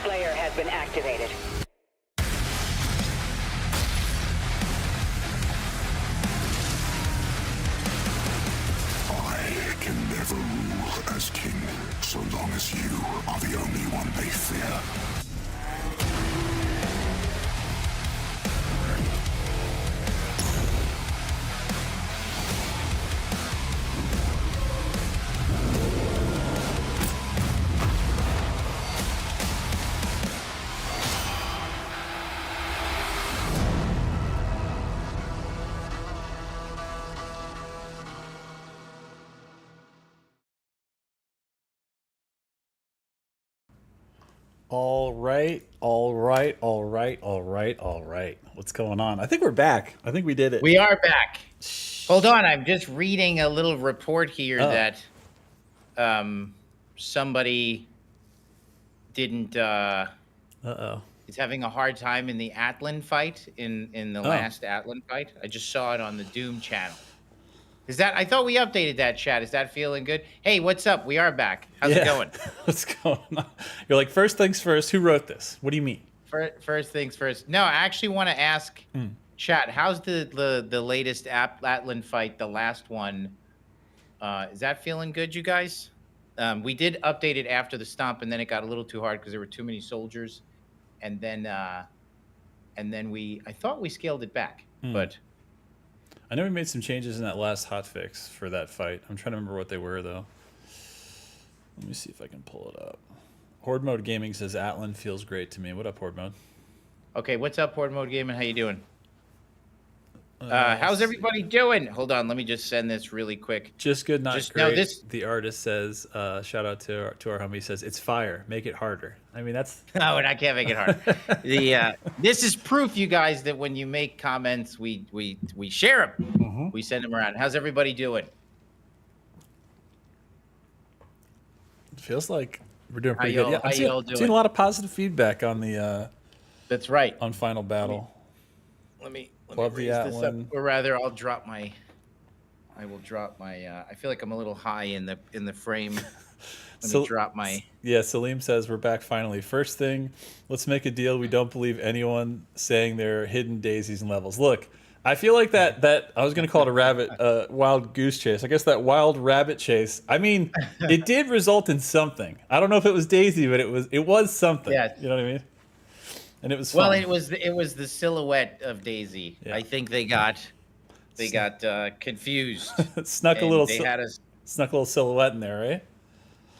Slayer has been activated. I can never rule as king, so long as you are the only one they fear. All right. What's going on? I think we're back. I think we did it. We are back. Hold on, I'm just reading a little report here that somebody didn't is having a hard time in the Atlan fight in the last Atlan fight. I just saw it on the Doom channel. Is that I thought we updated that chat. Is that feeling good? Hey, what's up? We are back. How's it going? What's going on? You're like, first things first, who wrote this? What do you mean? First things first. No, I actually want to ask chat, how's the latest Atlan fight, the last one? Is that feeling good, you guys? We did update it after the stomp, and then it got a little too hard because there were too many soldiers, and then I thought we scaled it back, but I know we made some changes in that last hotfix for that fight. I'm trying to remember what they were though. Let me see if I can pull it up. Horde Mode Gaming says Atlan feels great to me. What up, Horde Mode? Okay, what's up, Horde Mode Gaming? How you doing? How's everybody doing? Hold on, let me just send this really quick. Just good, not Just- great. no, this- The artist says, shout out to our homie, says it's fire. Make it harder. I mean, that's No, and I can't make it hard. This is proof, you guys, that when you make comments, we share them. We send them around. How's everybody doing? it feels like we're doing pretty How good. y'all- I'm how y'all seeing doing? a lot of positive feedback on the That's right. on Final Battle. Let me Love the raise this up, Atlan. or rather, I will drop my. I feel like I'm a little high in the frame. Let me drop my. Yeah, Salim says we're back finally. First thing, let's make a deal. We don't believe anyone saying they're hidden daisies and levels. Look, I feel like that I was going to call it a rabbit, wild goose chase. I guess that wild rabbit chase. I mean, it did result in something. I don't know if it was Daisy, but it was something. Yeah. You know what I mean? And it was fun. Well, it was the silhouette of Daisy. Yeah. I think they got confused. snuck a and little They had us. snuck a little silhouette in there, right?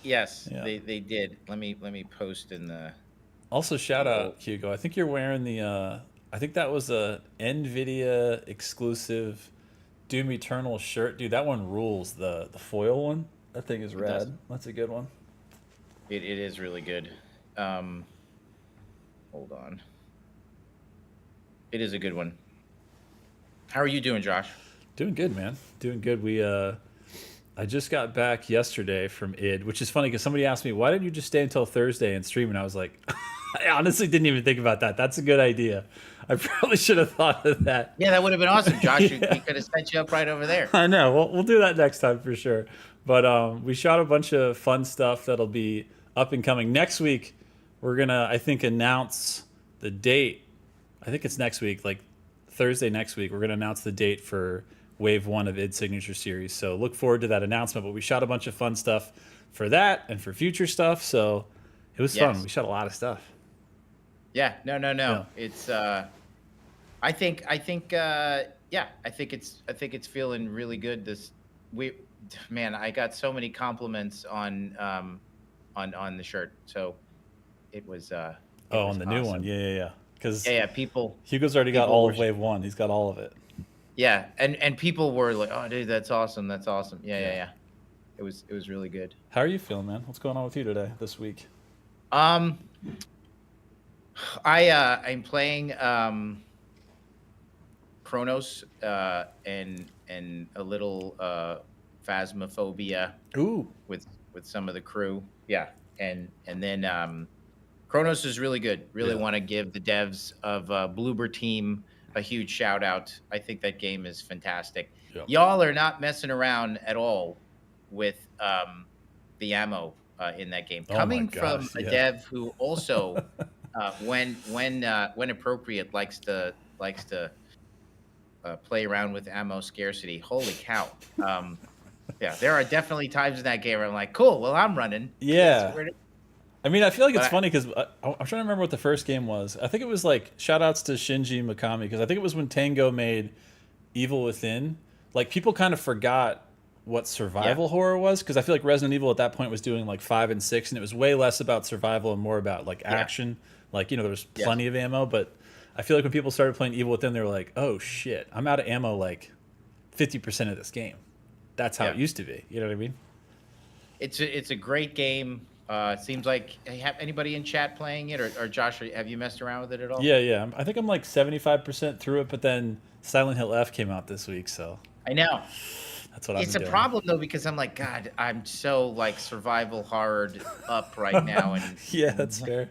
Yes, Yeah. they did. Let me post in the. Also, shout out Hugo. I think you're wearing the. I think that was a NVIDIA exclusive Doom Eternal shirt, dude. That one rules. The foil one. That thing is rad. does. That's a good one. It is really good. Hold on. It is a good one. How are you doing, Josh? Doing good, man. Doing good. I just got back yesterday from id, which is funny because somebody asked me, why didn't you just stay until Thursday and stream? And I was like, I honestly didn't even think about that. That's a good idea. I probably should have thought of that. Yeah, that would have been awesome, Josh. We could have set you up right over there. I know. We'll do that next time for sure. But we shot a bunch of fun stuff that'll be up and coming. Next week, we're going to, I think, announce the date. I think it's next week, like Thursday next week. We're going to announce the date for Wave 1 of id Signature Series. So look forward to that announcement. But we shot a bunch of fun stuff for that and for future stuff. So it was fun. We shot a lot of stuff. Yeah. No. Yeah. It's. I think it's feeling really good. I got so many compliments on the shirt. So it was. On the new one. Yeah. Because people. Hugo's already got all of Wave 1. He's got all of it. Yeah, and people were like, "Oh, dude, that's awesome. That's awesome." Yeah. It was really good. How are you feeling, man? What's going on with you today, this week? I'm playing Chronos and a little Phasmophobia. Ooh. With some of the crew. Yeah, and then Chronos is really good. Really want to give the devs of Bloober Team a huge shout out. I think that game is fantastic. Y'all are not messing around at all with the ammo in that game. Oh my Coming from gosh, a yeah. dev who also, when appropriate, likes to play around with ammo scarcity. Holy cow! Yeah, there are definitely times in that game where I'm like, cool. Well, I'm running because Yeah. we're. I mean, I feel like But it's funny because I'm trying to remember what the first game was. I think it was like shout outs to Shinji Mikami because I think it was when Tango made Evil Within. Like people kind of forgot what Yeah, survival horror was because I feel like Resident Evil at that point was doing like 5 and 6, and it was way less about survival and more about like yeah, action. Like there was yes, plenty of ammo, but I feel like when people started playing Evil Within, they were like, "Oh shit, I'm out of ammo like 50% of this game." That's how yeah. it used to be. You know what I mean? It's a great game. It seems like hey, have anybody in chat playing it, or Josh, have you messed around with it at all? Yeah, yeah. I think I'm like 75% through it, but then Silent Hill F came out this week, so I know. that's what I've It's been a doing. problem though because I'm like, God, I'm so like survival hard up right now, Yeah, that's fair.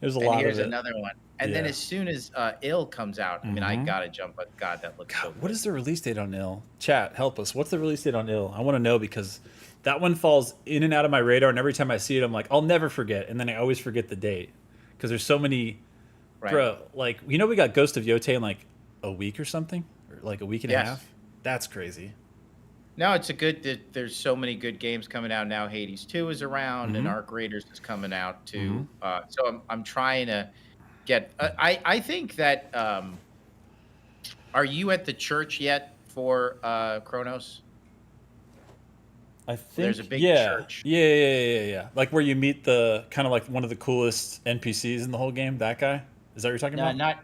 There's a and lot of here's it. another one. And then Yeah. as soon as Ill comes out, I mean, I Hmm. gotta jump. But God, that looks so God, what good. is the release date on Ill? Chat, help us. What's the release date on Ill? I want to know because that one falls in and out of my radar, and every time I see it, I'm like, I'll never forget, and then I always forget the date because there's so many. Right? Bro, like we got Ghost of Yote in like a week or something, or like a week and a Yes. half. That's crazy. No, it's a good. There's so many good games coming out now. Hades 2 is around, and Hmm. Arc Raiders is coming out Hmm. too. So I'm trying to get. I think that. Are you at the church yet for Kronos? I There's a think, big yeah, church. yeah. Like where you meet the kind of like one of the coolest NPCs in the whole game. That guy. Is that what you're talking No, about?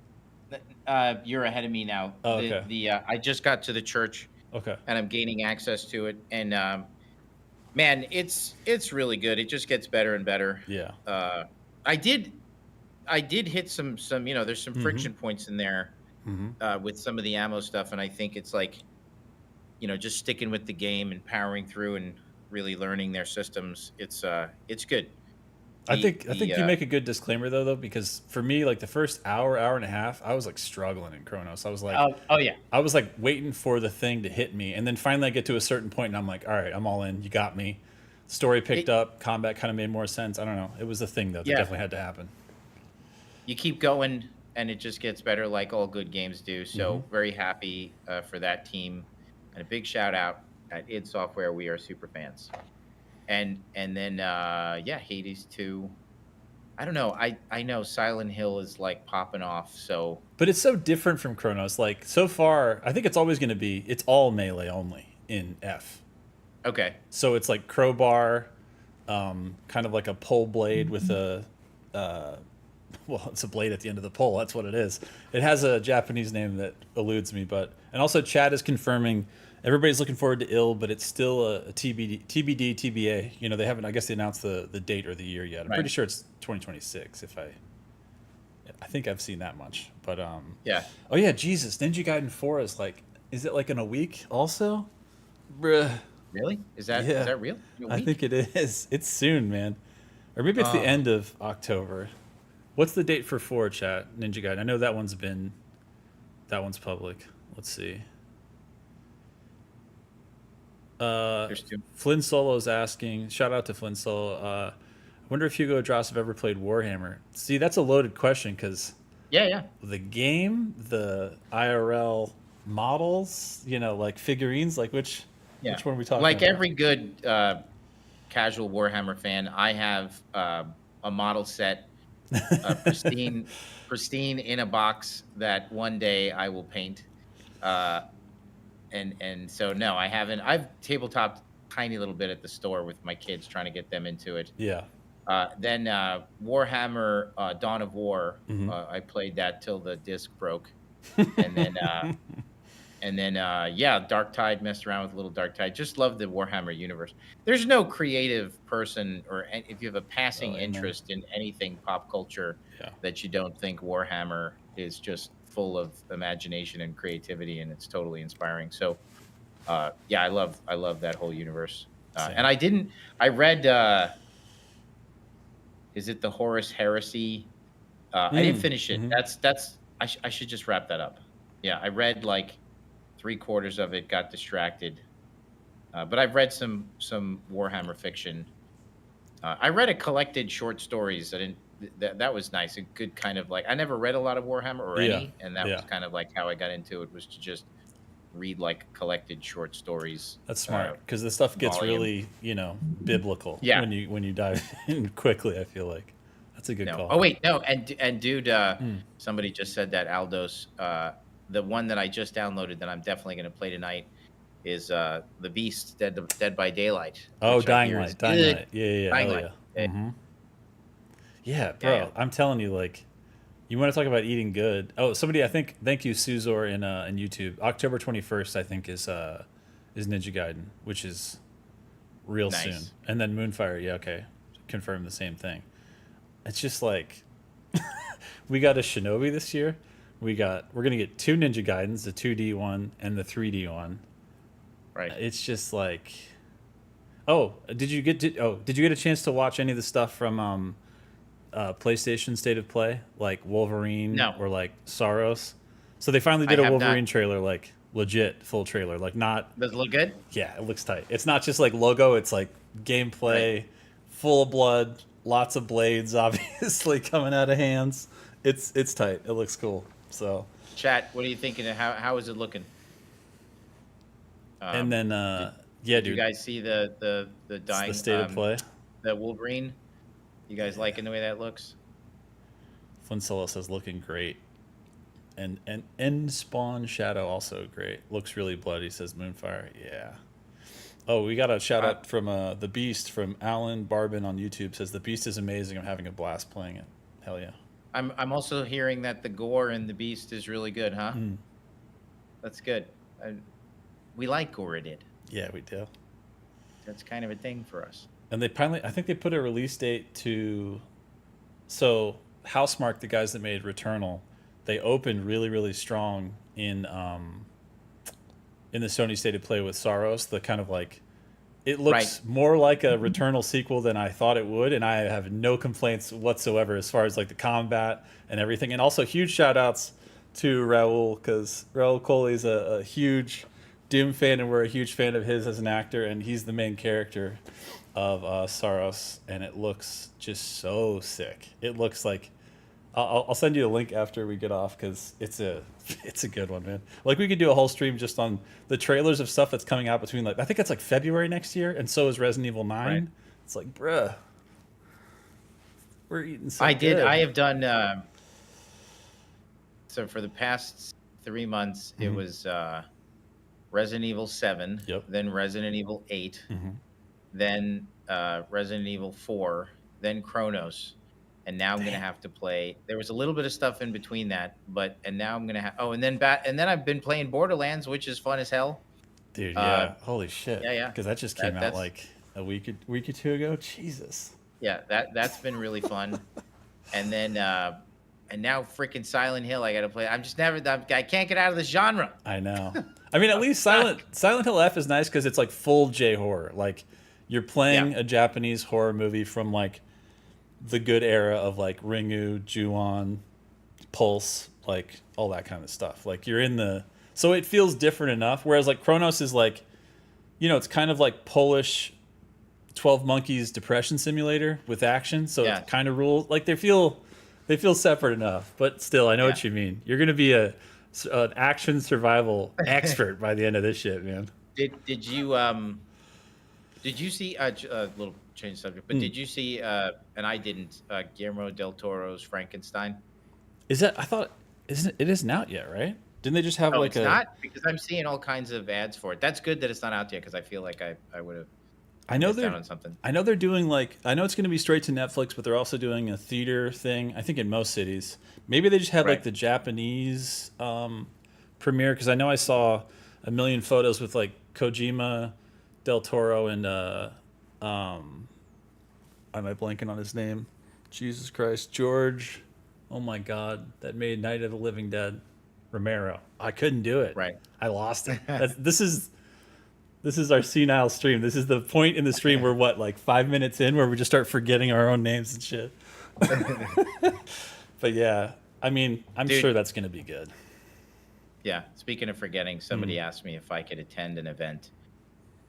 not. You're ahead of me now. Oh, The okay. the I just got to the church Okay. and I'm gaining access to it, and man, it's really good. It just gets better and better. Yeah. Uh, I did I did hit some there's some Mm-hmm. friction points in there Mm-hmm. with some of the ammo stuff, and I think it's like just sticking with the game and powering through and really learning their systems. It's good. The I think you make a good disclaimer though, because for me, like the first hour and a half, I was like struggling in Chronos. oh yeah, I was like waiting for the thing to hit me, and then finally I get to a certain point, and I'm like, all right, I'm all in. You got me. Story picked it up. Combat kind of made more sense. I don't know. It was a thing though that yeah. definitely had to happen. You keep going and it just gets better like all good games do. Mm-hmm. So very happy for that team, and a big shout out at id Software. We are super fans. And then yeah, Hades 2. I don't know. I know Silent Hill is like popping off. So But it's so different from Chronos. Like so far, I think it's always going to be. It's all melee only in F. okay. So it's like crowbar, kind of like a pole blade with a, well, it's a blade at the end of the pole. That's what it is. It has a Japanese name that eludes me, but and also Chad is confirming. Everybody's looking forward to Ill, but it's still a TBD, TBA. They haven't. I guess they announced the date or the year yet. I'm Right. pretty sure it's 2026. I think I've seen that much. But Yeah. oh yeah, Jesus, Ninja Gaiden 4 is like, is it like in a week also? Bruh. Really? Is Yeah, that real? In a I week? think it is. It's soon, man. Or maybe it's the Uh, end of October. What's the date for 4, chat? Ninja Gaiden. I know that one's public. Let's see. there's two. Flynn Solo's asking, shout out to Flynn Solo. I wonder if Hugo and Dross have ever played Warhammer. See, that's a loaded question because Yeah, yeah. the game, the IRL models, like figurines, like which Yeah. one are we talking Like about? every good casual Warhammer fan, I have a model set, pristine in a box that one day I will paint. Uh, and so no, I haven't. I've tabletopped tiny little bit at the store with my kids, trying to get them into it. Yeah. Then Warhammer Dawn of War, Hmm. I played that till the disc broke, and then yeah, Dark Tide, messed around with a little Dark Tide. Just love the Warhammer universe. There's no creative person, or if you have a passing Oh, amen. interest in anything pop culture, Yeah. that you don't think Warhammer is just full of imagination and creativity, and it's totally inspiring. So yeah, I love that whole universe. Same. And I read is it the Horus Heresy? I didn't finish it. Mm-hmm. I should just wrap that up. Yeah, I read like three-quarters of it, got distracted. But I've read some Warhammer fiction. I read a collected short stories. I didn't. That was nice. A good kind of like. I never read a lot of Warhammer or Yeah, any, and that was yeah, kind of like how I got into it. Was to just read like collected short stories. that's smart because the stuff gets Volume. really, biblical Yeah. when you dive in quickly. I feel like that's a good No. call. Oh wait, no. And dude, Mm. somebody just said that Aldos. The one that I just downloaded that I'm definitely going to play tonight is the Beast Dead by Daylight, Oh, which I Dying hear is Light, Dying good. Light. Yeah, yeah, yeah. Dying Hell Light. yeah. Yeah, Yeah, yeah. bro. I'm telling you, like, you want to talk about eating good? Oh, somebody, I think. Thank you, Suzor in YouTube. October 21st, I think, is Ninja Gaiden, which is real Nice. soon. And then Moonfire. Yeah, okay, confirm the same thing. It's just like we got a Shinobi this year. We're gonna get two Ninja Gaidens, the 2D one and the 3D one. Right. It's just like, oh, did you get a chance to watch any of the stuff from PlayStation State of Play, like Wolverine No. or like Saros? So they finally I did a have Wolverine not. trailer, like legit full trailer, like not, Does it look good? yeah, it looks tight. It's not just like logo, it's like gameplay, Right. full of blood, lots of blades, obviously coming out of hands. It's tight. It looks cool. So Chat. What are you thinking? How is it looking? and then yeah, Did dude, you guys see the it's dying the State of Play. the Wolverine? You guys liking the way that looks? Flynn Solo says looking great. And Spawn Shadow also great. Looks really bloody, says Moonfire. Yeah. Oh, we got a shout out from the Beast from Alan Barbin on YouTube. Says the Beast is amazing. I'm having a blast playing it. Hell yeah. I'm also hearing that the Gore in the Beast is really good, huh? Mm. That's good. We like Gore did. Yeah, we do. That's kind of a thing for us. And they finally, I think they put a release date to. So Housemarque, the guys that made Returnal, they opened really, really strong in the Sony State of Play with Saros. The kind of like, it looks more like a Returnal sequel than I thought it would, and I have no complaints whatsoever as far as like the combat and everything. And also huge shout outs to Raul, because Raul Coley's a huge Doom fan, and we're a huge fan of his as an actor, and he's the main character of Saros, and it looks just so sick. It looks like I'll send you a link after we get off, because it's a good one, man. Like, we could do a whole stream just on the trailers of stuff that's coming out between, like, I think it's like February next year, and so is Resident Evil 9. Right. It's like, bruh, we're eating so I good. did. I have done. So for the past 3 months, it was Resident Evil 7, Yep. then Resident Evil 8, then Resident Evil 4, then Chronos, and now I'm gonna have to play. There was a little bit of stuff in between that, and now I'm gonna have. Oh, and then I've been playing Borderlands, which is fun as hell. Dude, yeah. Holy shit. yeah, yeah. Because that just came out That's- like a week or two ago. Jesus. Yeah, that's been really fun. And then and now freaking Silent Hill, I gotta play. I can't get out of this genre. I know. I mean, at least Silent Hill F is nice because it's like full J horror. Like, you're playing a Japanese horror movie from like the good era of like Ringu, Ju-on, Pulse, like all that kind of stuff. Like, you're in the, so it feels different enough. Whereas like Chronos is like, it's kind of like Polish 12 Monkeys depression simulator with action. So it kind of rules. Like, they feel separate enough. But still, I know what you mean. You're gonna be an action survival expert by the end of this shit, man. Did you see a little change of subject? But did you see? And I didn't. Guillermo del Toro's Frankenstein. Is that? I thought it isn't out yet, right? Didn't they just have No, like it's not, because I'm seeing all kinds of ads for it. That's good that it's not out yet, because I feel like I would have. I know missed out they're on something. I know they're doing like, I know it's going to be straight to Netflix, but they're also doing a theater thing. I think in most cities. Maybe they just had like the Japanese premiere, because I know I saw a million photos with like Kojima, Del Toro, and am I blanking on his name? Jesus Christ, George. Oh my God, that made Night of the Living Dead. Romero. I couldn't do it. Right. I lost it. This is our senile stream. This is the point in the stream where like 5 minutes in, where we just start forgetting our own names and shit. But yeah, I mean, I'm sure that's going to be good. Yeah. Speaking of forgetting, somebody asked me if I could attend an event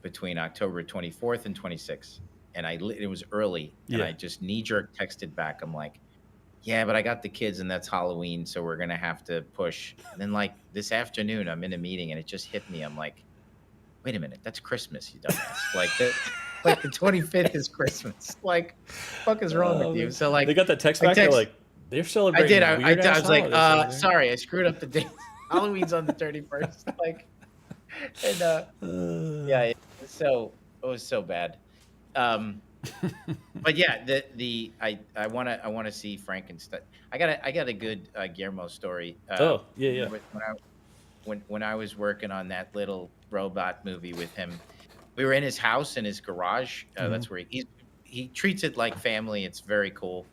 between October 24th and 26th. and it was early, and I just knee jerk texted back. I'm like, yeah, but I got the kids and that's Halloween, so we're gonna have to push. And then like this afternoon, I'm in a meeting and it just hit me. I'm like, wait a minute, that's Christmas, you dumbass. Like the 25th is Christmas. Like, fuck is wrong with you? So like, they got that text back. They're like, they're celebrating. I did. I was like, holidays. sorry, I screwed up the date. Halloween's on the 31st. Like, and yeah, it was so bad. But yeah, I wanna see Frankenstein. I got a good Guillermo story. Oh yeah. When I was working on that little robot movie with him, we were in his house in his garage. That's where he treats it like family. It's very cool,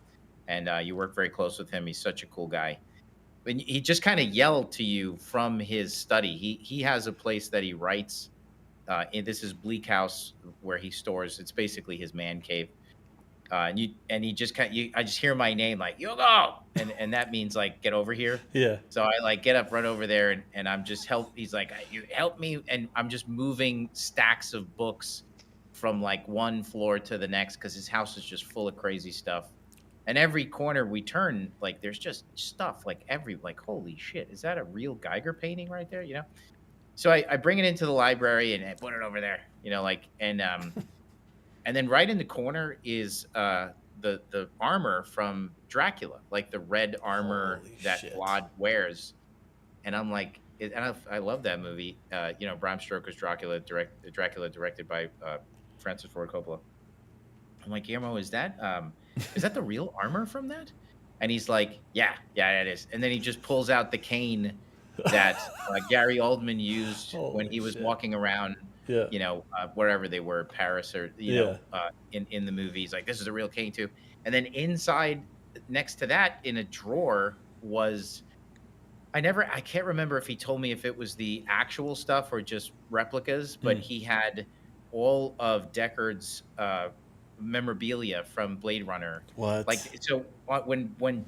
and you work very close with him. He's such a cool guy. And he just kind of yelled to you from his study. He has a place that he writes. This is Bleak House where he stores. It's basically his man cave. And he just I just hear my name like Hugo, and that means like get over here. Yeah. So I like get up, run over there, and I'm just He's like, you help me, and I'm just moving stacks of books from like one floor to the next because his house is just full of crazy stuff. And every corner we turn, like there's just stuff like holy shit, is that a real Geiger painting right there? You know. So I bring it into the library and I put it over there, you know, like and then right in the corner is the armor from Dracula, like the red armor that Vlad wears. And I'm like, I love that movie. You know, Bram Stoker's Dracula directed by Francis Ford Coppola. I'm like, Guillermo, is that the real armor from that? And he's like, yeah, it is. And then he just pulls out the cane that Gary Oldman used when he was walking around, you know, wherever they were, Paris or, you know, in the movie. He's like, this is a real cane too. And then inside, next to that, in a drawer was, I can't remember if he told me if it was the actual stuff or just replicas, but he had all of Deckard's memorabilia from Blade Runner. What? Like, so when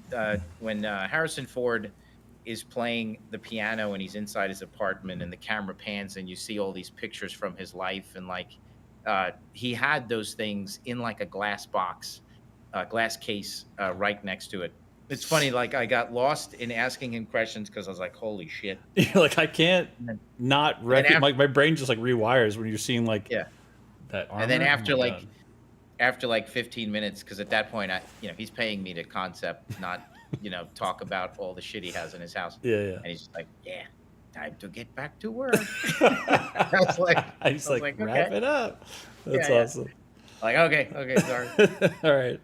Harrison Ford is playing the piano and he's inside his apartment and the camera pans and you see all these pictures from his life, and like he had those things in like a glass box, glass case right next to it. It's funny, like I got lost in asking him questions because I was like, holy shit. You're like, I can't not recognize, my brain just like rewires when you're seeing like that armor. And then after like 15 minutes, because at that point he's paying me to concept, not talk about all the shit he has in his house. Yeah. And he's just like, yeah, time to get back to work. I was like, wrap it up. That's awesome. Like, okay, sorry. All right.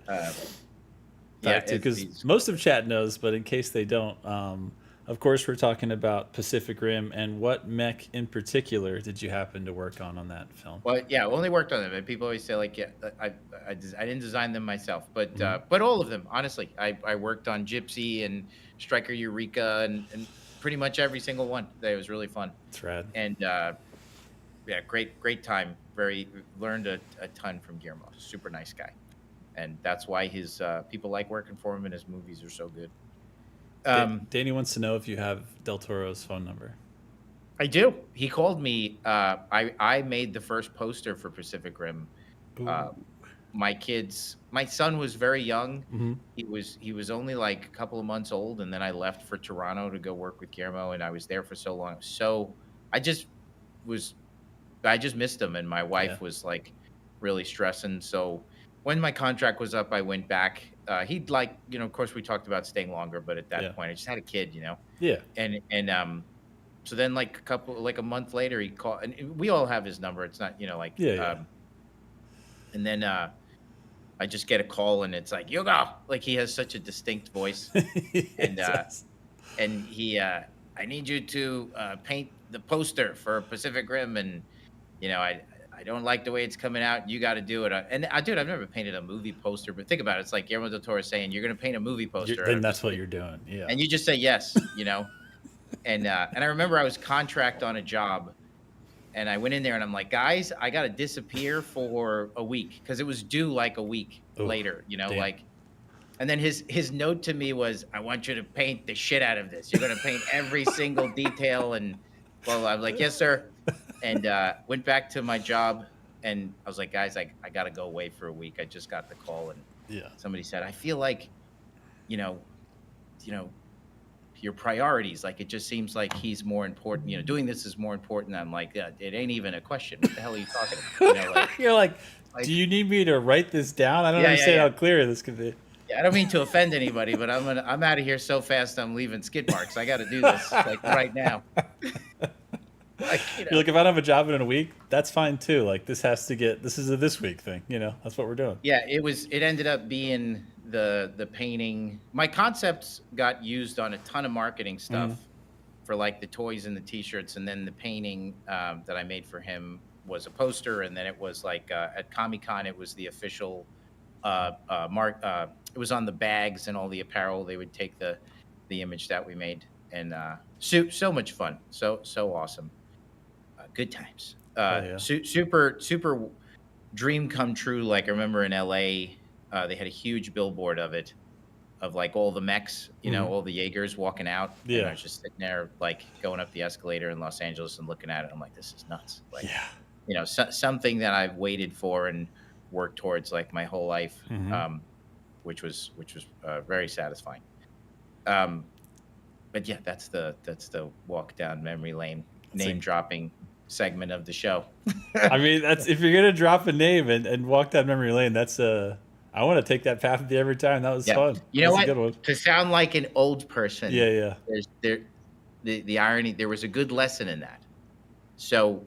Yeah, because most of chat knows, but in case they don't, of course, we're talking about Pacific Rim. And what mech in particular did you happen to work on that film? Well, yeah, I only worked on them. And people always say, like, yeah, I didn't design them myself, but all of them, honestly. I worked on Gypsy and Striker Eureka and pretty much every single one. It was really fun. That's rad. And great time. Learned a ton from Guillermo. Super nice guy. And that's why his people like working for him, and his movies are so good. Danny wants to know if you have Del Toro's phone number. I do. He called me. I made the first poster for Pacific Rim. My son was very young. Mm-hmm. He was only like a couple of months old, and then I left for Toronto to go work with Guillermo, and I was there for so long. So I just missed him, and my wife was like really stressing. So when my contract was up, I went back. He'd like, of course we talked about staying longer, but at that point I just had a kid, Yeah. And so then like a month later he called, and we all have his number. It's not, and then I just get a call and it's like, Hugo, like he has such a distinct voice. And he, I need you to paint the poster for Pacific Rim. And, I don't like the way it's coming out. You got to do it. Dude, I've never painted a movie poster, but think about it. It's like Guillermo del Toro saying, you're going to paint a movie poster. Then that's what you're doing. Yeah. And you just say yes, And I remember I was contract on a job, and I went in there and I'm like, guys, I got to disappear for a week because it was due like a week later, damn. like. And then his note to me was, I want you to paint the shit out of this. You're going to paint every single detail. And well, I'm like, yes, sir. And went back to my job and I was like, guys, I got to go away for a week. I just got the call, and Yeah. somebody said, I feel like, you know, you know, your priorities. Like it just seems like he's more important. Doing this is more important. I'm like, yeah, it ain't even a question. What the hell are you talking about? Like, You're like, do like, you need me to write this down? I don't yeah, yeah, understand yeah. how clear this could be. Yeah, I don't mean to offend anybody, but I'm out of here so fast. I'm leaving skid marks. I got to do this like right now. Like, You're like, if I don't have a job in a week, that's fine too. Like this is a this week thing. That's what we're doing. yeah, it ended up being the painting. My concepts got used on a ton of marketing stuff for like the toys and the t-shirts, and then the painting that I made for him was a poster, and then it was like at Comic-Con it was the official mark. It was on the bags and all the apparel. They would take the image that we made, and so much fun, so awesome. Good times. Yeah. Super dream come true. Like I remember in LA, they had a huge billboard of like all the mechs, all the Jaegers walking out. Yeah. And I was just sitting there, like going up the escalator in Los Angeles and looking at it. I'm like, this is nuts. Like, Yeah. Something that I've waited for and worked towards like my whole life, which was very satisfying. But yeah, that's the walk down memory lane, name dropping segment of the show. I mean, that's if you're gonna drop a name and walk down memory lane, that's I want to take that path with you every time. That was fun. You know That's what? a good one. To sound like an old person, Yeah. The irony, there was a good lesson in that. So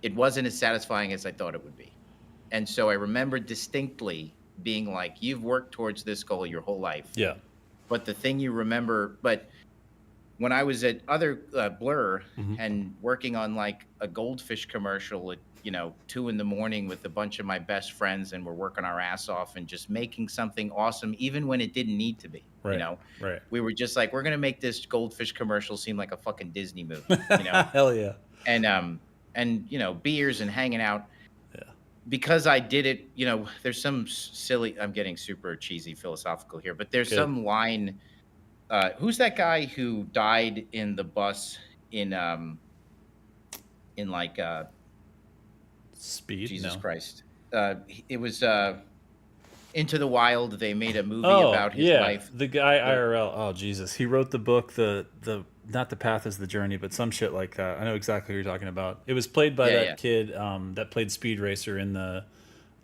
it wasn't as satisfying as I thought it would be. And so I remember distinctly being like, you've worked towards this goal your whole life. Yeah. But the thing you remember, when I was at other Blur and working on like a goldfish commercial at 2 a.m. with a bunch of my best friends, and we're working our ass off and just making something awesome, even when it didn't need to be. Right. Right. We were just like, we're gonna make this goldfish commercial seem like a fucking Disney movie. Hell yeah. And beers and hanging out. Yeah. Because I did it, there's some silly. I'm getting super cheesy philosophical here, but there's some line. Who's that guy who died in the bus in like Speed? Jesus No. Christ. It was Into the Wild. They made a movie about his life. The guy IRL. Oh Jesus, he wrote the book. The not The Path is the Journey, but some shit like that. I know exactly who you're talking about. It was played by that kid that played Speed Racer in the.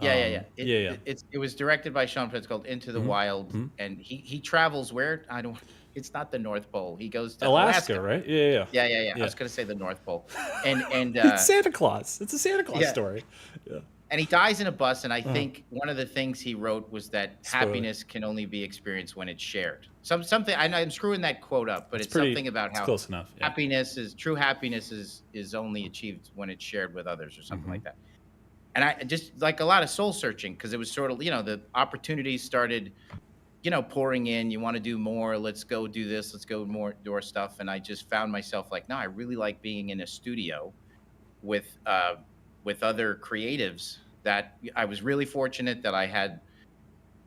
It was directed by Sean Penn. It's called Into the Wild, and he travels where It's not the North Pole. He goes to Alaska, right? Yeah. I was gonna say the North Pole, and it's Santa Claus. It's a Santa Claus story. Yeah. And he dies in a bus, and I think one of the things he wrote was that happiness can only be experienced when it's shared. Something I'm screwing that quote up, but it's something about how close enough. Yeah. True happiness is only achieved when it's shared with others, or something like that. And I just like a lot of soul searching, because it was sort of the opportunities started pouring in. You want to do more, let's go do this, let's go more do our stuff. And I just found myself like, no, I really like being in a studio with other creatives. That I was really fortunate that I had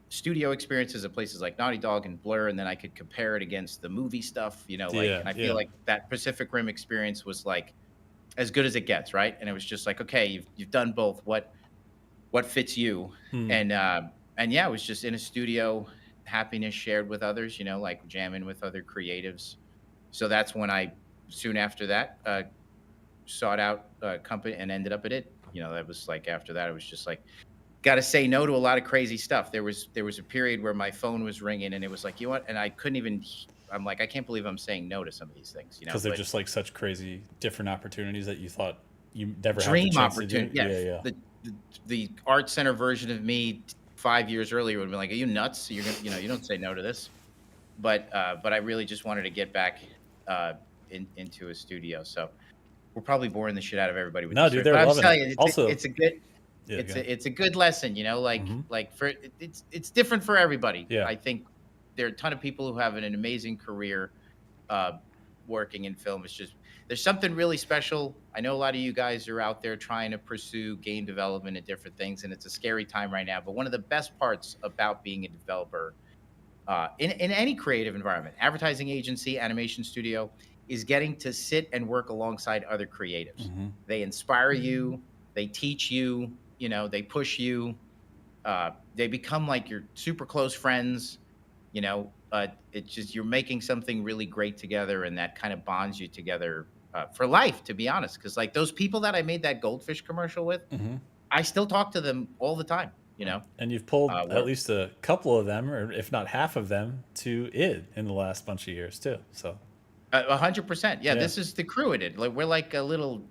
studio experiences at places like Naughty Dog and Blur, and then I could compare it against the movie stuff, and I feel like that Pacific Rim experience was like as good as it gets, right? And it was just like, okay, you've done both, what fits you? And it was just in a studio, happiness shared with others, like jamming with other creatives. So that's when I soon after that sought out a company and ended up at it. That was like, after that, it was just like, got to say no to a lot of crazy stuff. There was a period where my phone was ringing, and it was like, and I couldn't even. I'm like, I can't believe I'm saying no to some of these things. Because they're just like such crazy different opportunities that you thought you never had dream the chance opportunity. To do. Yeah. The art center version of me 5 years earlier would have been like, are you nuts? You're gonna, you don't say no to this. But I really just wanted to get back into a studio. So we're probably boring the shit out of everybody with this. Dude, they're loving it. It's a good. It's a good lesson, like for it's different for everybody. Yeah. I think there are a ton of people who have an amazing career working in film. It's just, there's something really special. I know a lot of you guys are out there trying to pursue game development and different things, and it's a scary time right now. But one of the best parts about being a developer in any creative environment, advertising agency, animation studio, is getting to sit and work alongside other creatives. They inspire you. They teach you, they push you. They become like your super close friends. It's just you're making something really great together, and that kind of bonds you together for life. To be honest, because like those people that I made that goldfish commercial with, Hmm. I still talk to them all the time. And you've pulled at We're least a couple of them, or if not half of them, to id in the last bunch of years too. So 100%. Yeah, yeah. this is the crew in it. Like we're like a little.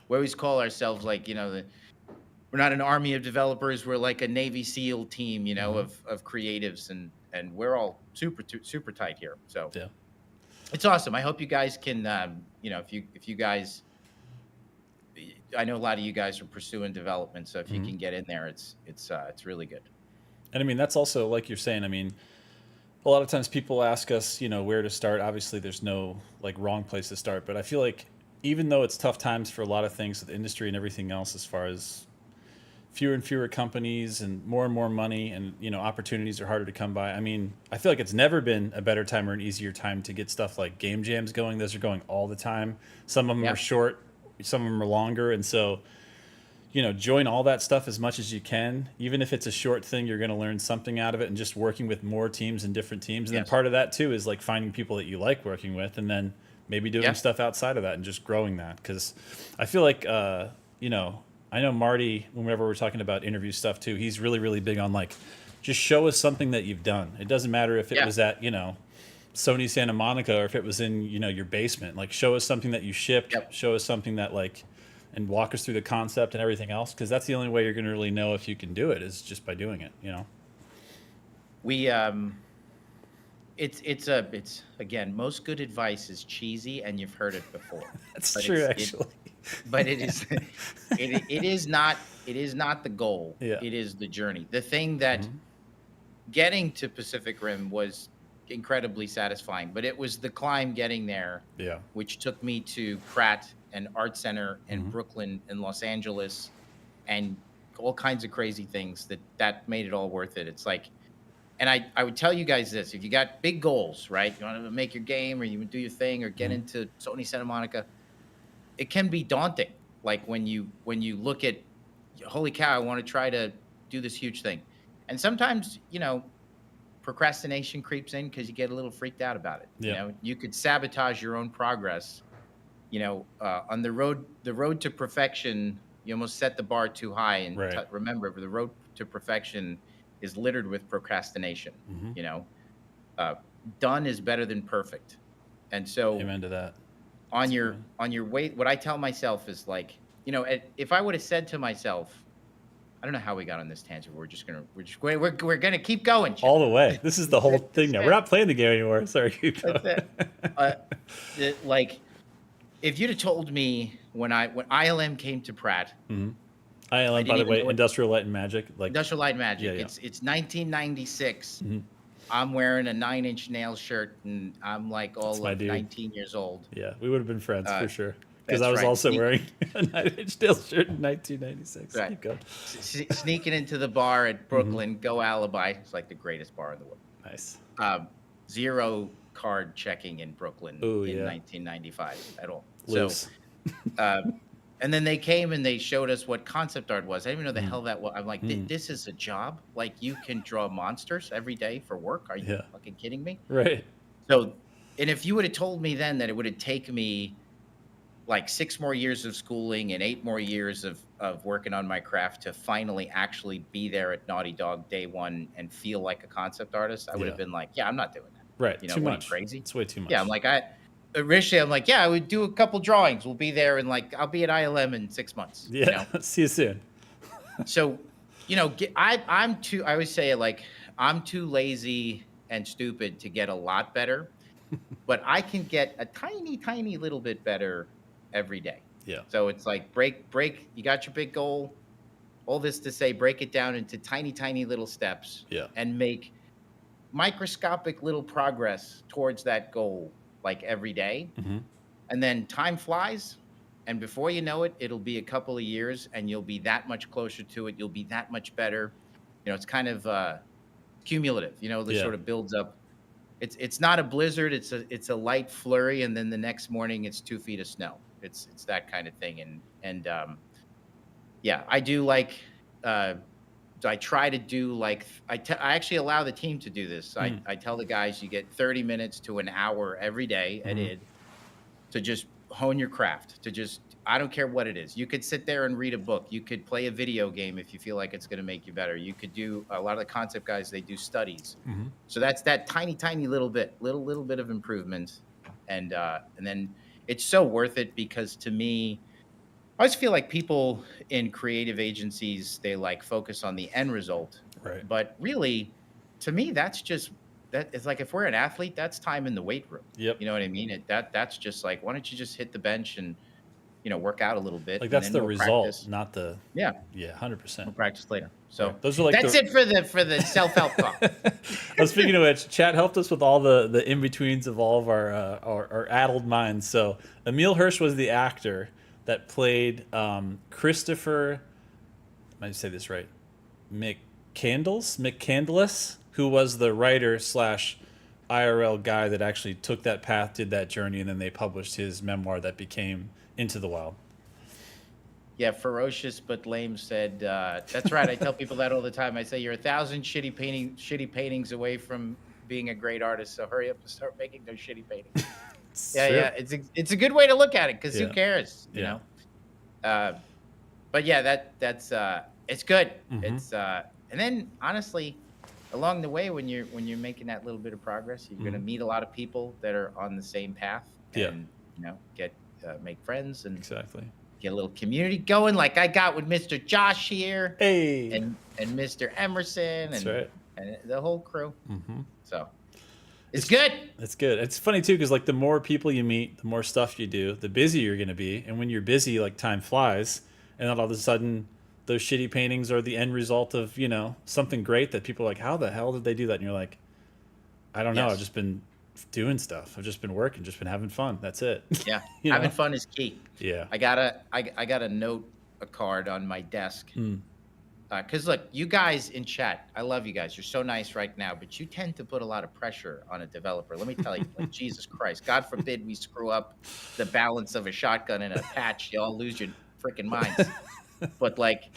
We always call ourselves like we're not an army of developers. We're like a Navy SEAL team, Hmm. of creatives, and we're all super tight here. So Yeah. it's awesome. I hope you guys can, if you guys, I know a lot of you guys are pursuing development, so if you Hmm. can get in there, it's really good. And I mean, that's also like you're saying. I mean, a lot of times people ask us, where to start. Obviously, there's no like wrong place to start, but I feel like even though it's tough times for a lot of things with industry and everything else, as far as fewer and fewer companies and more money, and opportunities are harder to come by. I mean, I feel like it's never been a better time or an easier time to get stuff like game jams going. Those are going all the time. Some of them are Yeah. short, some of them are longer, and so join all that stuff as much as you can. Even if it's a short thing, you're going to learn something out of it, and just working with more teams and different teams. And then Yes. part of that too is like finding people that you like working with, and then maybe doing Yeah. stuff outside of that and just growing that. Because I feel like I know Marty, whenever we're talking about interview stuff too, he's really really big on like just show us something that you've done. It doesn't matter if it Yeah. was at Sony Santa Monica or if it was in your basement. Like show us something that you shipped, Yep. show us something that like, and walk us through the concept and everything else, because that's the only way you're going to really know if you can do it, is just by doing it. We it's again, most good advice is cheesy and you've heard it before. That's But true, it's it actually. but it is it is not the goal. Yeah. It is the journey. The thing that Mhm. getting to Pacific Rim was incredibly satisfying, but it was the climb getting there, Yeah. which took me to Pratt and Art Center in Mhm. Brooklyn and Los Angeles and all kinds of crazy things that made it all worth it. It's like, and I would tell you guys this: if you got big goals, right? You want to make your game, or you do your thing, or get Mhm. into Sony Santa Monica, it can be daunting. Like when you look at, holy cow, I want to try to do this huge thing, and sometimes procrastination creeps in because you get a little freaked out about it. Yeah. You could sabotage your own progress. On the road to perfection, you almost set the bar too high. And Right. remember, the road to perfection is littered with procrastination. Mhm. You know, uh, done is better than perfect. And so Amen to that. on That's a good your one. on your way, what I tell myself is like, if I would have said to myself, I don't know how we got on this tangent. We're gonna keep going, Chip. All the way. This is the whole thing now. We're not playing the game anymore. Sorry, keep That's going. it. Uh, like, if you'd have told me when ILM came to Pratt, Mhm. I ILM, by didn't the even way, know what Industrial Light and Magic. Like, Industrial Light and yeah, Magic. yeah. It's 1996. Mhm. I'm wearing a 9-inch nail shirt, and I'm like That's all my of dude. 19 years old. Yeah, we would have been friends Uh, for sure. Because I that's was right. also wearing a 9-inch nail shirt in 1996. Right. Keep going. Sneaking into the bar at Mhm. Brooklyn, Go Alibi. It's like the greatest bar in the world. Nice. Zero card checking in Brooklyn Oh in yeah, 1995 at all. So, loose. uh, and then they came and they showed us what concept art was. I didn't even know the Mm. hell that was. I'm like, Mm. this is a job? Like, you can draw monsters every day for work? Are you Yeah. fucking kidding me? Right. So, and if you would have told me then that it would have taken me like 6 more years of schooling and 8 more years of working on my craft to finally actually be there at Naughty Dog day one and feel like a concept artist, I would Yeah. have been like, yeah, I'm not doing that. Right. Too What, are you much. crazy? It's way too Yeah, I'm much. like, initially, I'm like, yeah, I would do a couple drawings. We'll be there, and like, I'll be at ILM in 6 months. Yeah. See you soon. So, I'm too. I always say it like, I'm too lazy and stupid to get a lot better, but I can get a tiny, tiny little bit better every day. Yeah. So it's like break. You got your big goal. All this to say, break it down into tiny, tiny little steps, Yeah. and make microscopic little progress towards that goal, like every day. Hmm. And then time flies, and before you know it, it'll be a couple of years, and you'll be that much closer to it. You'll be that much better. It's kind of cumulative. This Yeah. sort of builds up. It's not a blizzard. It's a light flurry, and then the next morning it's 2 feet of snow. It's that kind of thing. And yeah, I do like. I try to do like I actually allow the team to do this. I tell the guys you get 30 minutes to an hour every day at id to just hone your craft. To just I don't care what it is. You could sit there and read a book. You could play a video game if you feel like it's going to make you better. You could do a lot of the concept guys. They do studies. So that's that tiny little bit, little bit of improvement, and then it's so worth it because to me I always feel like people in creative agencies, they like focus on the end result. Right. But really, to me, that's just that it's like if we're an athlete, that's time in the weight room. Yep. You know what I mean? That's just like, why don't you just hit the bench and work out a little bit? Like and that's then the we'll result, practice. not the Yeah, 100%. we'll practice later. So Right. Those are like that's it for the self-help talk. Well, speaking of which, chat helped us with all the in betweens of all of our addled minds. So Emil Hirsch was the actor that played Christopher. I might say this right, McCandless, who was the writer / IRL guy that actually took that path, did that journey, and then they published his memoir that became Into the Wild. Yeah, ferocious but lame said, that's right. I tell people that all the time. I say you're 1,000 shitty paintings away from being a great artist. So hurry up and start making those shitty paintings. Yeah. It's a good way to look at it because who cares, you know? But yeah, that's it's good. It's and then honestly, along the way when you're making that little bit of progress, you're gonna meet a lot of people that are on the same path. And get make friends and Exactly. Get a little community going like I got with Mr. Josh here. Hey. And Mr. Emerson and the whole crew. So it's good. It's good. It's funny too because like the more people you meet, the more stuff you do, the busier you're gonna be. And when you're busy, like time flies, and then all of a sudden those shitty paintings are the end result of something great that people are like, how the hell did they do that? And you're like, I don't know. I've just been doing stuff. I've just been working, just been having fun. That's it. Yeah. Having fun is key. Yeah. I got a card on my desk. Because look, you guys in chat, I love you guys. You're so nice right now, but you tend to put a lot of pressure on a developer. Let me tell you, like Jesus Christ, God forbid we screw up the balance of a shotgun and a patch. You all lose your freaking minds. But like,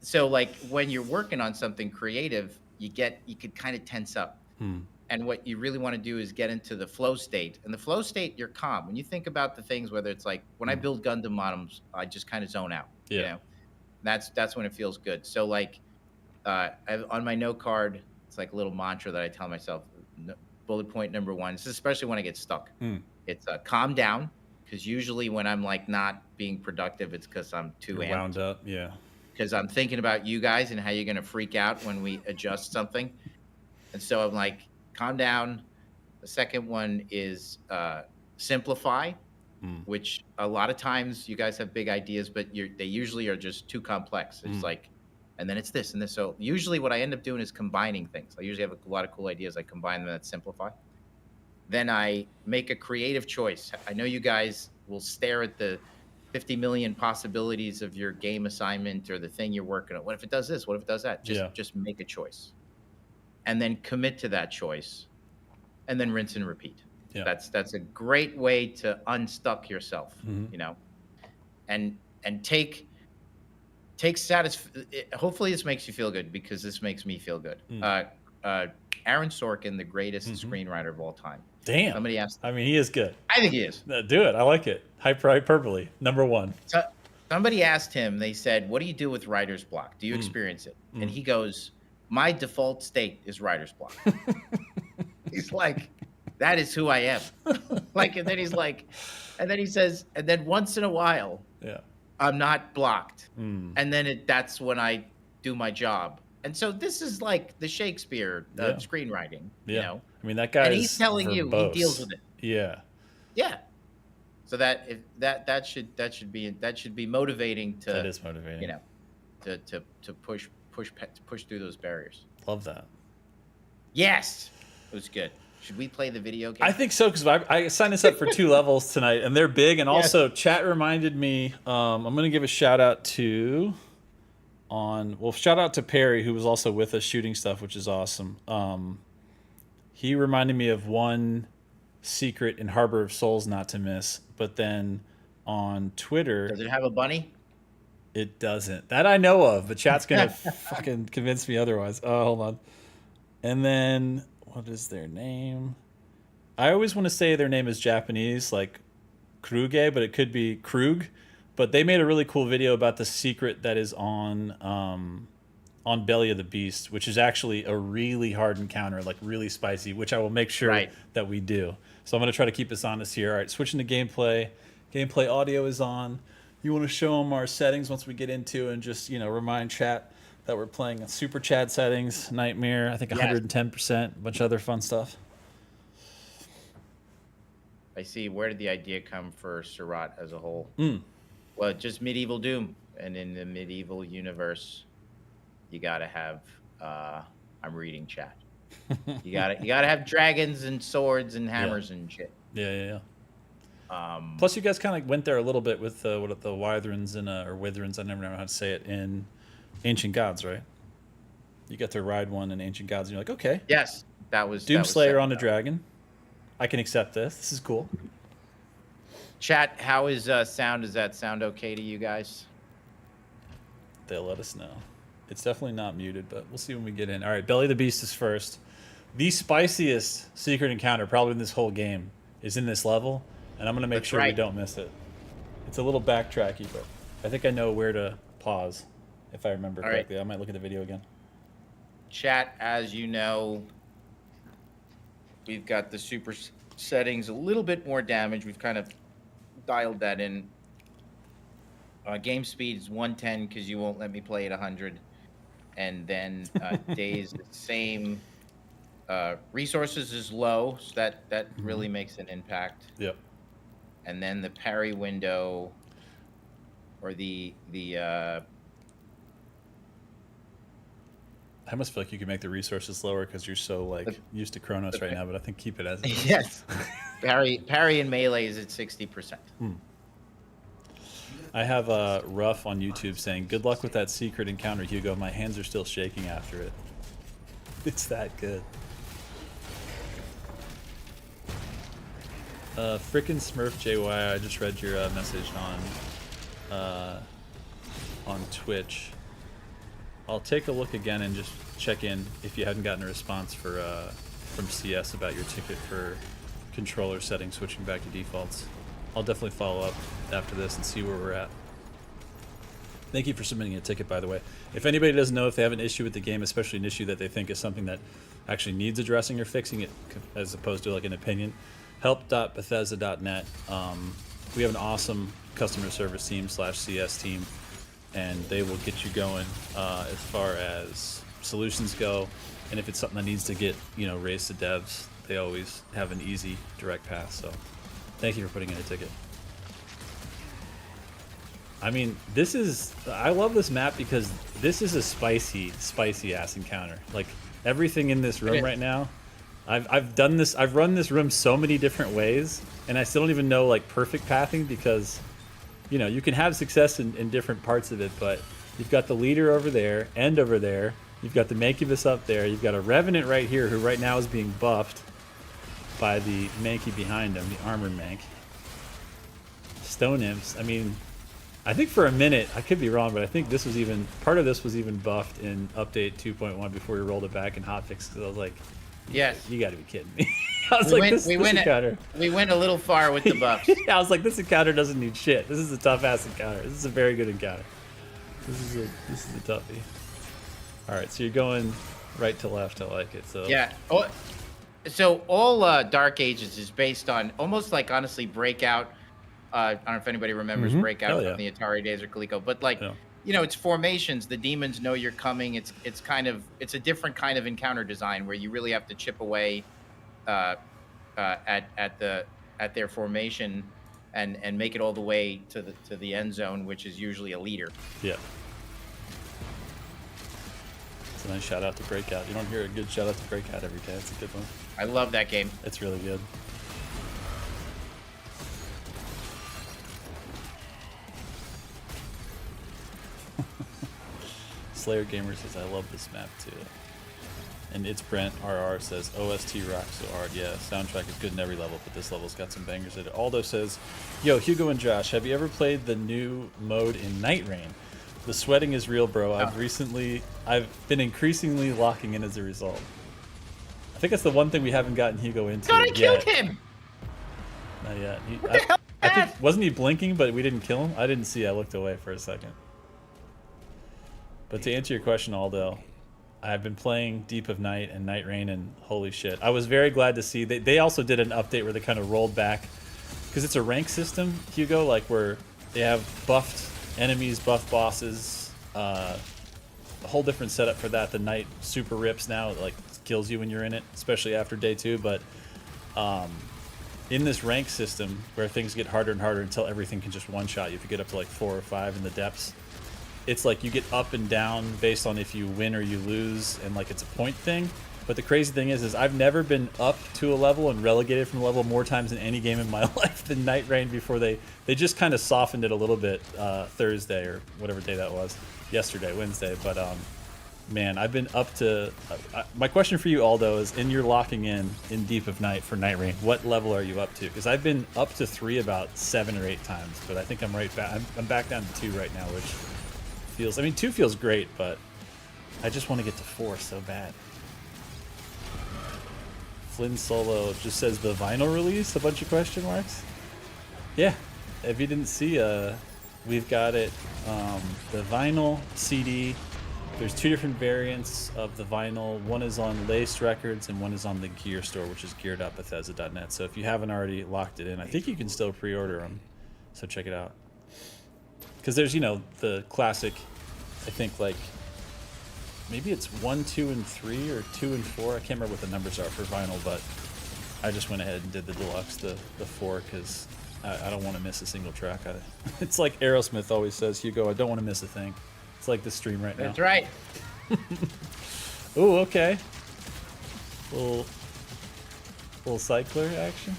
so like when you're working on something creative, you could kind of tense up. And what you really want to do is get into the flow state. And the flow state, you're calm. When you think about the things, whether it's like when I build Gundam models, I just kind of zone out. Yeah. That's when it feels good. So like on my note card, it's like a little mantra that I tell myself. Bullet point number 1, this is especially when I get stuck. It's calm down, because usually when I'm like not being productive, it's because I'm too wound up. Yeah. Because I'm thinking about you guys and how you're going to freak out when we adjust something. And so I'm like, calm down. The second one is simplify, which a lot of times you guys have big ideas, but they usually are just too complex. It's like, and then it's this and this. So usually what I end up doing is combining things. I usually have a lot of cool ideas. I combine them that simplify. Then I make a creative choice. I know you guys will stare at the 50 million possibilities of your game assignment or the thing you're working on. What if it does this? What if it does that? Just make a choice. And then commit to that choice, and then rinse and repeat. Yeah. That's a great way to unstuck yourself, and take hopefully this makes you feel good, because this makes me feel good. Aaron Sorkin, the greatest screenwriter of all time. Damn. Somebody asked. I mean, he is good. I think he is. Do it. I like it. Hyperbole. Number 1. So, somebody asked him, they said, what do you do with writer's block? Do you experience it? And he goes, my default state is writer's block. He's like, that is who I am. Like, and then he's like, and then he says, and then once in a while, I'm not blocked. And then that's when I do my job. And so this is like the Shakespeare screenwriting, you know? I mean, that guy and he's telling you he deals with it. Yeah. Yeah. So that should be motivating to, that is motivating. To push through those barriers. Love that. Yes, it was good. Should we play the video game? I think so, because I signed us up for 2 levels tonight, and they're big. And also, chat reminded me. I'm going to give a shout out to shout out to Perry, who was also with us shooting stuff, which is awesome. He reminded me of one secret in Harbor of Souls not to miss. But then on Twitter, does it have a bunny? It doesn't. That I know of, but chat's gonna fucking convince me otherwise. Oh, hold on. And then what is their name? I always want to say their name is Japanese, like Kruge, but it could be Krug. But they made a really cool video about the secret that is on Belly of the Beast, which is actually a really hard encounter, like really spicy, which I will make sure that we do. So I'm going to try to keep us honest here. All right, switching to gameplay. Gameplay audio is on. You want to show them our settings once we get into and just, remind chat that we're playing in Super Chat settings, Nightmare, I think 110%, a bunch of other fun stuff. I see. Where did the idea come for Surratt as a whole? Well, just medieval Doom. And in the medieval universe, you got to have, I'm reading chat. You gotta have dragons and swords and hammers and shit. Yeah. Plus, you guys kind of went there a little bit with the Wytherns and or Witherns. I never know how to say it in Ancient Gods, right? You got to ride one in Ancient Gods, and you're like, okay, yes, that was Doomslayer on a dragon. I can accept this. This is cool. Chat, how is sound? Does that sound okay to you guys? They'll let us know. It's definitely not muted, but we'll see when we get in. All right, Belly of the Beast is first. The spiciest secret encounter probably in this whole game is in this level, and I'm going to make sure we don't miss it. It's a little backtracky, but I think I know where to pause, if I remember correctly. I might look at the video again. Chat, as you know, we've got the super settings a little bit more damage. We've kind of dialed that in. Game speed is 110 because you won't let me play at 100. And then days the same. Resources is low, so that really makes an impact. Yep. And then the parry window, or the I almost feel like you could make the resources lower because you're so used to Chronos right now, but I think keep it as it is. Yes. Parry and melee is at 60%. I have Ruff on YouTube saying, "Good luck with that secret encounter, Hugo. My hands are still shaking after it." It's that good. Frickin' Smurf JY, I just read your message on Twitch. I'll take a look again and just check in if you hadn't gotten a response from CS about your ticket for controller settings switching back to defaults. I'll definitely follow up after this and see where we're at. Thank you for submitting a ticket, by the way. If anybody doesn't know if they have an issue with the game, especially an issue that they think is something that actually needs addressing or fixing it, as opposed to like an opinion, help.bethesda.net. We have an awesome customer service team / CS team, and they will get you going as far as solutions go. And if it's something that needs to get raised to devs, they always have an easy direct path. So thank you for putting in a ticket. I mean, I love this map because this is a spicy ass encounter. Like everything in this room right now, I've run this room so many different ways, and I still don't even know like perfect pathing because you can have success in different parts of it, but you've got the leader over there and over there, you've got the Mancubus up there, you've got a Revenant right here who right now is being buffed by the Mankey behind him, the armored Mank. Stone Imps, I mean, I think for a minute, I could be wrong, but I think part of this was even buffed in update 2.1 before we rolled it back in hotfix, because I was like, yes, you gotta be kidding me. I was this encounter. We went a little far with the buffs. I was like, this encounter doesn't need shit. This is a tough ass encounter. This is a very good encounter. This is a toughie. All right, so you're going right to left. I like it. So yeah. So all Dark Ages is based on almost like honestly Breakout. I don't know if anybody remembers Breakout from the Atari days or Coleco, but it's formations. The demons know you're coming. It's a different kind of encounter design where you really have to chip away at their formation and make it all the way to the end zone, which is usually a leader. Yeah. It's a nice shout out to Breakout. You don't hear a good shout out to Breakout every day. It's a good one. I love that game. It's really good. Slayer Gamer says, I love this map too. And It's Brent RR says, OST rocks so hard. Yeah, soundtrack is good in every level, but this level's got some bangers in it. Aldo says, yo, Hugo and Josh, have you ever played the new mode in Night Rain? The sweating is real, bro. Oh. I've been increasingly locking in as a result. I think that's the one thing we haven't gotten Hugo into God, I yet. killed him! Not yet. What the hell I is think, that? wasn't he blinking, but we didn't kill him? I didn't see. I looked away for a second. But to answer your question, Aldo, I've been playing Deep of Night and Night Rain, and holy shit. I was very glad to see. They also did an update where they kind of rolled back, because it's a rank system, Hugo, like where they have buffed enemies, buffed bosses, a whole different setup for that. The Night super rips now, it like kills you when you're in it, especially after day 2, but in this rank system where things get harder and harder until everything can just one-shot you, if you get up to like 4 or 5 in the depths, it's like you get up and down based on if you win or you lose, and like it's a point thing. But the crazy thing is I've never been up to a level and relegated from a level more times in any game in my life than Night Rain before they just kind of softened it a little bit Thursday or whatever day that was, yesterday, Wednesday. But man, I've been up to my question for you, Aldo, is in your locking in Deep of Night for Night Rain, what level are you up to? Because I've been up to 3 about 7 or 8 times, but I think I'm right back. I'm back down to 2 right now, which feels, I mean, 2 feels great, but I just want to get to 4 so bad. Flynn Solo just says the vinyl release, a bunch of question marks. Yeah, if you didn't see, we've got it, the vinyl CD. There's 2 different variants of the vinyl. One is on Laced Records and one is on the Gear Store, which is gear.bethesda.net. So if you haven't already locked it in, I think you can still pre-order them. So check it out. Because there's, you know, the classic, I think, like, maybe it's 1, 2, and 3, or 2 and 4. I can't remember what the numbers are for vinyl, but I just went ahead and did the deluxe, the 4, because I don't want to miss a single track. It's like Aerosmith always says, Hugo, I don't want to miss a thing. It's like the stream right now. That's right. Ooh, okay. Little cycler action.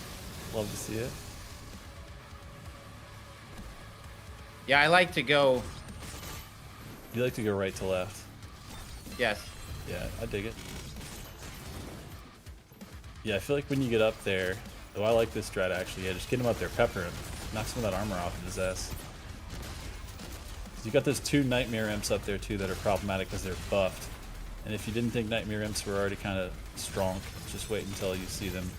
Love to see it. Yeah, I like to go. You like to go right to left. Yes. Yeah, I dig it. Yeah, I feel like when you get up there, though I like this strat actually, yeah, just get him up there, pepper him, knock some of that armor off of his ass. You got those 2 Nightmare Imps up there too that are problematic because they're buffed. And if you didn't think Nightmare Imps were already kind of strong, just wait until you see them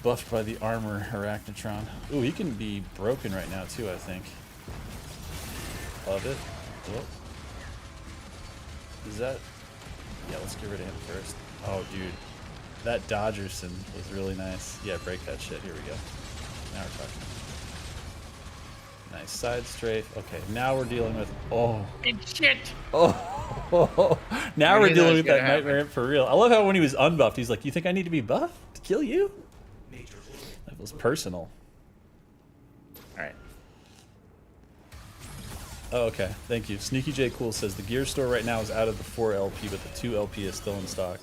buffed by the armor Arachnotron. Ooh, he can be broken right now too, I think. Love it. Whoop. Is that... Yeah, let's get rid of him first. Oh, dude. That Dodgerson was really nice. Yeah, break that shit. Here we go. Now we're talking. Nice side strafe. Okay, now we're dealing with... Oh. Shit! Oh. Now we're dealing with that Nightmare Imp for real. I love how when he was unbuffed, he's like, you think I need to be buffed to kill you? That was personal. Alright. Oh, okay. Thank you. Sneaky J Cool says the Gear Store right now is out of the 4 LP, but the 2 LP is still in stock.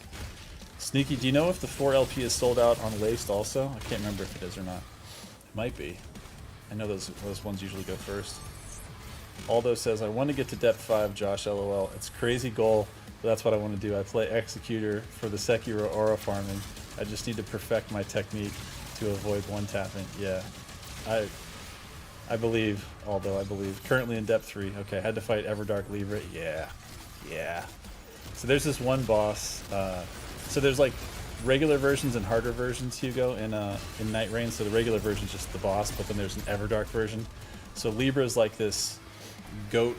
Sneaky, do you know if the 4 LP is sold out on Laced also? I can't remember if it is or not. It might be. I know those ones usually go first. Aldo says, I want to get to depth 5, Josh, LOL. It's a crazy goal, but that's what I want to do. I play Executor for the Sekiro aura farming. I just need to perfect my technique to avoid one-tapping. Yeah. I believe, Aldo, I believe. Currently in depth 3. Okay, had to fight Everdark Libra. Yeah. Yeah. So there's this one boss. So there's like regular versions and harder versions, Hugo, in Night Rain. So the regular version is just the boss, but then there's an Everdark version. So Libra is like this goat,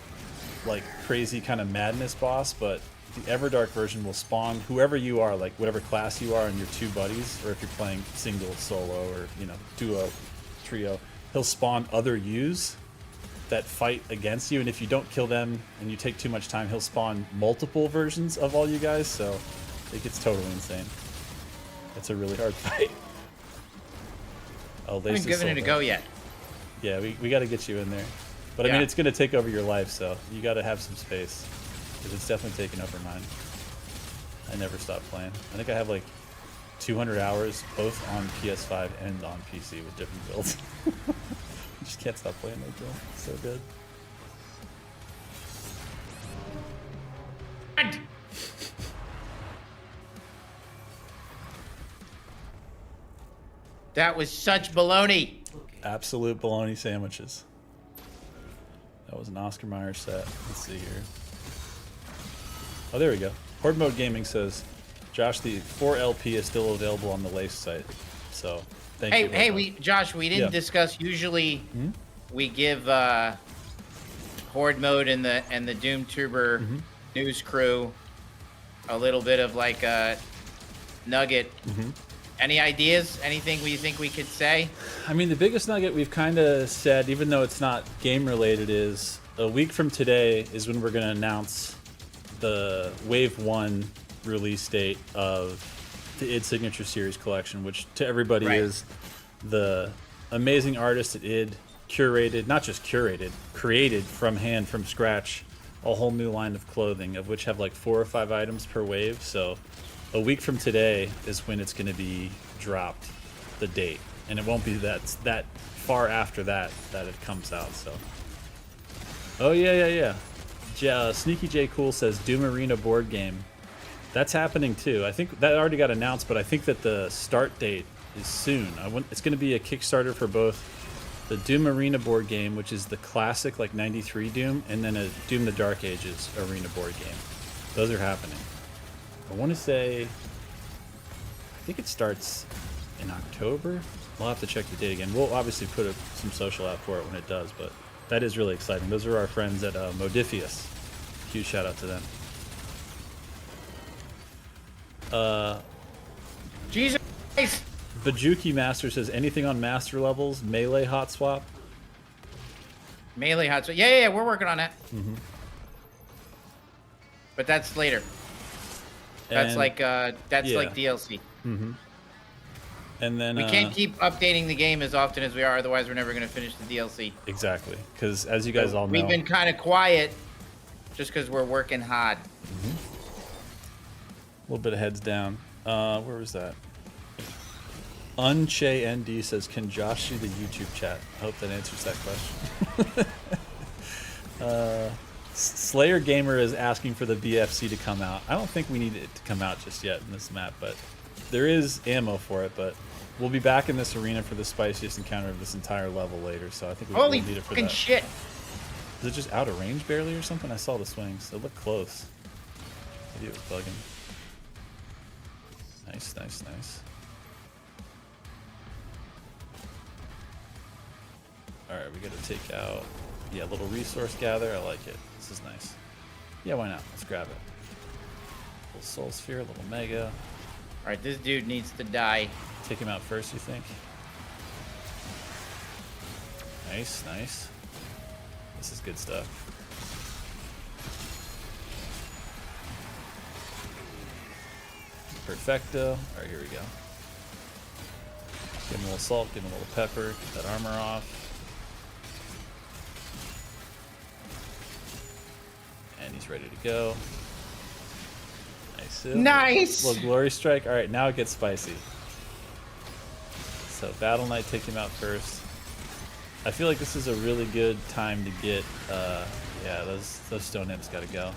like crazy kind of madness boss, but the Everdark version will spawn whoever you are, like whatever class you are, and your 2 buddies, or if you're playing single, solo, or duo, trio, he'll spawn other yous that fight against you, and if you don't kill them and you take too much time, he'll spawn multiple versions of all you guys. So it gets totally insane. It's a really hard fight. Oh, I haven't given it a go yet. Yeah, we got to get you in there. But I mean, it's going to take over your life, so you got to have some space. Because it's definitely taking over mine. I never stop playing. I think I have like 200 hours both on PS5 and on PC with different builds. I just can't stop playing that game. It's so good. That was such baloney. Absolute bologna sandwiches. That was an Oscar Mayer set. Let's see here. Oh, there we go. Horde Mode Gaming says, Josh, the 4LP is still available on the Lace site. So, thank you. Hey, Josh, we didn't discuss. Usually, we give Horde Mode and the Doom Tuber news crew a little bit of like a nugget. Any ideas? Anything we think we could say? I mean, the biggest nugget we've kind of said, even though it's not game related, is a week from today is when we're going to announce the Wave 1 release date of the id Signature Series collection, which to everybody is the amazing artist at id curated, not just curated, created from hand, from scratch, a whole new line of clothing, of which have like 4 or 5 items per wave. So a week from today is when it's going to be dropped, the date, and it won't be that far after that it comes out. So, oh yeah. Sneaky J Cool says Doom Arena board game. That's happening too. I think that already got announced, but I think that the start date is soon. It's going to be a Kickstarter for both the Doom Arena board game, which is the classic like '93 Doom, and then a Doom the Dark Ages arena board game. Those are happening. I want to say, I think it starts in October. We'll have to check the date again. We'll obviously put some social out for it when it does, but that is really exciting. Those are our friends at Modifius. Huge shout out to them. Jesus Christ! Bajuki Master says, anything on master levels? Melee hot swap? Melee hot swap. Yeah, we're working on that. But that's later. That's like DLC. And then we can't keep updating the game as often as we are, otherwise we're never going to finish the DLC. Exactly, because as you guys all know, we've been kind of quiet just because we're working hard. A little bit of heads down. Where was that? Unche ND says, can Josh see the YouTube chat? I hope that answers that question. Slayer Gamer is asking for the BFC to come out. I don't think we need it to come out just yet in this map, but there is ammo for it. But we'll be back in this arena for the spiciest encounter of this entire level later, so I think we'll need it for that. Holy shit! Is it just out of range barely or something? I saw the swings. It looked close. Maybe it was bugging. Nice. Alright, we gotta take out, a little resource gather. I like it. This is nice. Yeah, why not? Let's grab it. Little soul sphere, little mega. Alright, this dude needs to die. Take him out first, you think? Nice. This is good stuff. Perfecto. Alright, here we go. Give him a little salt, give him a little pepper, get that armor off. And he's ready to go. Nice! Little glory strike. Alright, now it gets spicy. So Battle Knight, take him out first. I feel like this is a really good time to get, those stone imps gotta go.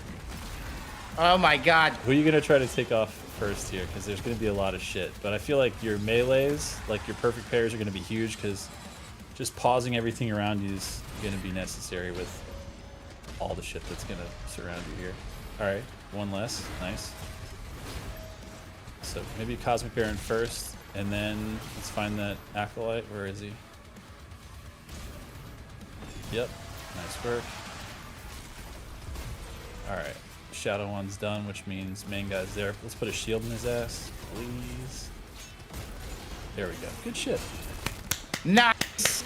Oh my god. Who are you gonna try to take off first here? Because there's gonna be a lot of shit. But I feel like your melees, like your perfect pairs, are gonna be huge because just pausing everything around you is gonna be necessary with all the shit that's gonna surround you here. Alright, one less. Nice. So maybe Cosmic Baron first, and then let's find that Acolyte. Where is he? Yep. Nice work. Alright. Shadow one's done, which means main guy's there. Let's put a shield in his ass, please. There we go. Good shit. Nice.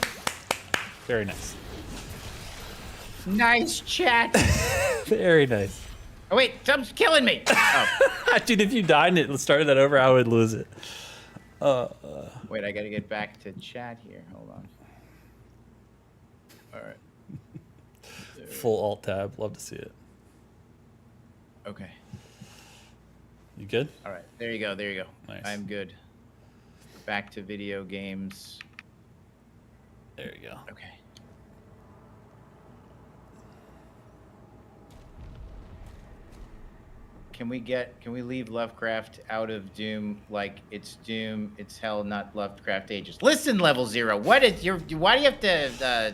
Very nice. Nice chat. Very nice. Oh wait, someone's killing me. Oh. Dude, if you died and it started that over, I would lose it. Wait, I gotta get back to chat here. Hold on. All right. Full alt tab. Love to see it. Okay. You good? All right. There you go. Nice. I'm good. Back to video games. There you go. Okay. Can we leave Lovecraft out of Doom? Like it's Doom, it's hell, not Lovecraft Ages. Listen, Level Zero, why do you have to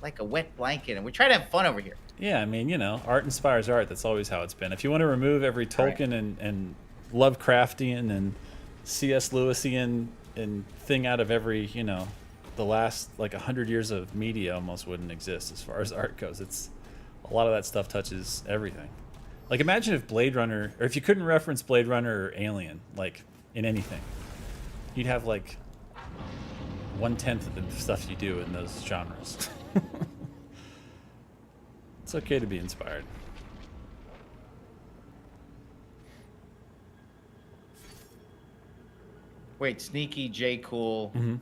like a wet blanket, and we're trying to have fun over here. Yeah, I mean, art inspires art. That's always how it's been. If you want to remove every Tolkien and Lovecraftian and C.S. Lewisian and thing out of every, the last like 100 years of media almost wouldn't exist as far as art goes. It's a lot of that stuff touches everything. Like imagine if Blade Runner, or if you couldn't reference Blade Runner or Alien, like in anything, you'd have like 1/10 of the stuff you do in those genres. It's okay to be inspired. Wait, sneaky J Cool. Mm-hmm.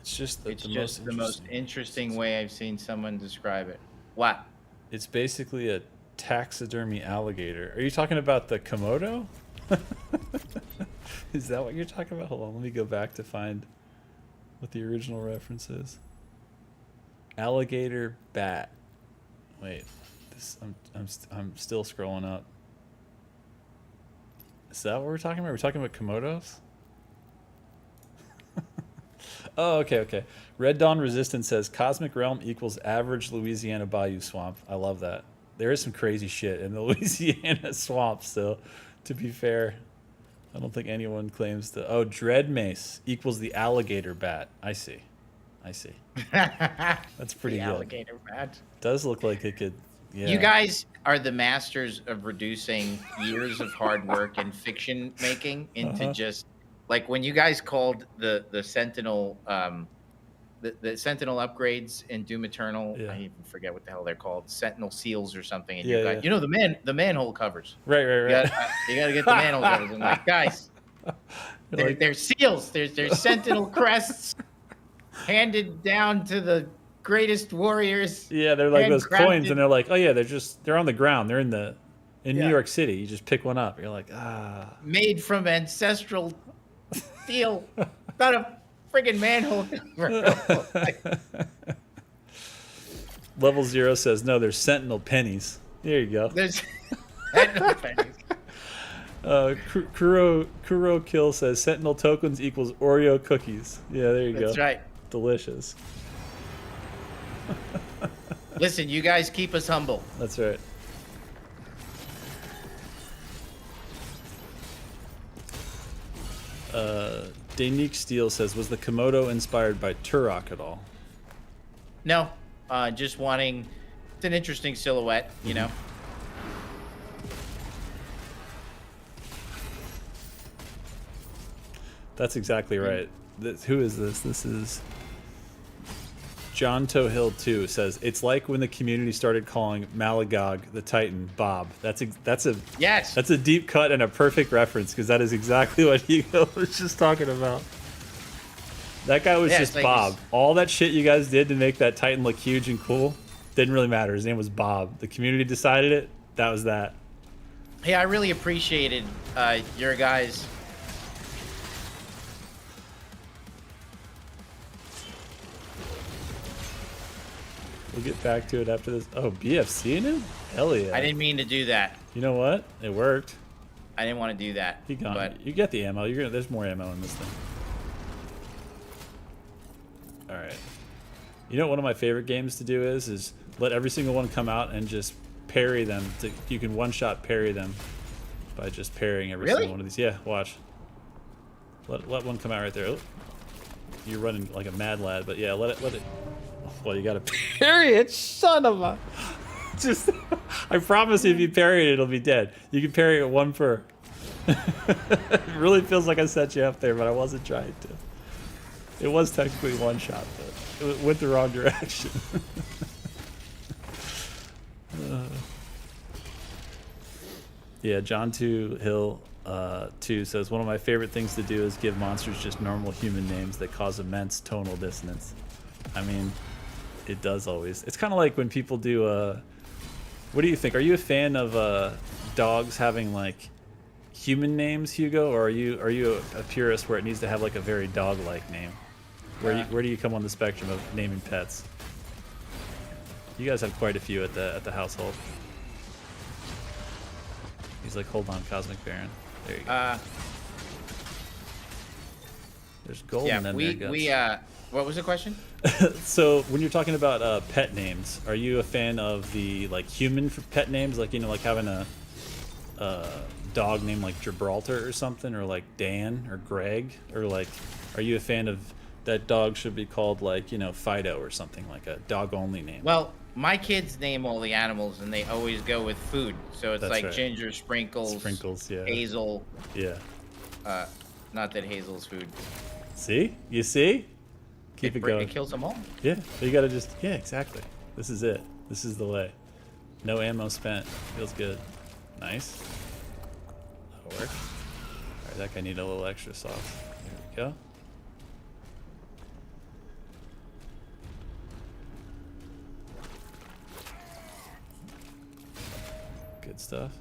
It's just the most interesting way I've seen someone describe it. What? It's basically a taxidermy alligator. Are you talking about the Komodo? Is that what you're talking about? Hold on, let me go back to find what the original reference is. Alligator bat. Wait, this I'm still scrolling up. Is that what we're talking about? We're talking about Komodos? Oh, okay. Red Dawn Resistance says Cosmic Realm equals average Louisiana bayou swamp. I love that. There is some crazy shit in the Louisiana swamp still, to be fair. I don't think anyone claims to. Oh, Dread Mace equals the alligator bat. I see. That's pretty good. Alligator bat. Does look like it could. Yeah. You guys are the masters of reducing years of hard work and fiction making into just like when you guys called the Sentinel the Sentinel upgrades in Doom Eternal. Yeah. I even forget what the hell they're called, Sentinel seals or something. And Yeah. you know the manhole covers. Right. You gotta get the manhole covers. I'm like, guys, they're seals. They're Sentinel crests handed down to the greatest warriors. Yeah, they're like those coins, and they're like, oh yeah, they're on the ground. They're in New York City. You just pick one up. You're like, made from ancestral steel. Not a friggin' manhole cover. Level 0 says no. There's Sentinel pennies. There you go. There's Sentinel pennies. Kuro Kill says Sentinel tokens equals Oreo cookies. Yeah, there you go. That's right. Delicious. Listen, you guys keep us humble. That's right. Danique Steele says, was the Komodo inspired by Turok at all? No, just wanting. It's an interesting silhouette, you know. That's exactly right. Who is this? This is John Tohill 2 says it's like when the community started calling Malagog the Titan Bob. That's a deep cut and a perfect reference because that is exactly what Hugo was just talking about. That guy was just like Bob. All that shit you guys did to make that Titan look huge and cool didn't really matter. His name was Bob. The community decided it. That was that. Hey, I really appreciated your guys. We'll get back to it after this. Oh, BFC in him? Hell yeah. I didn't mean to do that. You know what? It worked. I didn't want to do that. You got but... You get the ammo. There's more ammo in this thing. All right. You know what one of my favorite games to do is let every single one come out and just parry them. You can one-shot parry them by just parrying every single one of these. Yeah, watch. Let one come out right there. Oh, you're running like a mad lad, but yeah, let it. Well, you gotta parry it, son of a. Just, I promise you, if you parry it, it'll be dead. You can parry it one per. It really feels like I set you up there, but I wasn't trying to. It was technically one shot, but it went the wrong direction. Yeah, John 2 Hill 2 says one of my favorite things to do is give monsters just normal human names that cause immense tonal dissonance. I mean, it does always. It's kind of like when people do. What do you think? Are you a fan of dogs having like human names, Hugo, or are you a purist where it needs to have like a very dog-like name? Where do you come on the spectrum of naming pets? You guys have quite a few at the household. He's like, hold on, Cosmic Baron. There you go. There's golden Yeah, in there, we Guts. what was the question? So when you're talking about pet names, are you a fan of the like human pet names, like like having a dog named like Gibraltar or something, or like Dan or Greg, or like, are you a fan of that dog should be called like Fido or something, like a dog only name? Well, my kids name all the animals, and they always go with food. So it's That's like right. Ginger, Sprinkles, yeah. Hazel. Yeah. Not that Hazel's food. See? You see? Keep it going. It kills them all. Yeah. You gotta just exactly. This is it. This is the way. No ammo spent. Feels good. Nice. That'll work. Alright, that guy need a little extra sauce. There we go. Good stuff.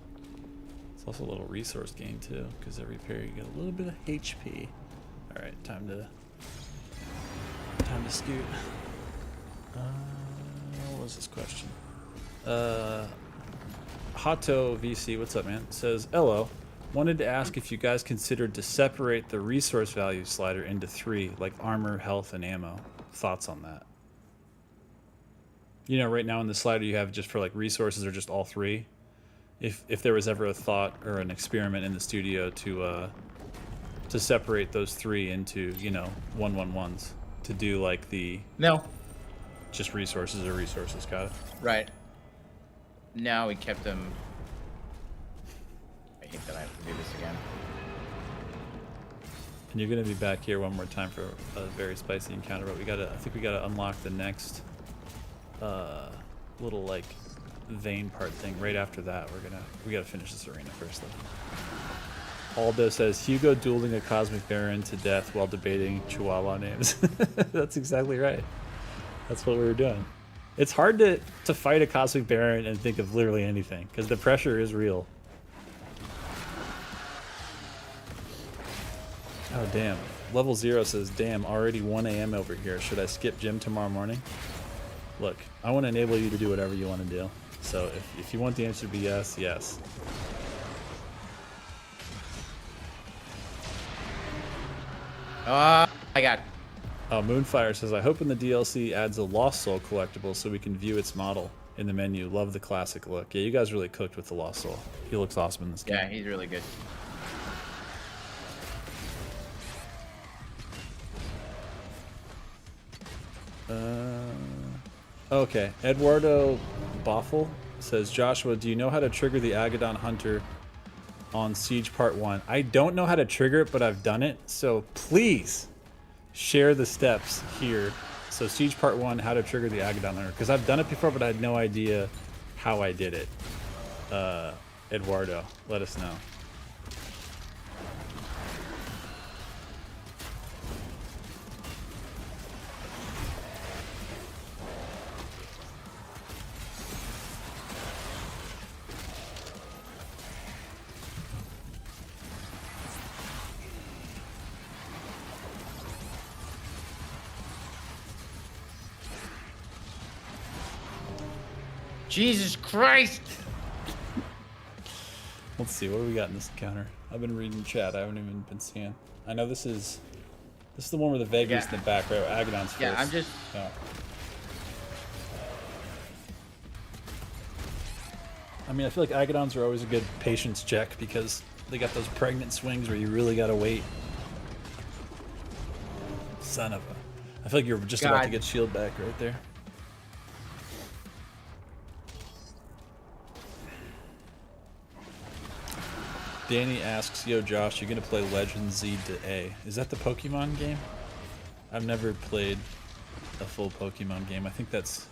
It's also a little resource gain too, because every pair you get a little bit of HP. All right, time to scoot. What was this question? Hato VC, what's up, man? Says, hello. Wanted to ask if you guys considered to separate the resource value slider into 3, like armor, health, and ammo. Thoughts on that? Right now in the slider you have just for like resources or just all 3. If there was ever a thought or an experiment in the studio to separate those 3 into 1-1-1s to do like the No. just resources or resources, got it? Right. Now we kept them. I hate that I have to do this again. And you're gonna be back here one more time for a very spicy encounter, but I think we gotta unlock the next little like vein part thing right after that. We gotta finish this arena first though. Aldo says Hugo dueling a cosmic baron to death while debating Chihuahua names. That's exactly right. That's what we were doing. It's hard to fight a cosmic baron and think of literally anything because the pressure is real. Oh damn. Level 0 says, damn, already 1 a.m. over here. Should I skip gym tomorrow morning? Look, I want to enable you to do whatever you want to do. So if you want the answer to be yes, yes. I got. Oh, Moonfire says, I hope in the DLC adds a Lost Soul collectible so we can view its model in the menu. Love the classic look. Yeah, you guys really cooked with the Lost Soul. He looks awesome in this game. Yeah, he's really good. Okay, Eduardo Boffel says, Joshua, do you know how to trigger the Agadon Hunter on Siege Part 1? I don't know how to trigger it, but I've done it. So please share the steps here. So Siege Part 1, how to trigger the Agadon Hunter. Because I've done it before, but I had no idea how I did it. Eduardo, let us know. Jesus Christ! Let's see, what do we got in this encounter? I've been reading chat, I haven't even been seeing. I know this is the one where the Vegas in the back, right? Agadon's first. Yeah, I'm just. Yeah. I mean, I feel like Agadons are always a good patience check because they got those pregnant swings where you really gotta wait. Son of a. I feel like you're just about to get shield back right there. Danny asks, yo Josh, you gonna play Legend Z to A? Is that the Pokemon game? I've never played a full Pokemon game. I think that's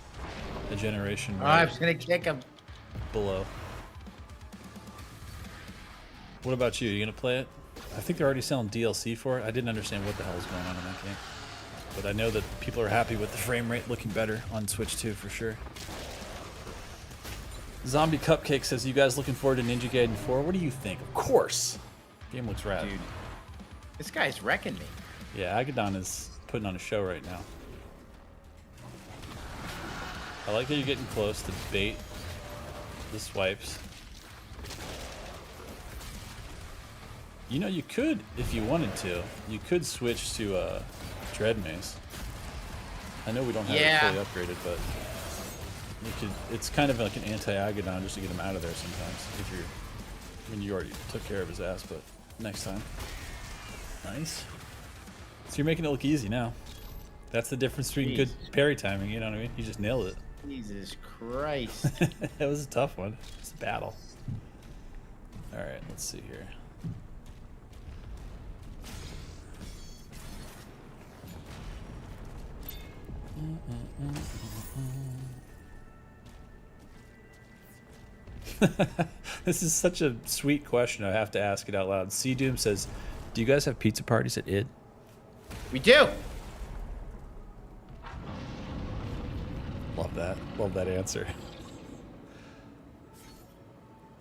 a generation Oh, I was gonna kick him. below. What about you? Are you gonna play it? I think they're already selling DLC for it. I didn't understand what the hell is going on in that game. But I know that people are happy with the frame rate looking better on Switch 2 for sure. Zombie Cupcake says, you guys looking forward to Ninja Gaiden 4? What do you think? Of course. Game looks rad. Dude, this guy's wrecking me. Yeah, Agadon is putting on a show right now. I like that you're getting close to bait the swipes. You know, you could, if you wanted to, you could switch to Dread Mace. I know we don't have it fully upgraded, but you could. It's kind of like an anti-Agadon just to get him out of there sometimes. If you're, I mean, you already took care of his ass, but next time. Nice. So you're making it look easy now. That's the difference between good parry timing. You know what I mean? You just nailed it. Jesus Christ. That was a tough one. It's a battle. All right, let's see here. This is such a sweet question. I have to ask it out loud. C Doom says, "Do you guys have pizza parties at ID?" We do. Love that. Love that answer.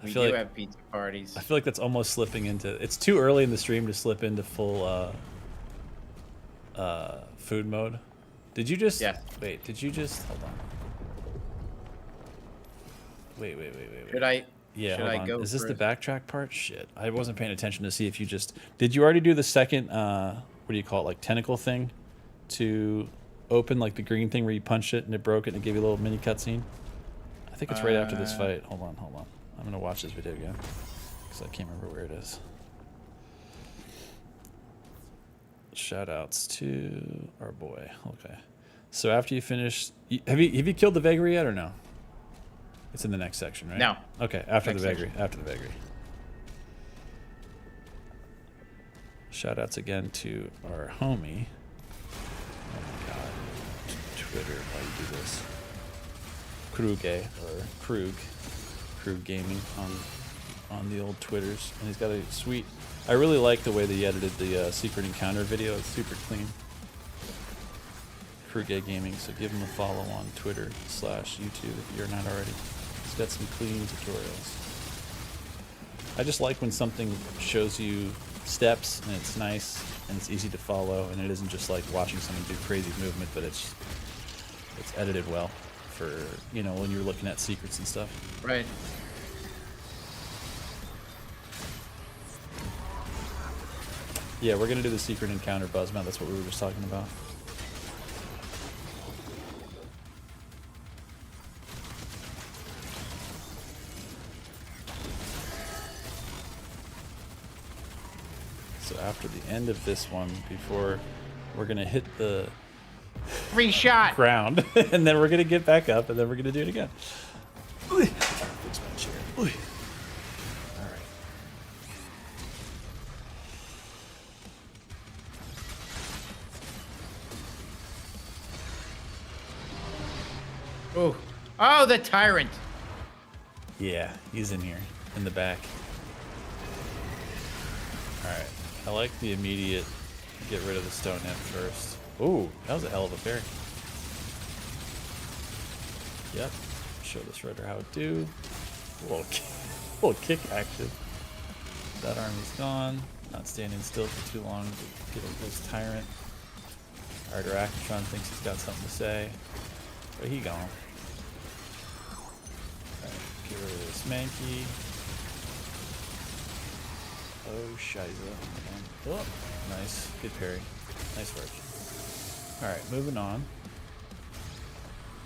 We do have pizza parties. I feel like that's almost slipping into. It's too early in the stream to slip into full food mode. Did you just? Yes. Wait. Did you just? Hold on. Wait. Should I? Yeah. Should Hold I on. go? Is this the first? backtrack part? Shit. I wasn't paying attention to see if you just. Did you already do the second? What do you call it? Like tentacle thing, to open like the green thing where you punched it and it broke it and it gave you a little mini cutscene. I think it's right after this fight. Hold on. I'm gonna watch this video again because I can't remember where it is. Shout outs to our boy. Okay. So after you finish, have you killed the vagary yet or no? It's in the next section, right? No. Okay, after Next the vagary. section. After the vagary. Shout outs again to our homie. Oh my god. Twitter, why you do this? Kruge or Krug Gaming on the old Twitters, and he's got a sweet. I really like the way they edited the secret encounter video. It's super clean. Kruge Gaming, so give him a follow on Twitter/YouTube if you're not already. He's got some clean tutorials. I just like when something shows you steps and it's nice and it's easy to follow, and it isn't just like watching someone do crazy movement, but it's edited well for, you know, when you're looking at secrets and stuff. Right. Yeah, we're gonna do the secret encounter Buzzmouth. That's what we were just talking about. So after the end of this one, before we're gonna hit the Free shot. ground, and then we're gonna get back up, and then we're gonna do it again. Fix my chair. All right. Oh, the tyrant. Yeah, he's in here, in the back. Alright, I like the immediate get rid of the stone imp first. Ooh, that was a hell of a parry. Yep, show this rudder how it do. Little kick action. That army's gone. Not standing still for too long to get this tyrant. Arter Actron thinks he's got something to say. But he gone. Alright, get rid of this Mankey. Oh, shiza. Oh, nice. Good parry. Nice work. Alright, moving on.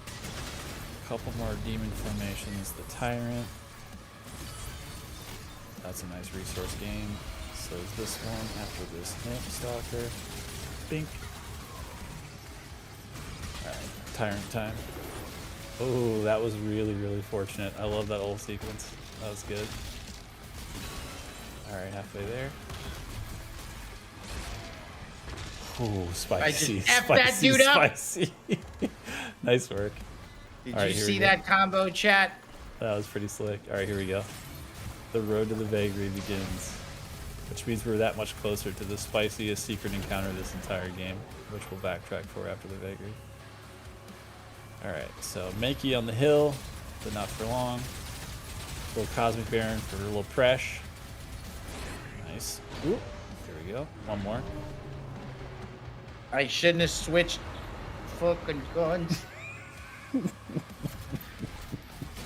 A couple more demon formations. The Tyrant. That's a nice resource gain. So is this one after this Imp Stalker. Bink. Alright, Tyrant time. Oh, that was really, really fortunate. I love that whole sequence. That was good. Alright, halfway there. Oh, spicy. I just F that dude up. Spicy. Nice work. Did All right, you here see we go. that combo, chat? That was pretty slick. Alright, here we go. The road to the vagary begins. Which means we're that much closer to the spiciest secret encounter this entire game, which we'll backtrack for after the vagary. Alright, so Mankey on the hill, but not for long. Little Cosmic Baron for a little presh. Nice. Ooh, here we go. One more. I shouldn't have switched fucking guns.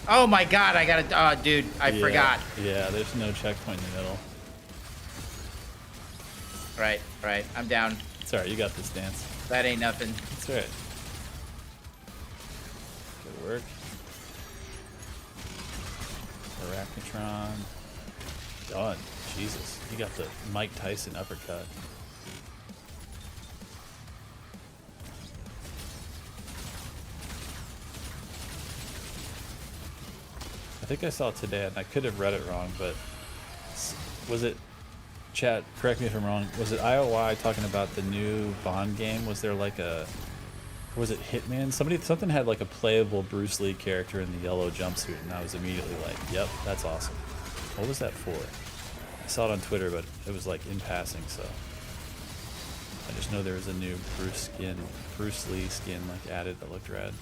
Oh my god, I gotta. Oh, dude, I forgot. Yeah, there's no checkpoint in the middle. Right. I'm down. It's all right. You got this, Dance. That ain't nothing. That's all right. Good work. Arachnotron. Done. Jesus. You got the Mike Tyson uppercut. I think I saw it today, and I could have read it wrong, but was it, chat, correct me if I'm wrong, was it IOI talking about the new Bond game? Was there like a, was it Hitman? Something had like a playable Bruce Lee character in the yellow jumpsuit, and I was immediately like, yep, that's awesome. What was that for? I saw it on Twitter, but it was like in passing, so. I just know there was a new Bruce Lee skin like added that looked rad.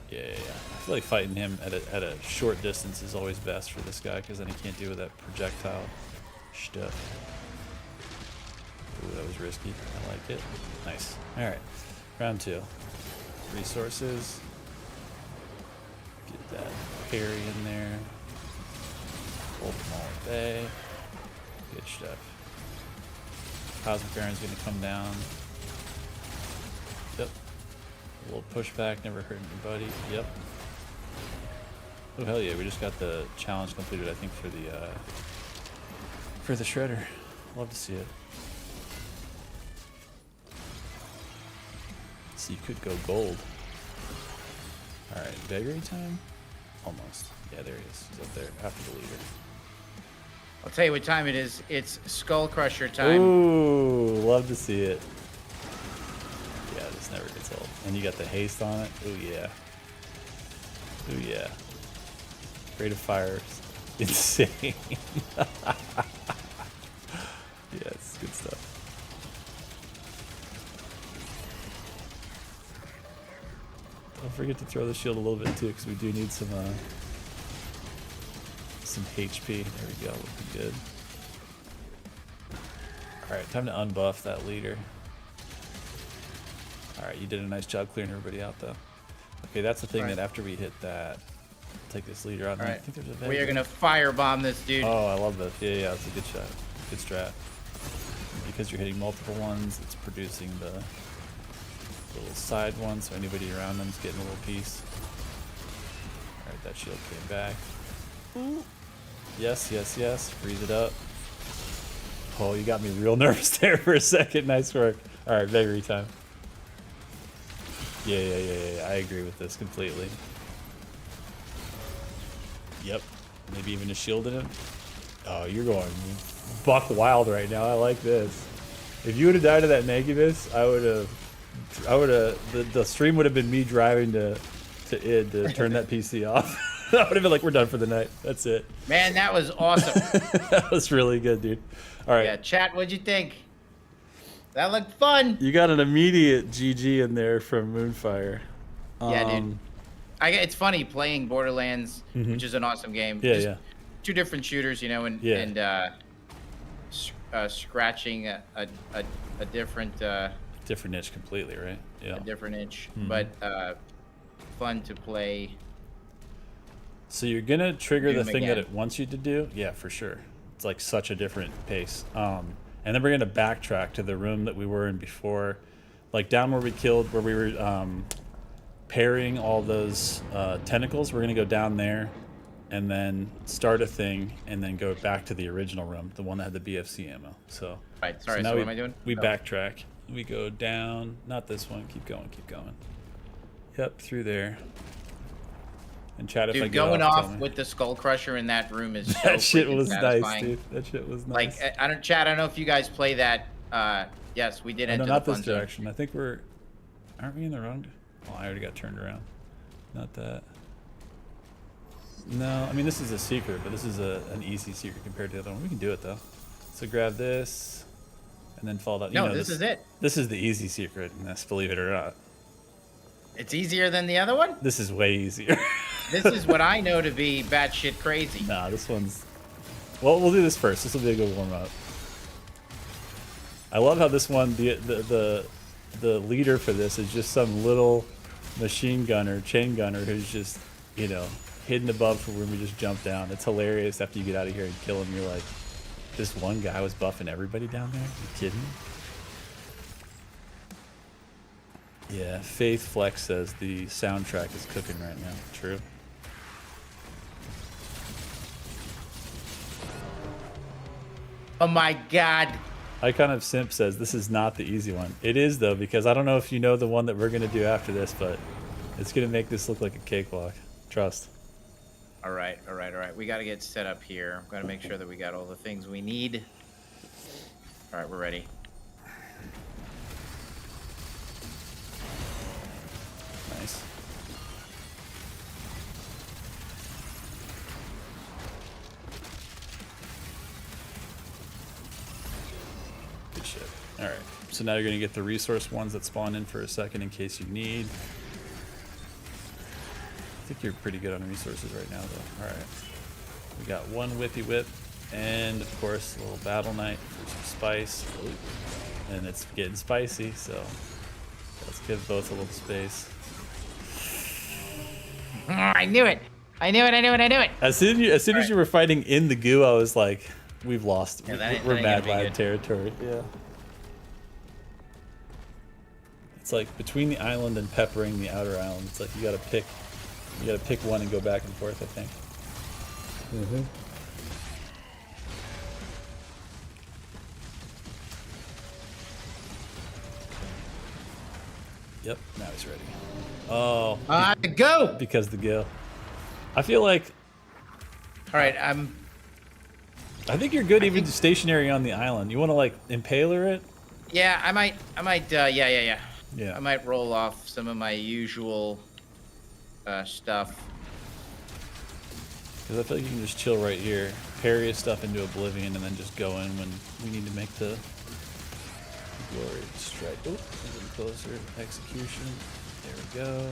Yeah. I feel like fighting him at a short distance is always best for this guy, because then he can't deal with that projectile stuff. Ooh, that was risky. I like it. Nice. Alright. Round 2. Resources. Get that parry in there. Hold them all at bay. Good stuff. Cosmic Baron's gonna come down. Yep. A little pushback, never hurt anybody. Yep. Oh hell yeah, we just got the challenge completed, I think, for the shredder. Love to see it. So you could go gold. Alright, vagary time? Almost. Yeah, there he is. He's up there after the leader. I'll tell you what time it is. It's Skull Crusher time. Ooh, love to see it. Yeah, this never gets old. And you got the haste on it. Ooh yeah. Ooh yeah. Rate of fire is insane. Yeah, it's good stuff. Don't forget to throw the shield a little bit too, because we do need some HP. There we go. Looking good. Alright, time to unbuff that leader. Alright, you did a nice job clearing everybody out, though. Okay, that's the thing that after we hit that, take this leader out. All right. I think there's a vent. We are going to firebomb this dude. Oh, I love this. Yeah, that's a good shot. Good strat. Because you're hitting multiple ones, it's producing the little side one, so anybody around them is getting a little piece. Alright, that shield came back. Ooh. Yes. Freeze it up. Oh, you got me real nervous there for a second. Nice work. Alright, vagary time. Yeah. I agree with this completely. Yep. Maybe even a shield in him. Oh, you're going buck wild right now. I like this. If you would have died to that Megibus, I would have. The stream would have been me driving to id to turn that PC off. I would have been like, we're done for the night. That's it. Man, that was awesome. That was really good, dude. All right. Yeah, chat, what'd you think? That looked fun. You got an immediate GG in there from Moonfire. Yeah, dude. It's funny playing Borderlands, which is an awesome game. Yeah. Two different shooters, you know, and scratching a different different niche completely, right? Yeah. A different niche, but fun to play. So you're gonna trigger the thing that it wants you to do? Yeah, for sure. It's like such a different pace. And then we're gonna backtrack to the room that we were in before, like down where we were parrying all those tentacles. We're gonna go down there, and then start a thing, and then go back to the original room, the one that had the BFC ammo. So. Right. Sorry. So what am I doing? We backtrack. We go down. Not this one. Keep going. Yep, through there. And chat, dude, if I going off with the Skull Crusher in that room is that so shit was satisfying. Nice, dude. That shit was nice. Like I don't know if you guys play that. Yes, we did. No, enter not the this fun direction. zone. I think aren't we in the wrong? Oh, I already got turned around. Not that. No, I mean this is a secret, but this is an easy secret compared to the other one. We can do it though. So grab this, and then fall down. No, this is it. This is the easy secret in this, believe it or not. It's easier than the other one? This is way easier. This is what I know to be batshit crazy. Nah, this one's... Well, we'll do this first. This will be a good warm-up. I love how this one, the leader for this is just some little machine gunner, chain gunner, who's just, you know, hidden above where we just jump down. It's hilarious after you get out of here and kill him. You're like, this one guy was buffing everybody down there? You kidding me? Yeah, Faith Flex says the soundtrack is cooking right now. True. Oh my god. Icon of Simp says this is not the easy one. It is though, because I don't know if you know the one that we're gonna do after this, but it's gonna make this look like a cakewalk. Trust. All right. We got to get set up here. Got to make sure that we got all the things we need. All right, we're ready. Nice. Good shit. All right. So now you're gonna get the resource ones that spawn in for a second in case you need. I think you're pretty good on resources right now, though. All right. We got one Whippy Whip, and of course, a little Battle Knight for some spice. Ooh. And it's getting spicy, so let's give both a little space. I knew it. As soon as you were fighting in the goo, I was like, we've lost. Yeah, We're that Mad ain't gonna be Lad good. territory. Yeah. It's like between the island and peppering the outer island. It's like you gotta pick one and go back and forth, I think. Mm-hmm. Yep, now he's ready. Oh, Go! because the gill. I feel like All right, I think you're good even stationary on the island. You want to like impaler it? yeah, I might, yeah. Yeah. I might roll off some of my usual stuff. Because I feel like you can just chill right here, parry his stuff into oblivion, and then just go in when we need to make the glory strike. Oh, a little closer. Execution. There we go.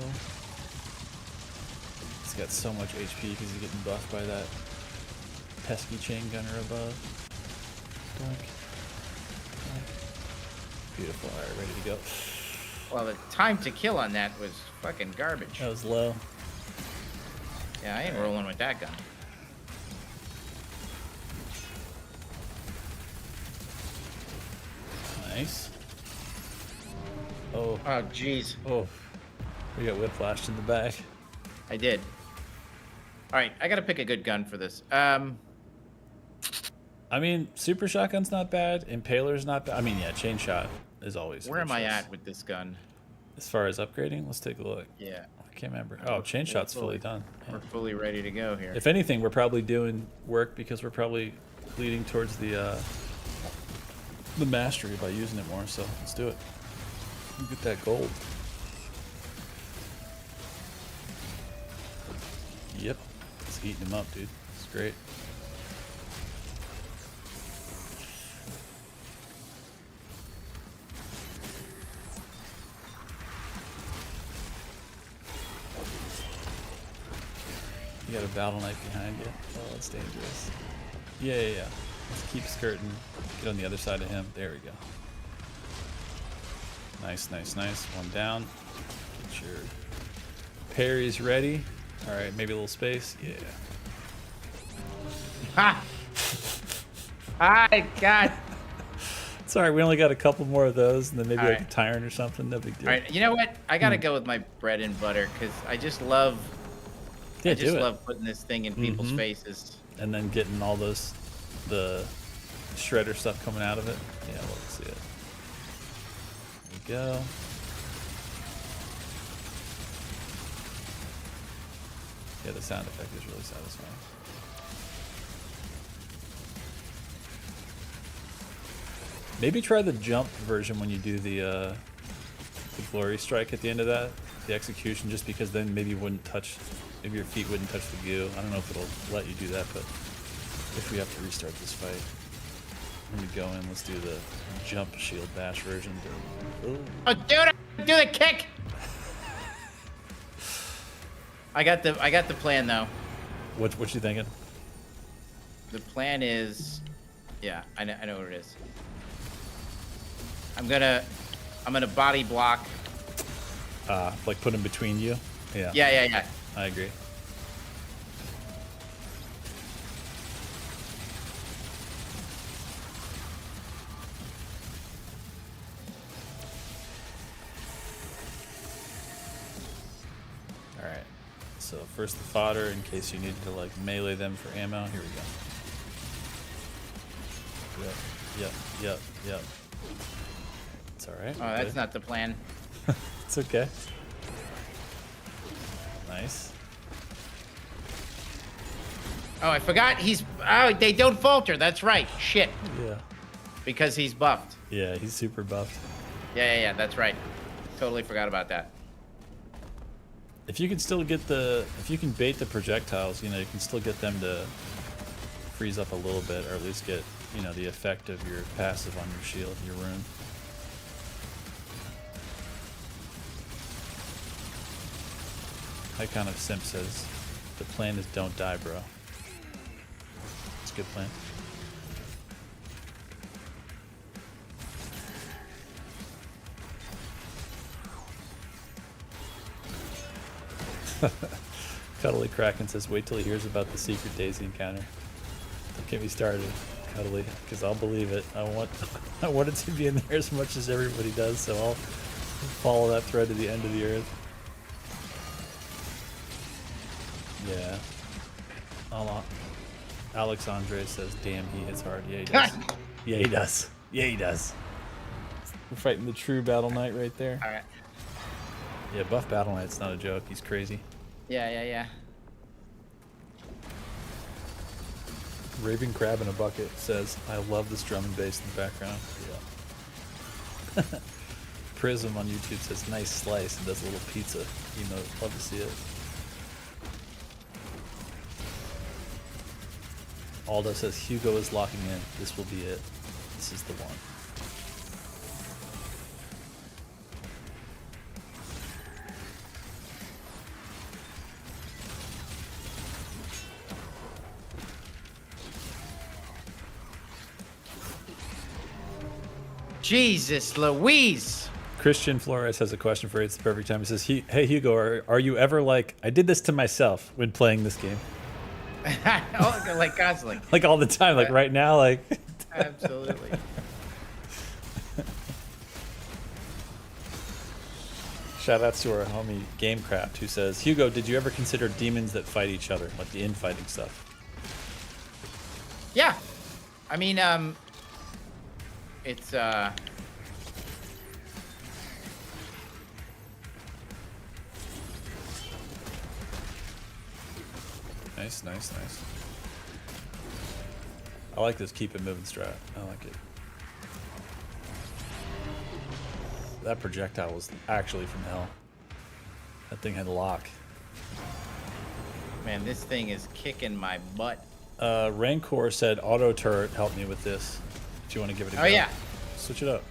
He's got so much HP because he's getting buffed by that pesky chain gunner above. Doink. Doink. Beautiful. All right, ready to go. Well, the time to kill on that was fucking garbage. That was low. Yeah, I ain't rolling with that gun. Nice. Oh. Oh, jeez. Oh. We got whiplashed in the back. I did. All right, I gotta pick a good gun for this. I mean, super shotgun's not bad. Impaler's not bad. I mean, yeah, chain shot is always. Where am I at with this gun? As far as upgrading, let's take a look. Yeah, I can't remember. Oh, chain shot's fully done. Yeah. we're fully ready to go here. If anything, we're probably doing work because we're probably leading towards the mastery by using it more. So let's do it. We'll get that gold. Yep, it's eating him up, dude. It's great. You got a battle knife behind you. Oh, that's dangerous. Yeah. Let's keep skirting. Get on the other side of him. There we go. Nice. One down. Get your parries ready. All right, maybe a little space. Yeah. Ha! Hi, God. It's all right. We only got a couple more of those, and then maybe All like right. a tyrant or something. No big deal. All right, you know what? I gotta go with my bread and butter because I just love. Yeah, I just do it. love putting this thing in people's Mhm. faces. And then getting all the shredder stuff coming out of it. Yeah, let's see it. There we go. Yeah, the sound effect is really satisfying. Maybe try the jump version when you do the glory strike at the end of that, the execution, just because then maybe you wouldn't touch, maybe your feet wouldn't touch the goo. I don't know if it'll let you do that, but if we have to restart this fight, when we go in, let's do the jump shield bash version. Oh, dude, do the kick. I got the plan though. What you thinking? The plan is, yeah, I know what it is. I'm gonna body block. Like put him between you? Yeah. Yeah. I agree. So first the fodder in case you need to like melee them for ammo. Here we go. Yep. It's all right. Oh, that's not the plan. It's okay. Nice. Oh, I forgot they don't falter. That's right. Shit. Yeah. Because he's buffed. Yeah, he's super buffed. Yeah, that's right. Totally forgot about that. If you can still get if you can bait the projectiles, you can still get them to freeze up a little bit, or at least get, the effect of your passive on your shield, your rune. Icon of Simp says, the plan is don't die, bro. It's a good plan. Cuddly Kraken says, wait till he hears about the secret Daisy encounter. Don't get me started, Cuddly, because I'll believe it. I want it to be in there as much as everybody does, so I'll follow that thread to the end of the earth. Yeah. Alexandre says, damn, he hits hard. Yeah, he does. Yeah, he does. Yeah, he does. We're fighting the true Battle Knight right there. All right. Yeah, buff Battle Knight's not a joke. He's crazy. Yeah. Raving Crab in a Bucket says, I love this drum and bass in the background. Yeah. Prism on YouTube says, nice slice, and does a little pizza. Love to see it. Aldo says, Hugo is locking in. This will be it. This is the one. Jesus Louise. Christian Flores has a question for you. It's the perfect time. He says, hey, Hugo, are you ever like, I did this to myself when playing this game? Oh, like constantly. Like all the time, like right now, like. Absolutely. Shout outs to our homie Gamecraft, who says, Hugo, did you ever consider demons that fight each other, like the infighting stuff? Yeah. I mean, it's Nice. I like this keep it moving strat. I like it. That projectile was actually from hell. That thing had lock. man, this thing is kicking my butt. Rancor said auto turret helped me with this. Do you want to give it a go? Oh yeah. Switch it up.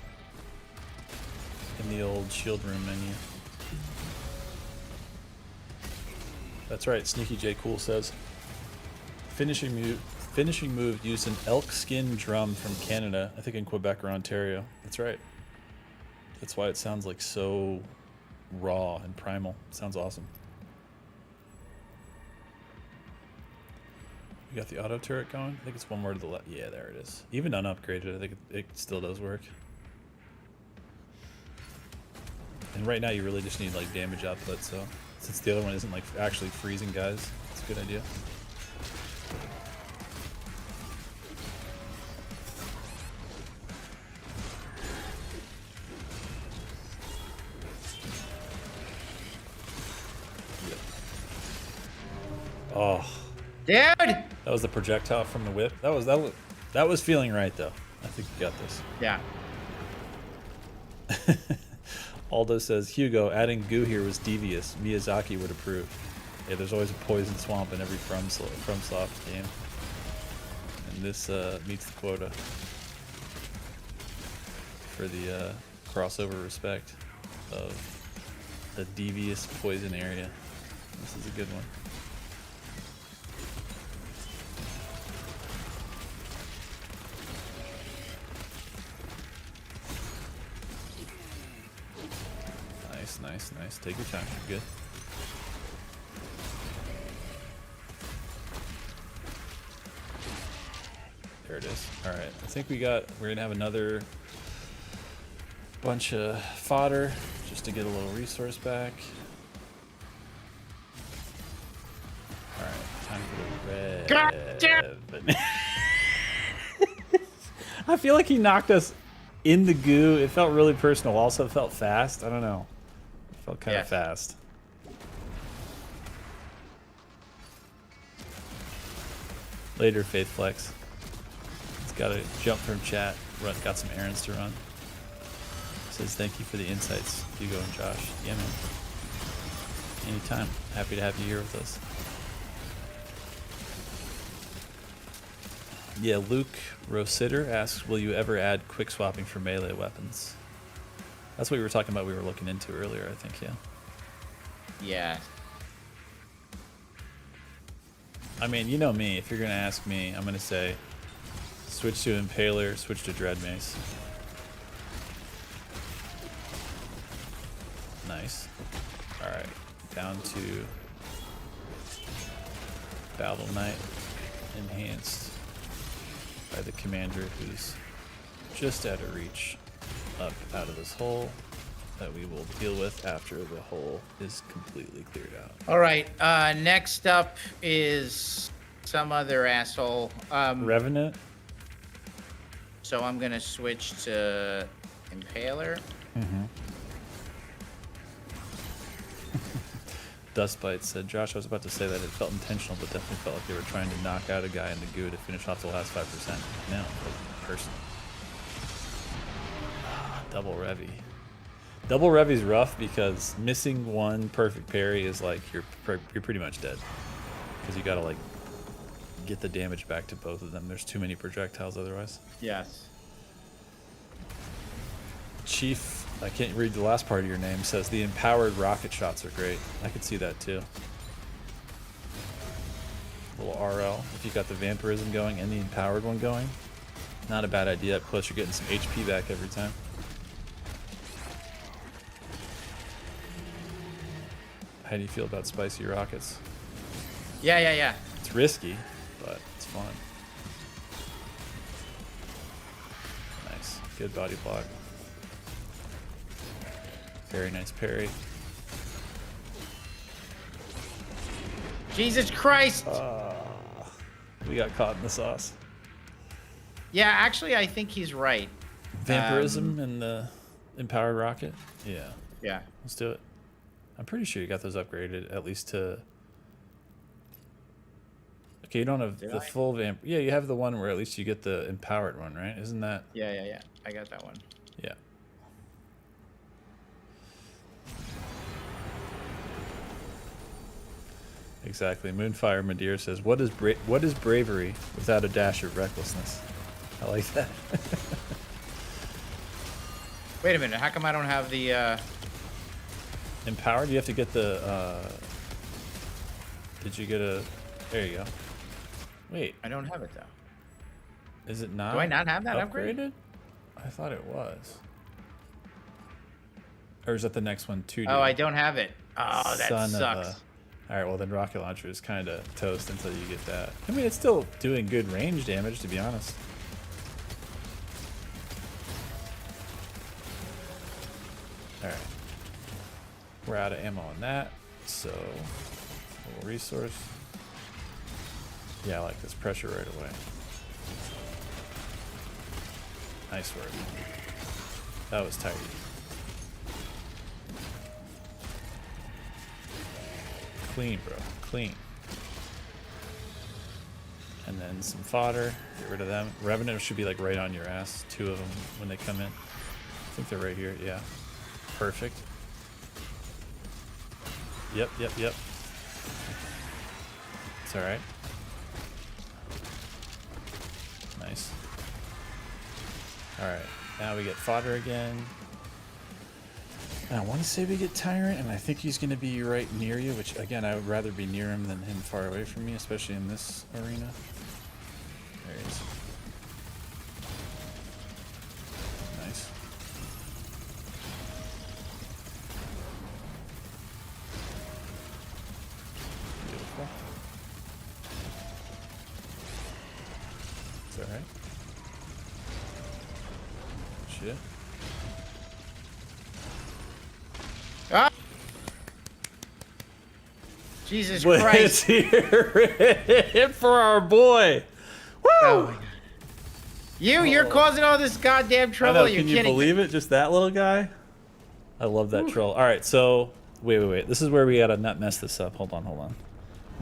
In the old shield room menu. That's right, Sneaky J Cool says. Finishing move used an elk skin drum from Canada, I think in Quebec or Ontario. That's right. That's why it sounds like so raw and primal. It sounds awesome. You got the auto turret going? I think it's one more to the left. Yeah, there it is. Even unupgraded, I think it still does work. And right now you really just need like damage output, so since the other one isn't like actually freezing guys, it's a good idea. Oh, Dude! that was the projectile from the whip. That was feeling right though. I think you got this. Yeah. Aldo says, Hugo, adding goo here was devious. Miyazaki would approve. Yeah, there's always a poison swamp in every FromSoft game. And this meets the quota for the crossover respect of the devious poison area. This is a good one. Nice. Take your time. You're good. There it is. All right. I think we're going to have another bunch of fodder just to get a little resource back. God damn. I feel like he knocked us in the goo. It felt really personal. Also, it felt fast. I don't know. It felt kind of fast. Later, Faith Flex. He's got to jump from chat. Got some errands to run. Says thank you for the insights, Hugo and Josh. Yeah, man. Anytime. Happy to have you here with us. Yeah, Luke Rositter asks, will you ever add quick swapping for melee weapons? That's what we were talking about. We were looking into earlier, I think. Yeah. Yeah. I mean, you know me. If you're gonna ask me, I'm gonna say, switch to Impaler, switch to Dread Mace. Nice. All right, down to Battle Knight, enhanced by the commander, who's just out of reach up out of this hole that we will deal with after the hole is completely cleared out. All right. Next up is some other asshole. Revenant. So I'm gonna switch to Impaler. Mm-hmm. Dustbite said, Josh, I was about to say that it felt intentional, but definitely felt like they were trying to knock out a guy in the goo to finish off the last 5%. No, personal. Double Revy. Double Revy's rough because missing one perfect parry is like you're pretty much dead. Because you gotta like get the damage back to both of them. There's too many projectiles otherwise. Yes. Chief, I can't read the last part of your name, says the empowered rocket shots are great. I could see that too. Little RL, if you got the vampirism going and the empowered one going, not a bad idea. Plus you're getting some HP back every time. How do you feel about spicy rockets? Yeah. It's risky, but it's fun. Nice. Good body block. Very nice parry. Jesus Christ! We got caught in the sauce. Yeah, actually, I think he's right. Vampirism and the empowered rocket? Yeah. Yeah. Let's do it. I'm pretty sure you got those upgraded, at least to... Okay, you don't have the full vamp... Yeah, you have the one where at least you get the empowered one, right? Isn't that... Yeah. I got that one. Yeah. Exactly. Moonfire Madeir says, what is bravery without a dash of recklessness? I like that. Wait a minute. How come I don't have the... Empowered? You have to get the... Did you get a... There you go. Wait. I don't have it, though. Is it not? Do I not have that upgraded? I thought it was. Or is that the next one too? Oh, I don't have it. Oh, that sucks. All right, well then rocket launcher is kind of toast until you get that. I mean, it's still doing good range damage, to be honest. All right, we're out of ammo on that, so a little resource. Yeah, I like this pressure right away. Nice work. That was tidy. Clean, bro. Clean. And then some fodder. Get rid of them. Revenant should be like right on your ass. 2 of them when they come in. I think they're right here. Yeah. Perfect. Yep. It's alright. Nice. Alright. Now we get fodder again. And I want to say we get Tyrant, and I think he's going to be right near you, which, again, I would rather be near him than him far away from me, especially in this arena. There he is. Nice. Beautiful. It's alright. Shit. Jesus Let's Christ. hear it for our boy. Woo! Oh my God. You're causing all this goddamn I trouble. know, You're can you kidding. believe it? Just that little guy? I love that troll. All right, so wait. This is where we gotta not mess this up. Hold on. Let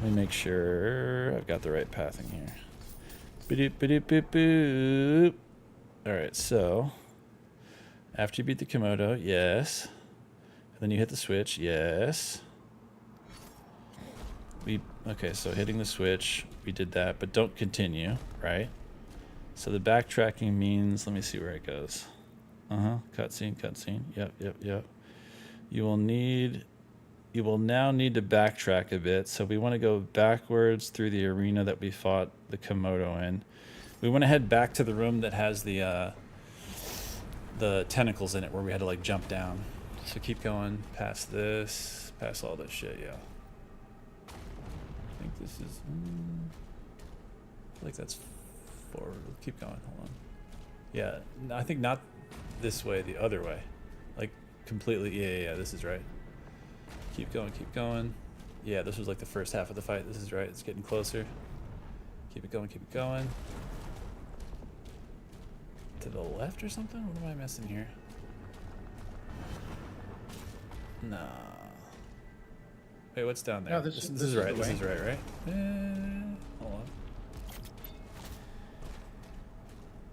me make sure I've got the right pathing here. Ba-doop, ba-doop, boop, boop. All right, so after you beat the Komodo, yes. And then you hit the switch, yes. Okay, so hitting the switch, we did that, but don't continue, right? So the backtracking means, let me see where it goes. Cutscene. Yep. You will now need to backtrack a bit. So we want to go backwards through the arena that we fought the Komodo in. We want to head back to the room that has the tentacles in it, where we had to like jump down. So keep going past this, past all this shit, yeah. I think this is, I feel like that's forward. Keep going, hold on. Yeah, no, I think not this way, the other way. Like completely, yeah, this is right. Keep going. Yeah, this was like the first half of the fight. This is right, it's getting closer. Keep it going. To the left or something? What am I missing here? Nah. Wait, what's down there? No, this this is is right. the This way. is right, right? Hold on.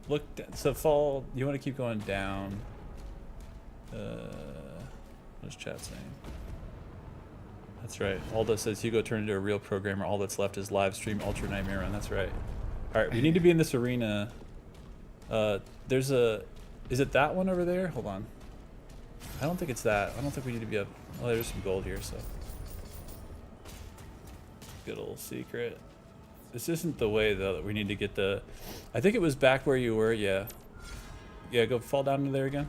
Look, so fall. You want to keep going down. What's chat saying? That's right. Aldo says Hugo turned into a real programmer. All that's left is live stream Ultra Nightmare Run. That's right. All right, we need to be in this arena. There's a. Is it that one over there? Hold on. I don't think it's that. I don't think we need to be up. Oh, there's some gold here, so. Good old secret. This isn't the way, though, that we need to get the... I think it was back where you were, yeah. Yeah, go fall down to there again.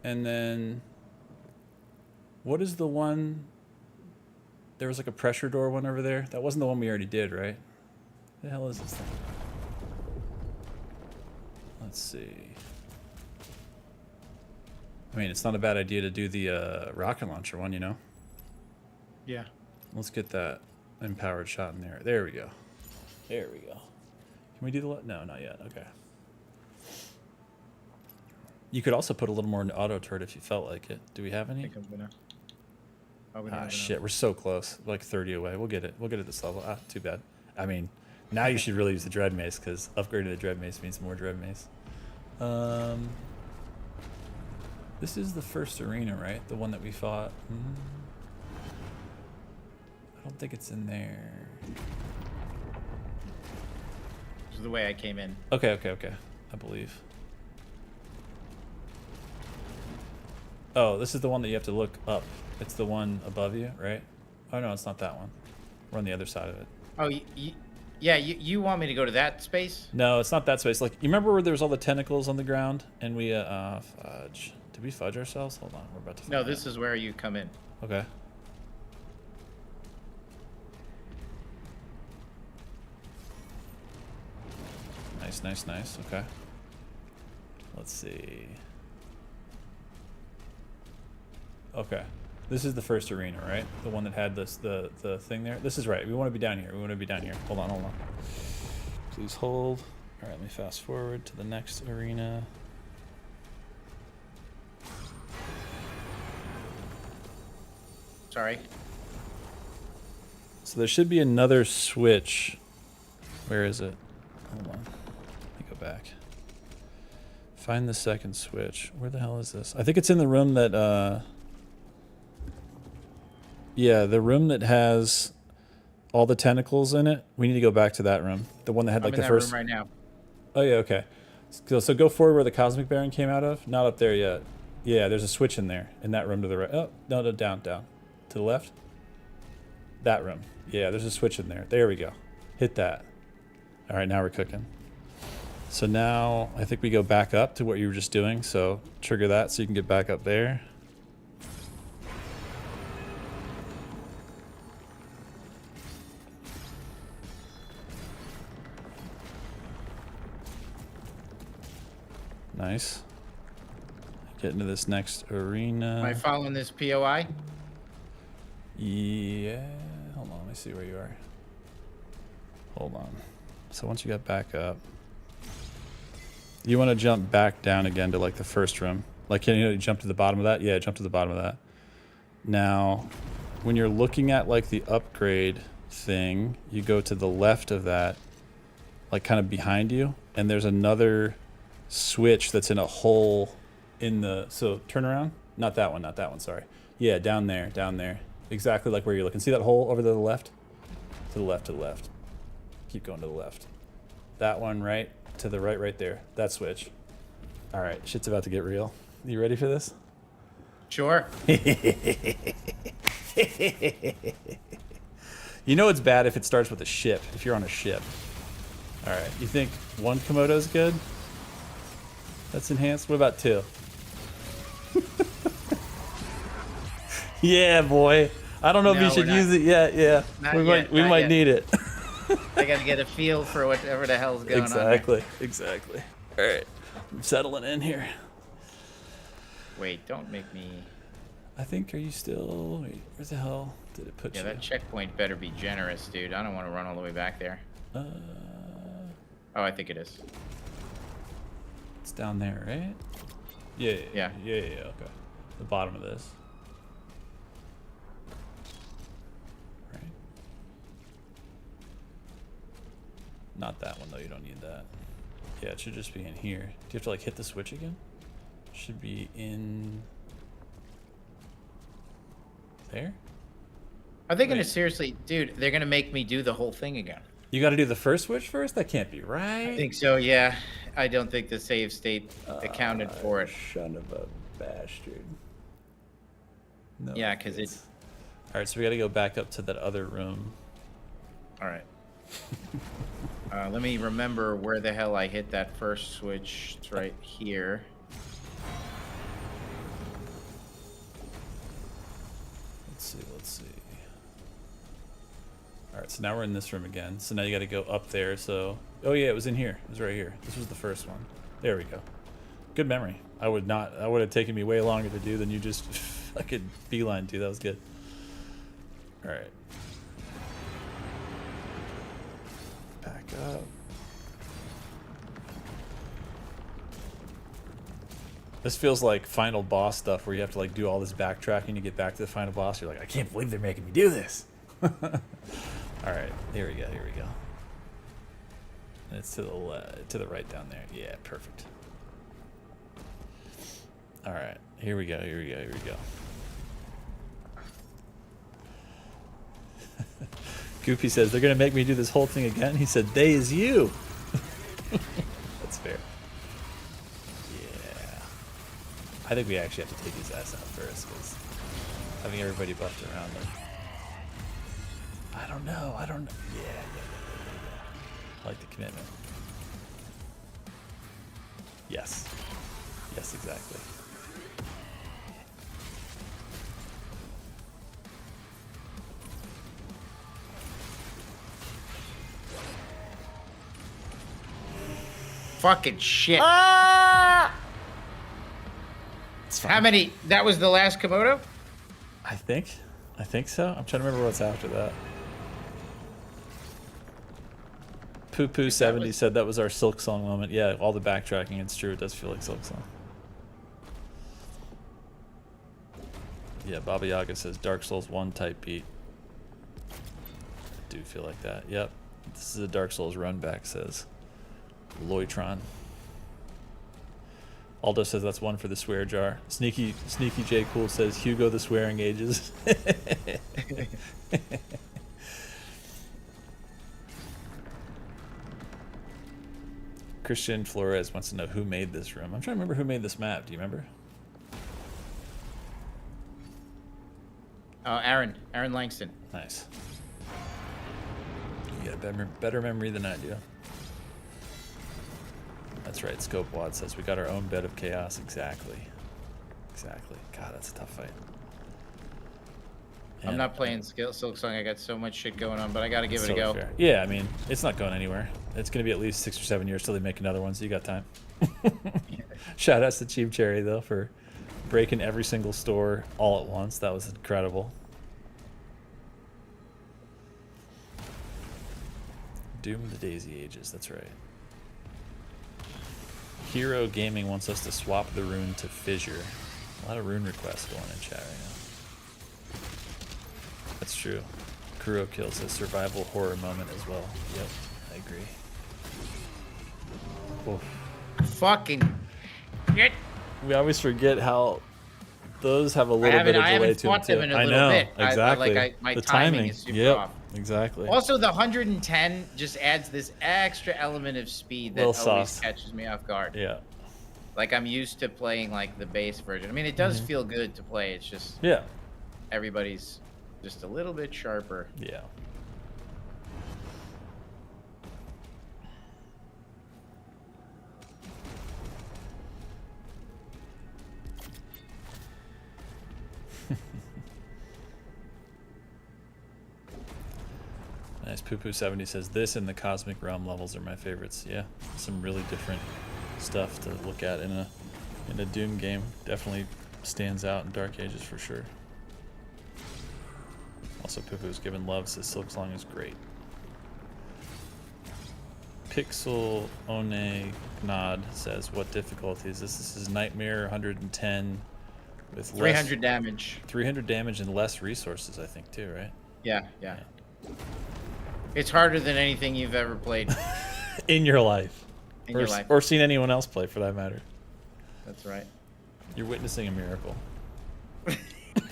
And then... What is the one... There was like a pressure door one over there. That wasn't the one we already did, right? The hell is this thing? Let's see. I mean, it's not a bad idea to do the rocket launcher one, you know? Yeah. Let's get that empowered shot in there. There we go. There we go. Can we do the... No, not yet. Okay. You could also put a little more into auto turret if you felt like it. Do we have I any? think I'm gonna. Ah, shit. We're so close. Like 30 away. We'll get it. We'll get it this level. Ah, too bad. I mean, now you should really use the dread mace, because upgrading the dread mace means more dread mace. This is the first arena, right? The one that we fought. I don't think it's in there. This is the way I came in. Okay. I believe. Oh, this is the one that you have to look up. It's the one above you, right? Oh, no, it's not that one. We're on the other side of it. Oh, yeah, you want me to go to that space? No, it's not that space. Like, you remember where there was all the tentacles on the ground? And we, fudge. Did we fudge ourselves? Hold on, we're about to find No, out. this is where you come in. Okay. Nice. Okay. Let's see. Okay. This is the first arena, right? The one that had this the thing there. This is right. We want to be down here. Hold on. Please hold. All right, let me fast forward to the next arena. Sorry. So there should be another switch. Where is it? Hold on. Let me go back. Find the second switch. Where the hell is this? I think it's in the room that, yeah, the room that has all the tentacles in it. We need to go back to that room. The one that had like I'm in the that first... room right now. Oh, yeah, okay. So go forward where the Cosmic Baron came out of. Not up there yet. Yeah, there's a switch in there. In that room to the right. Oh, no, down. To the left. That room. Yeah, there's a switch in there. There we go. Hit that. All right, now we're cooking. So now I think we go back up to what you were just doing. So trigger that so you can get back up there. Nice. Get into this next arena. Am I following this POI? Yeah. Hold on. Let me see where you are. Hold on. So once you got back up, you want to jump back down again to like the first room. Like, can you jump to the bottom of that? Yeah, jump to the bottom of that. Now, when you're looking at like the upgrade thing, you go to the left of that, like kind of behind you, and there's another switch that's in a hole in the, so turn around. Not that one, sorry. Yeah, down there. Exactly like where you're looking. See that hole over to the left? To the left. Keep going to the left. That one right to the right there. That switch. All right, shit's about to get real. You ready for this? Sure. You know it's bad if it starts with a ship, if you're on a ship. All right, you think one Komodo's good? That's enhanced? What about two? Yeah, boy. I don't know if you should use it yet. Yeah, we might need it. I gotta get a feel for whatever the hell's going on. Exactly. All right, I'm settling in here. Wait, don't make me. I think, are you still? Wait, where the hell did it put you? Yeah, that checkpoint better be generous, dude. I don't want to run all the way back there. Oh, I think it is. It's down there, right? Yeah. Okay. The bottom of this. Right. Not that one though. You don't need that. Yeah, it should just be in here. Do you have to like hit the switch again? Should be in there. Are they gonna seriously, dude? They're gonna make me do the whole thing again. You got to do the first switch first? That can't be right. I think so, yeah. I don't think the save state accounted for it. Son of a bastard. No. Yeah, because it's... All right, so we got to go back up to that other room. All right. Let me remember where the hell I hit that first switch. It's right here. Let's see. All right, so now we're in this room again. So now you got to go up there. So, oh yeah, it was in here. It was right here. This was the first one. There we go. Good memory. I would have taken me way longer to do than you just fucking beeline to. That was good. All right. Back up. This feels like final boss stuff where you have to like do all this backtracking to get back to the final boss. You're like, I can't believe they're making me do this. All right, here we go. And it's to the right down there. Yeah, perfect. All right, here we go. Goofy says they're gonna make me do this whole thing again. He said, "They is you." That's fair. Yeah, I think we actually have to take his ass out first because having everybody buffed around them. I don't know. Yeah. I like the commitment. Yes, exactly. Fucking shit. Ah! How many? That was the last Komodo? I think so. I'm trying to remember what's after that. Poo Poo 70 said that was our Silk Song moment. Yeah, all the backtracking, it's true. It does feel like Silk Song. Yeah, Baba Yaga says Dark Souls 1 type beat. I do feel like that. Yep. This is a Dark Souls run back, says Loitron. Aldo says that's one for the swear jar. Sneaky J Cool says Hugo the swearing ages. Christian Flores wants to know who made this room. I'm trying to remember who made this map. Do you remember? Oh, Aaron Langston. Nice. You got a better memory than I do. That's right. Scope Wad says we got our own bed of chaos. Exactly. God, that's a tough fight. I'm not playing Silk Song. I got so much shit going on, but I got to give it a go. Fair. Yeah, I mean, it's not going anywhere. It's going to be at least 6 or 7 years till they make another one, so you got time. Shout outs to Cheap Cherry, though, for breaking every single store all at once. That was incredible. Doom of the Daisy Ages, that's right. Hero Gaming wants us to swap the rune to Fissure. A lot of rune requests going in chat right now. That's true. Kuro kills a survival horror moment as well. Yep, I agree. Oof. Fucking shit. We always forget how those have a little bit of delay to them too. In a I little know, bit. exactly. My the timing is super off. Exactly. Also, the 110 just adds this extra element of speed that always catches me off guard. Yeah. Like, I'm used to playing, like, the base version. I mean, it does feel good to play. It's just... Yeah. Everybody's just a little bit sharper. Yeah. Nice. Poo-Poo70 says, this and the Cosmic Realm levels are my favorites. Yeah, some really different stuff to look at in a Doom game. Definitely stands out in Dark Ages for sure. Also, Poo-Poo's given love, says Silksong is great. Pixel One Gnod says, what difficulty is this? This is Nightmare 110 with 300 damage. 300 damage and less resources, I think, too, right? Yeah. It's harder than anything you've ever played. In your life. Or seen anyone else play, for that matter. That's right. You're witnessing a miracle.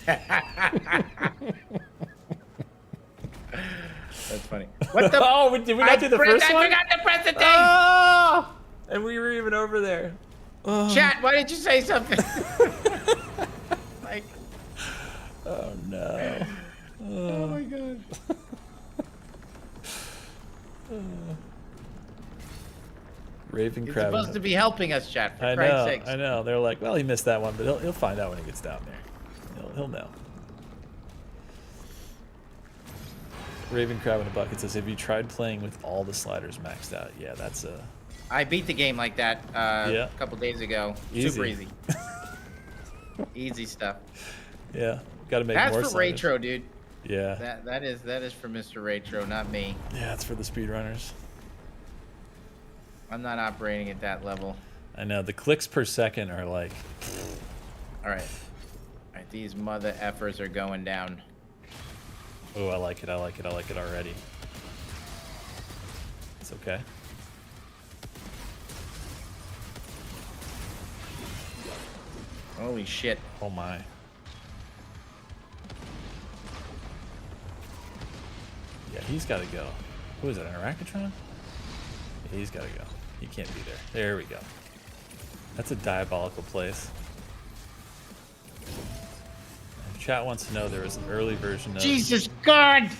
That's funny. What the? Oh, did we not do the first one? I forgot to press the thing. Oh! And we were even over there. Oh. Chat, why didn't you say something? Like. Oh no. Oh my god. Raven He's Crab. supposed to be helping us, chat. For I Christ's know. sakes. I know. They're like, well, he missed that one, but he'll find out when he gets down there. He'll know. Raven Crab in a bucket says, have you tried playing with all the sliders maxed out? Yeah, that's a... I beat the game like that a couple days ago. Easy. Super easy. Easy stuff. Yeah, got to make more sliders. That's for sliders. Retro, dude. Yeah. That is for Mr. Retro, not me. Yeah, it's for the speedrunners. I'm not operating at that level. I know. The clicks per second are like... All right. These mother effers are going down. Oh, I like it. I like it. I like it already. It's okay. Holy shit. Oh my. Yeah, he's got to go. Who is that, an Arachitron? Yeah, he's got to go. He can't be there. There we go. That's a diabolical place. Chat wants to know there was an early version of... Jesus God!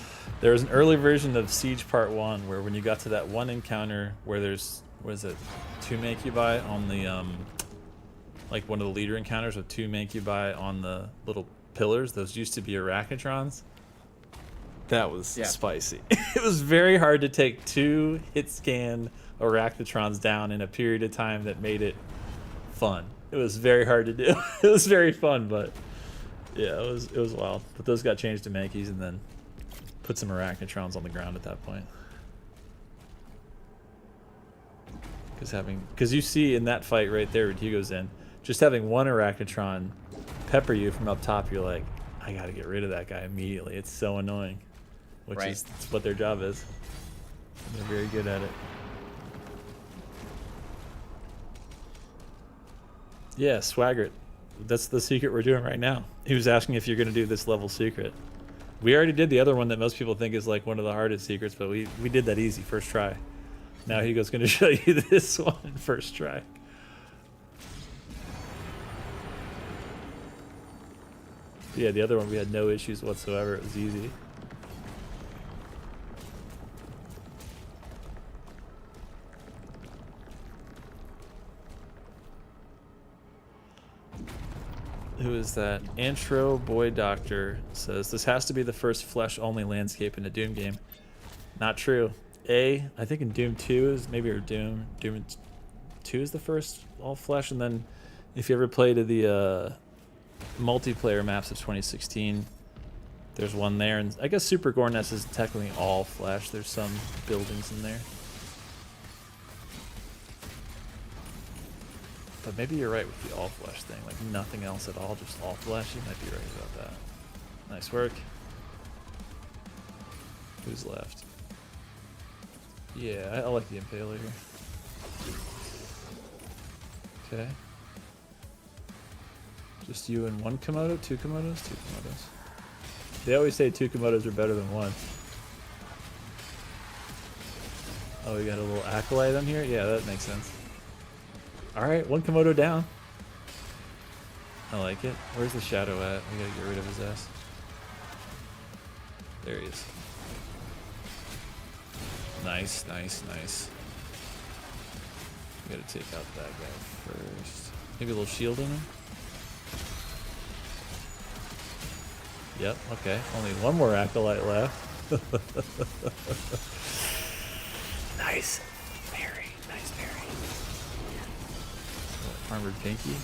There was an early version of Siege Part 1 where when you got to that one encounter where there's... What is it? 2 Mancubi on the... like one of the leader encounters with 2 Mancubi on the little pillars. Those used to be Arachitrons. That was spicy. It was very hard to take 2 hit scan Arachitrons down in a period of time that made it fun. It was very hard to do. It was very fun, but yeah, it was wild. But those got changed to Mankeys and then put some Arachitrons on the ground at that point. Because you see in that fight right there when Hugo's in, just having one Arachitron pepper you from up top, you're like, I gotta get rid of that guy immediately. It's so annoying. Which is what their job is. They're very good at it. Yeah, Swaggart. That's the secret we're doing right now. He was asking if you're gonna do this level secret. We already did the other one that most people think is like one of the hardest secrets, but we did that easy, first try. Now Hugo's gonna show you this one first try. Yeah, the other one we had no issues whatsoever. It was easy. Who is that? Antro Boy Doctor says, this has to be the first flesh-only landscape in a Doom game. Not true. I think in Doom 2 is maybe, or Doom 2 is the first all flesh, and then if you ever play to the multiplayer maps of 2016, There's one there, and I guess Super Gore Nest is technically all flash. There's some buildings in there. But maybe you're right with the all flash thing. Like nothing else at all, just all flash. You might be right about that. Nice work. Who's left? Yeah, I like the Impaler here. Okay. Just you and one Komodo? Two Komodos? Two Komodos. They always say two Komodos are better than one. Oh, we got a little acolyte on here? Yeah, that makes sense. Alright, one Komodo down. I like it. Where's the shadow at? We gotta get rid of his ass. There he is. Nice, nice, nice. We gotta take out that guy first. Maybe a little shield in him? Yep, okay. Only one more acolyte left. Nice. Parry. Nice parry. Oh, armored pinky.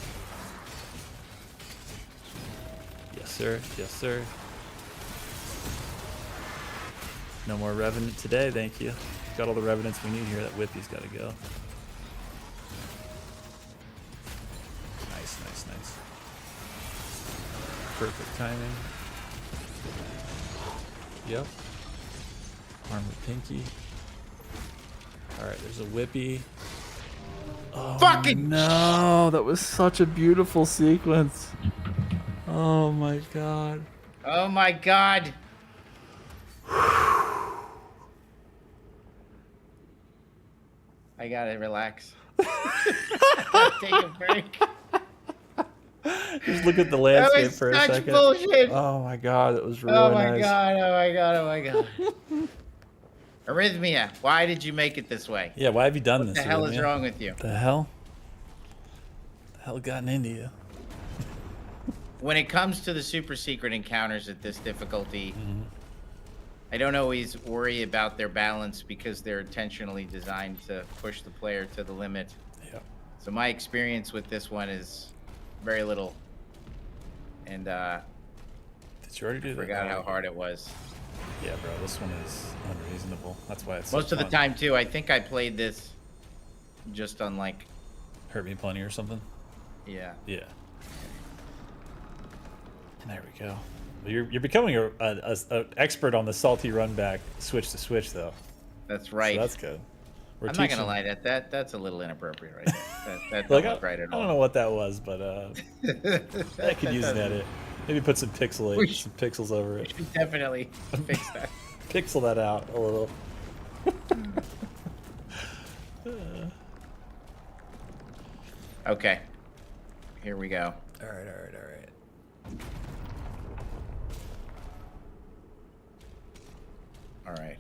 Yes, sir. Yes, sir. No more Revenant today, thank you. Got all the Revenants we need here. That Whippy's gotta go. Nice, nice, nice. Perfect timing. Yep. Armored pinky. Alright, there's a Whippy. Oh, Fucking no, that was such a beautiful sequence. Oh my god. Oh my god. I gotta relax. Take a break. Just look at the That landscape was for a such second. bullshit. Oh my god, that was really Oh my nice. god, oh my god, oh my god. Arrhythmia, why did you make it this way? Yeah, why have you done What this? the hell is Arrhythmia? wrong with you? The hell? The hell gotten into you? When it comes to the super secret encounters at this difficulty, I don't always worry about their balance because they're intentionally designed to push the player to the limit. Yeah. So my experience with this one is very little. And Did you already do that? forgot how hard it was. Yeah, bro, this one is unreasonable. That's why it's Most so of the fun. time too, I think I played this just on like, Hurt Me Plenty or something? yeah. Yeah. There we go. Well, you're becoming a expert on the salty run back switch to switch though. That's right. So that's good. We're I'm not teaching- gonna lie, that's a little inappropriate right there. That Like, don't look right at I don't all. know what that was, but I could use an edit. Maybe put some some pixels over it. Definitely fix that. Pixel that out a little. Okay. Here we go. All right, all right, all right. All right.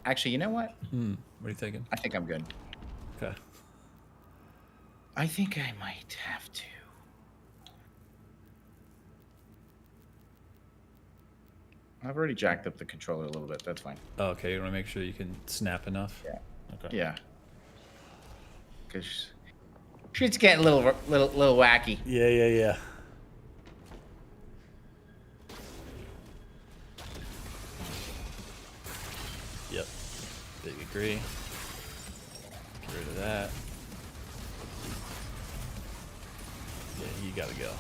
Actually, you know what? What are you thinking? I think I'm good. Okay. I think I might have to. I've already jacked up the controller a little bit. That's fine. Oh, okay, you want to make sure you can snap enough? Yeah. Okay. Yeah. Because shit's getting a little wacky. Yeah, yeah, yeah. Yep. Big agree. Get rid of that. Yeah, you gotta go.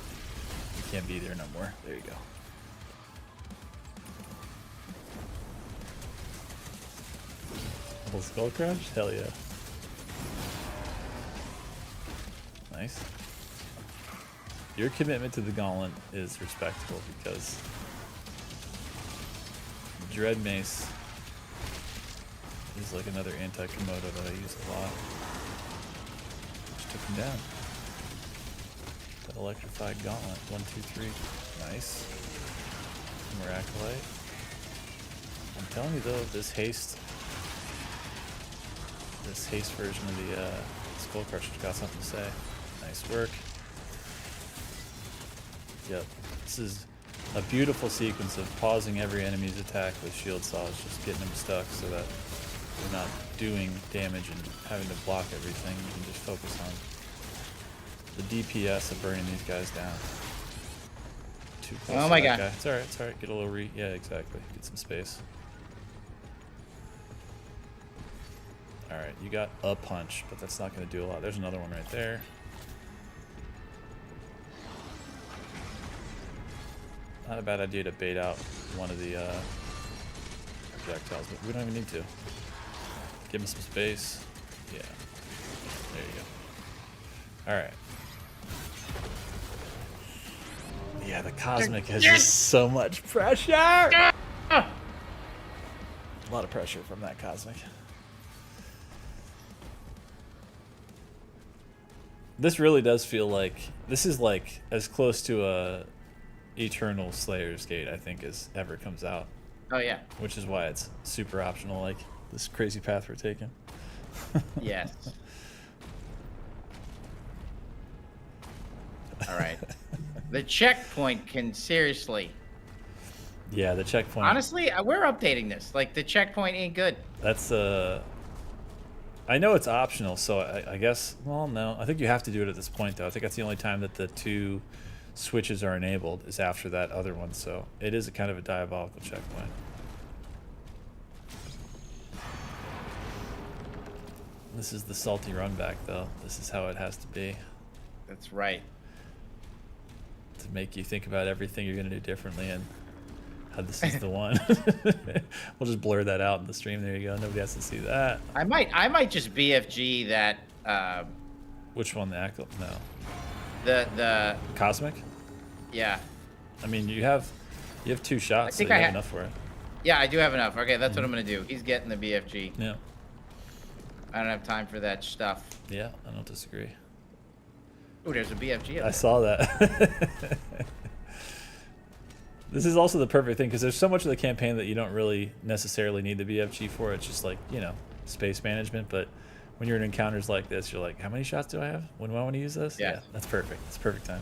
You can't be there no more. There you go. Double skull crash? Hell yeah. Nice. Your commitment to the gauntlet is respectable because Dread Mace is like another anti-Komodo that I use a lot. Just took him down. That electrified gauntlet. 1, 2, 3. Nice. More acolyte. I'm telling you though, this haste version of the Skull Crusher's got something to say. Nice work. Yep. This is a beautiful sequence of pausing every enemy's attack with shield saws, just getting them stuck so that you're not doing damage and having to block everything. You can just focus on the DPS of burning these guys down. too close. Oh my to that God. guy. It's all right. It's all right. Get a little yeah, exactly. Get some space. All right, you got a punch, but that's not going to do a lot. There's another one right there. Not a bad idea to bait out one of the projectiles, but we don't even need to. Give him some space. Yeah. There you go. All right. Yeah, the Cosmic has just so much pressure. A lot of pressure from that Cosmic. This really does feel like this is like as close to a Eternal Slayer's Gate, I think, as ever comes out. Oh yeah. Which is why it's super optional, like this crazy path we're taking. Yes. All right. The checkpoint can seriously. Yeah, the checkpoint. Honestly, we're updating this. Like, the checkpoint ain't good. That's I know it's optional, so I guess. Well, no, I think you have to do it at this point, though. I think that's the only time that the 2 switches are enabled is after that other one. So it is a kind of a diabolical checkpoint. This is the salty run back, though. This is how it has to be. That's right. To make you think about everything you're going to do differently and how this is the one. We'll just blur that out in the stream. There you go. Nobody has to see that. I might just BFG that. Which one? The Actyl? No. The Cosmic? Yeah. I mean, you have 2 shots, so you have enough for it. Yeah, I do have enough. Okay, that's what I'm gonna do. He's getting the BFG. Yeah. I don't have time for that stuff. Yeah, I don't disagree. Oh, there's a BFG up I there. saw that. This is also the perfect thing because there's so much of the campaign that you don't really necessarily need the BFG for. It's just like, you know, space management. But when you're in encounters like this, you're like, how many shots do I have? When do I want to use this? Yeah. Yeah, that's perfect. It's perfect time.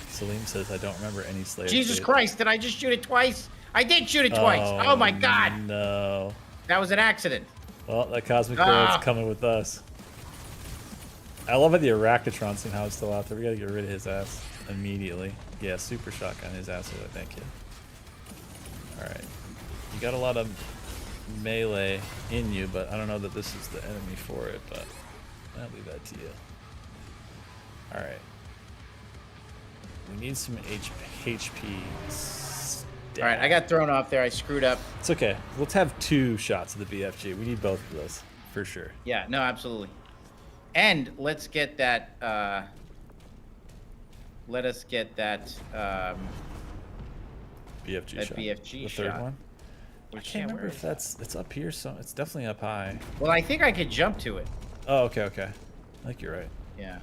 Salim says, I don't remember any Slayer. Jesus Christ, did I just shoot it twice? I did shoot it twice. Oh my God. No. That was an accident. Well, that Cosmic Barret's coming with us. I love how the Arachnotron somehow is still out there. We gotta get rid of his ass immediately. Yeah, super shotgun his ass with it. Thank you. Alright. You got a lot of melee in you, but I don't know that this is the enemy for it, but I'll leave that to you. Alright. We need some HP. All right, I got thrown off there. I screwed up. It's okay. Let's have 2 shots of the BFG. We need both of those for sure. Yeah, no, absolutely. And let's get that. Let us get that. BFG that shot. BFG the shot. third one. I Which, can't remember if it's up here. So it's definitely up high. Well, I think I could jump to it. Oh, okay. I think you're right. Yeah.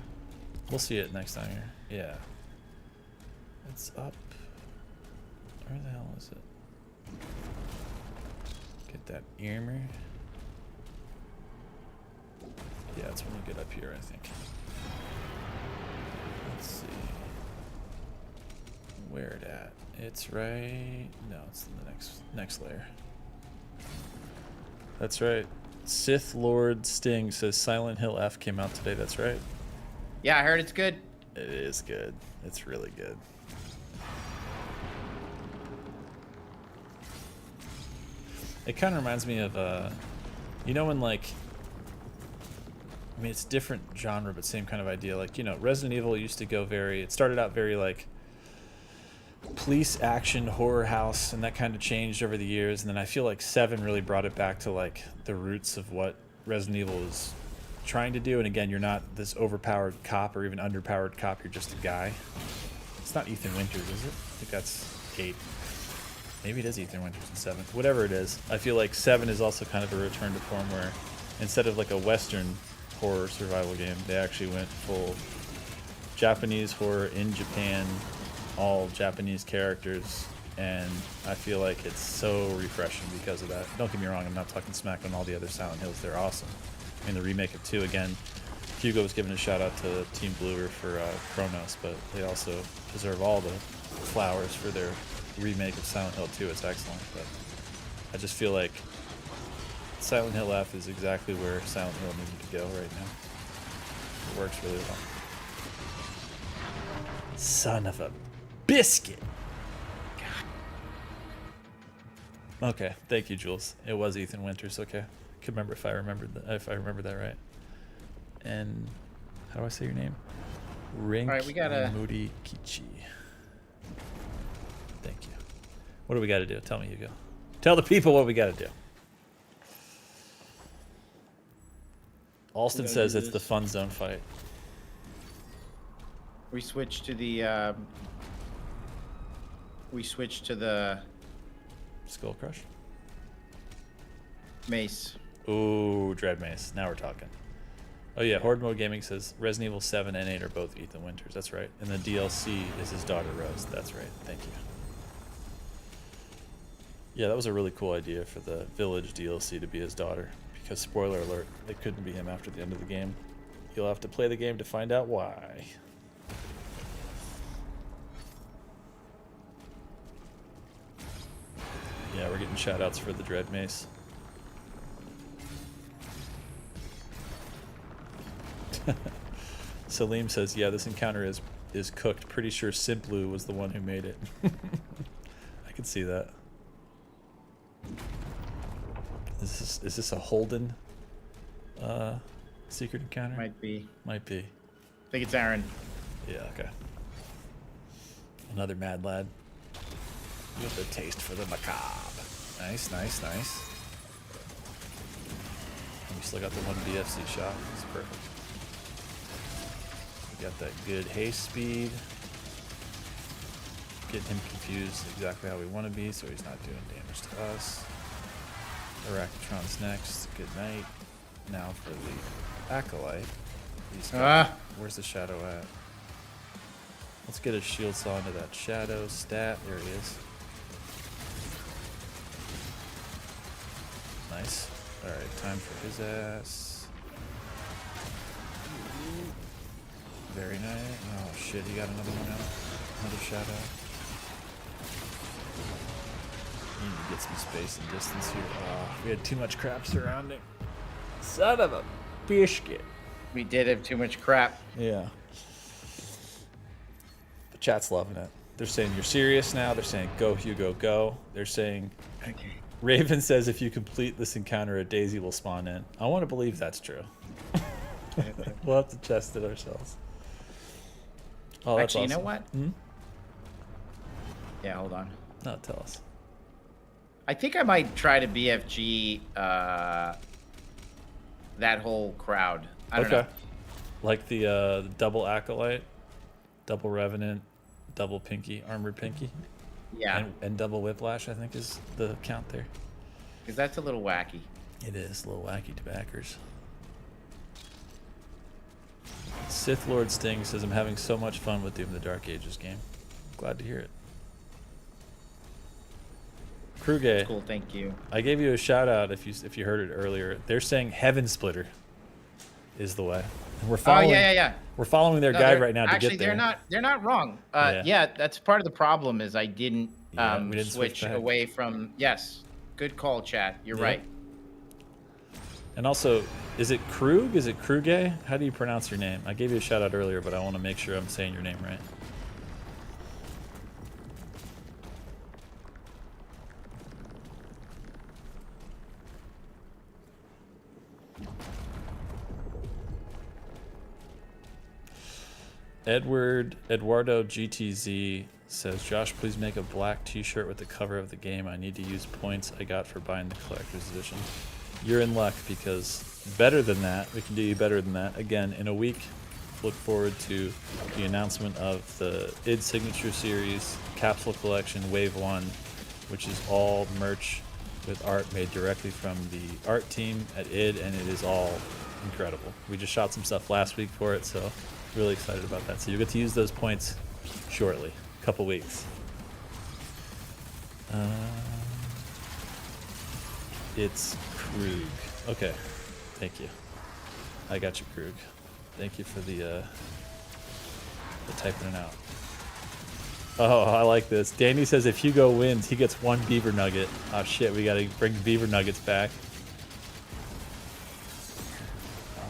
We'll see it next time here. Yeah. It's up. Where the hell is it? Get that armor. Yeah, it's when you get up here, I think. Let's see. Where it at? It's right. No, it's in the next layer. That's right. Sith Lord Sting says Silent Hill F came out today. That's right. Yeah, I heard it's good. It is good. It's really good. It kind of reminds me of, you know, when like, I mean, it's different genre, but same kind of idea. Like, you know, Resident Evil used to go it started out very like police action horror house, and that kind of changed over the years. And then I feel like 7 really brought it back to like the roots of what Resident Evil is trying to do. And again, you're not this overpowered cop or even underpowered cop. You're just a guy. It's not Ethan Winters, is it? I think that's 8. Maybe it is Ethan Winters in 7. Whatever it is, I feel like 7 is also kind of a return to form where instead of like a Western horror survival game, they actually went full Japanese horror in Japan, all Japanese characters, and I feel like it's so refreshing because of that. Don't get me wrong, I'm not talking smack on all the other Silent Hills. They're awesome. I mean, the remake of 2, again, Hugo was giving a shout out to Team Bluer for Chronos, but they also deserve all the flowers for their remake of Silent Hill 2. It's excellent, but I just feel like Silent Hill F is exactly where Silent Hill needed to go right now. It works really well. Son of a biscuit. Okay, thank you, Jules. It was Ethan Winters. Okay, could remember if I remembered that right. And how do I say your name? Rink. All right, we gotta. Moody Kichi. Thank you. What do we got to do? Tell me, Hugo. Tell the people what we got to do. Alston says it's the fun zone fight. We switch to the. Skull Crush. Mace. Ooh, Dread Mace. Now we're talking. Oh yeah, Horde Mode Gaming says Resident Evil 7 and 8 are both Ethan Winters. That's right. And the DLC is his daughter Rose. That's right. Thank you. Yeah, that was a really cool idea for the Village DLC to be his daughter. Because, spoiler alert, it couldn't be him after the end of the game. You'll have to play the game to find out why. Yeah, we're getting shoutouts for the Dread Mace. Salim says, yeah, this encounter is cooked. Pretty sure Simplu was the one who made it. I can see that. Is this a Holden secret encounter? Might be. Might be. I think it's Aaron. Yeah, okay. Another mad lad. You have the taste for the macabre. Nice, nice, nice. And we still got the one BFC shot. It's perfect. We got that good haste speed. Getting him confused exactly how we want to be, so he's not doing damage to us. Arachnotron's next. Good night. Now for the Acolyte. Where's the shadow at? Let's get a shield saw into that shadow stat. There he is. Nice. Alright, time for his ass. Very nice. Oh shit, he got another one out. Another shadow. We need to get some space and distance here. Oh, we had too much crap surrounding. Son of a biscuit. We did have too much crap. Yeah. The chat's loving it. They're saying you're serious now. They're saying go Hugo, go. They're saying Raven says if you complete this encounter, a daisy will spawn in. I want to believe that's true. We'll have to test it ourselves. Oh, that's Actually, awesome. you know what? Hmm? Yeah, hold on. No, tell us. I think I might try to BFG that whole crowd. I don't know. Like the double Acolyte, double Revenant, double Pinky, Armored Pinky. Yeah. And double Whiplash, I think, is the count there. Because that's a little wacky. It is a little wacky to backers. Sith Lord Sting says, I'm having so much fun with Doom the Dark Ages game. Glad to hear it. Kruge, Cool, thank you. I gave you a shout out if you heard it earlier. They're saying Heaven Splitter is the way. And we're following, yeah. We're following their guide right now to actually, get there. they're not wrong. Yeah, that's part of the problem is I didn't, we didn't switch back. away from. Yes, good call, chat. You're right. And also, is it Krug? Is it Kruge? How do you pronounce your name? I gave you a shout out earlier, but I want to make sure I'm saying your name right. Eduardo GTZ says, Josh, please make a black t-shirt with the cover of the game. I need to use points I got for buying the collector's edition. You're in luck because better than that, we can do you better than that. Again, in a week, look forward to the announcement of the id Signature Series Capsule Collection Wave 1, which is all merch with art made directly from the art team at id, and it is all incredible. We just shot some stuff last week for it, so really excited about that. So you'll get to use those points shortly, a couple weeks. It's Krug. Okay, thank you. I got you, Krug. Thank you for the typing it out. Oh, I like this. Danny says if Hugo wins, he gets one beaver nugget. Oh shit, we gotta bring beaver nuggets back.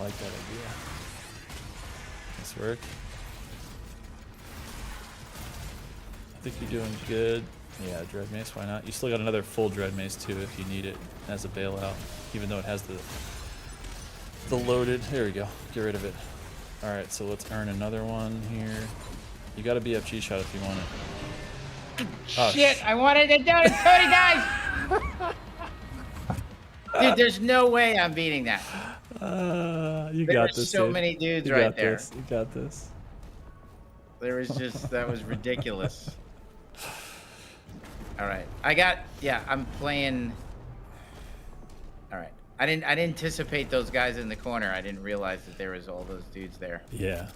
like that idea. Nice work. I think you're doing good. Yeah, Dread Mace, why not? You still got another full Dread Mace too if you need it as a bailout, even though it has the loaded. There we go. Get rid of it. All right, so let's earn another one here. You got to be up G-Shot if you want it. Oh, shit, I wanted to do it, Cody, guys! Dude, there's no way I'm beating that. You There got were this, so dude. many dudes You right got there. this. You got this. There was just, that was ridiculous. All right, I'm playing. All right, I didn't anticipate those guys in the corner. I didn't realize that there was all those dudes there. Yeah.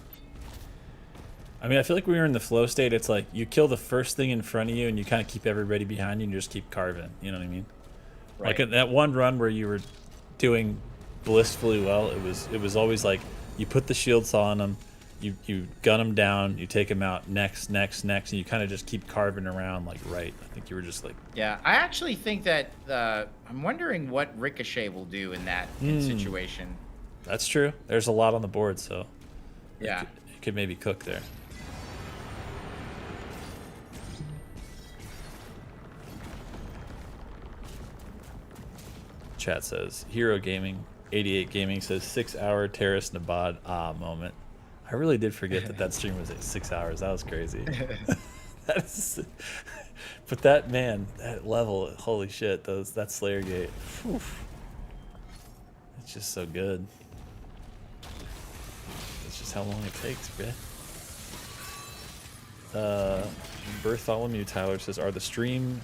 I mean, I feel like we were in the flow state. It's like you kill the first thing in front of you and you kind of keep everybody behind you and you just keep carving. You know what I mean? Right. Like that one run where you were doing blissfully well, it was always like you put the shield saw on them, you gun them down, you take them out, next, and you kind of just keep carving around like right. I think you were just like... Yeah, I actually think that I'm wondering what Ricochet will do in that situation. That's true. There's a lot on the board, so yeah, you could maybe cook there. Chat says Hero Gaming 88 Gaming says 6-hour Terrace Nabad moment. I really did forget that stream was at 6 hours. That was crazy. But that, man, that level, holy shit, that Slayer Gate. Whew. It's just so good. It's just how long it takes, bruh. Bartholomew Tyler says, are the streams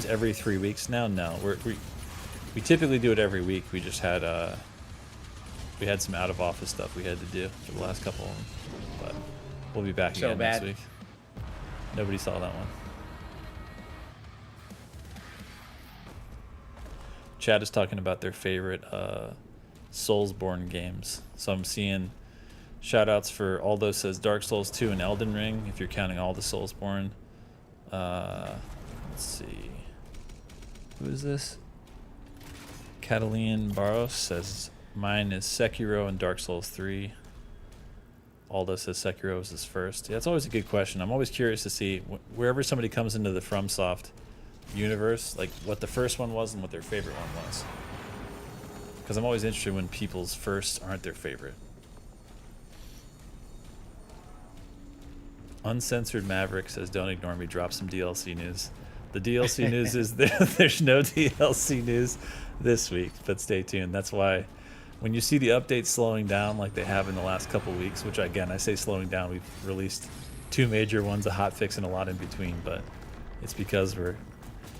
every 3 weeks now? No, we typically do it every week. We just had we had some out of office stuff we had to do for the last couple of them, but we'll be back again next week. Nobody saw that one. Chad is talking about their favorite Soulsborne games. So I'm seeing shout outs for Aldo says Dark Souls 2 and Elden Ring, if you're counting all the Soulsborne. Let's see. Who is this? Catalina Barros says mine is Sekiro and Dark Souls 3. Aldo says Sekiro was his first. Yeah, it's always a good question. I'm always curious to see wherever somebody comes into the FromSoft universe, like what the first one was and what their favorite one was. Because I'm always interested when people's first aren't their favorite. Uncensored Maverick says, don't ignore me, drop some DLC news. The DLC news is there's no DLC news this week, but stay tuned. That's why when you see the updates slowing down like they have in the last couple weeks, which again, I say slowing down, we've released 2 major ones, a hotfix and a lot in between, but it's because we're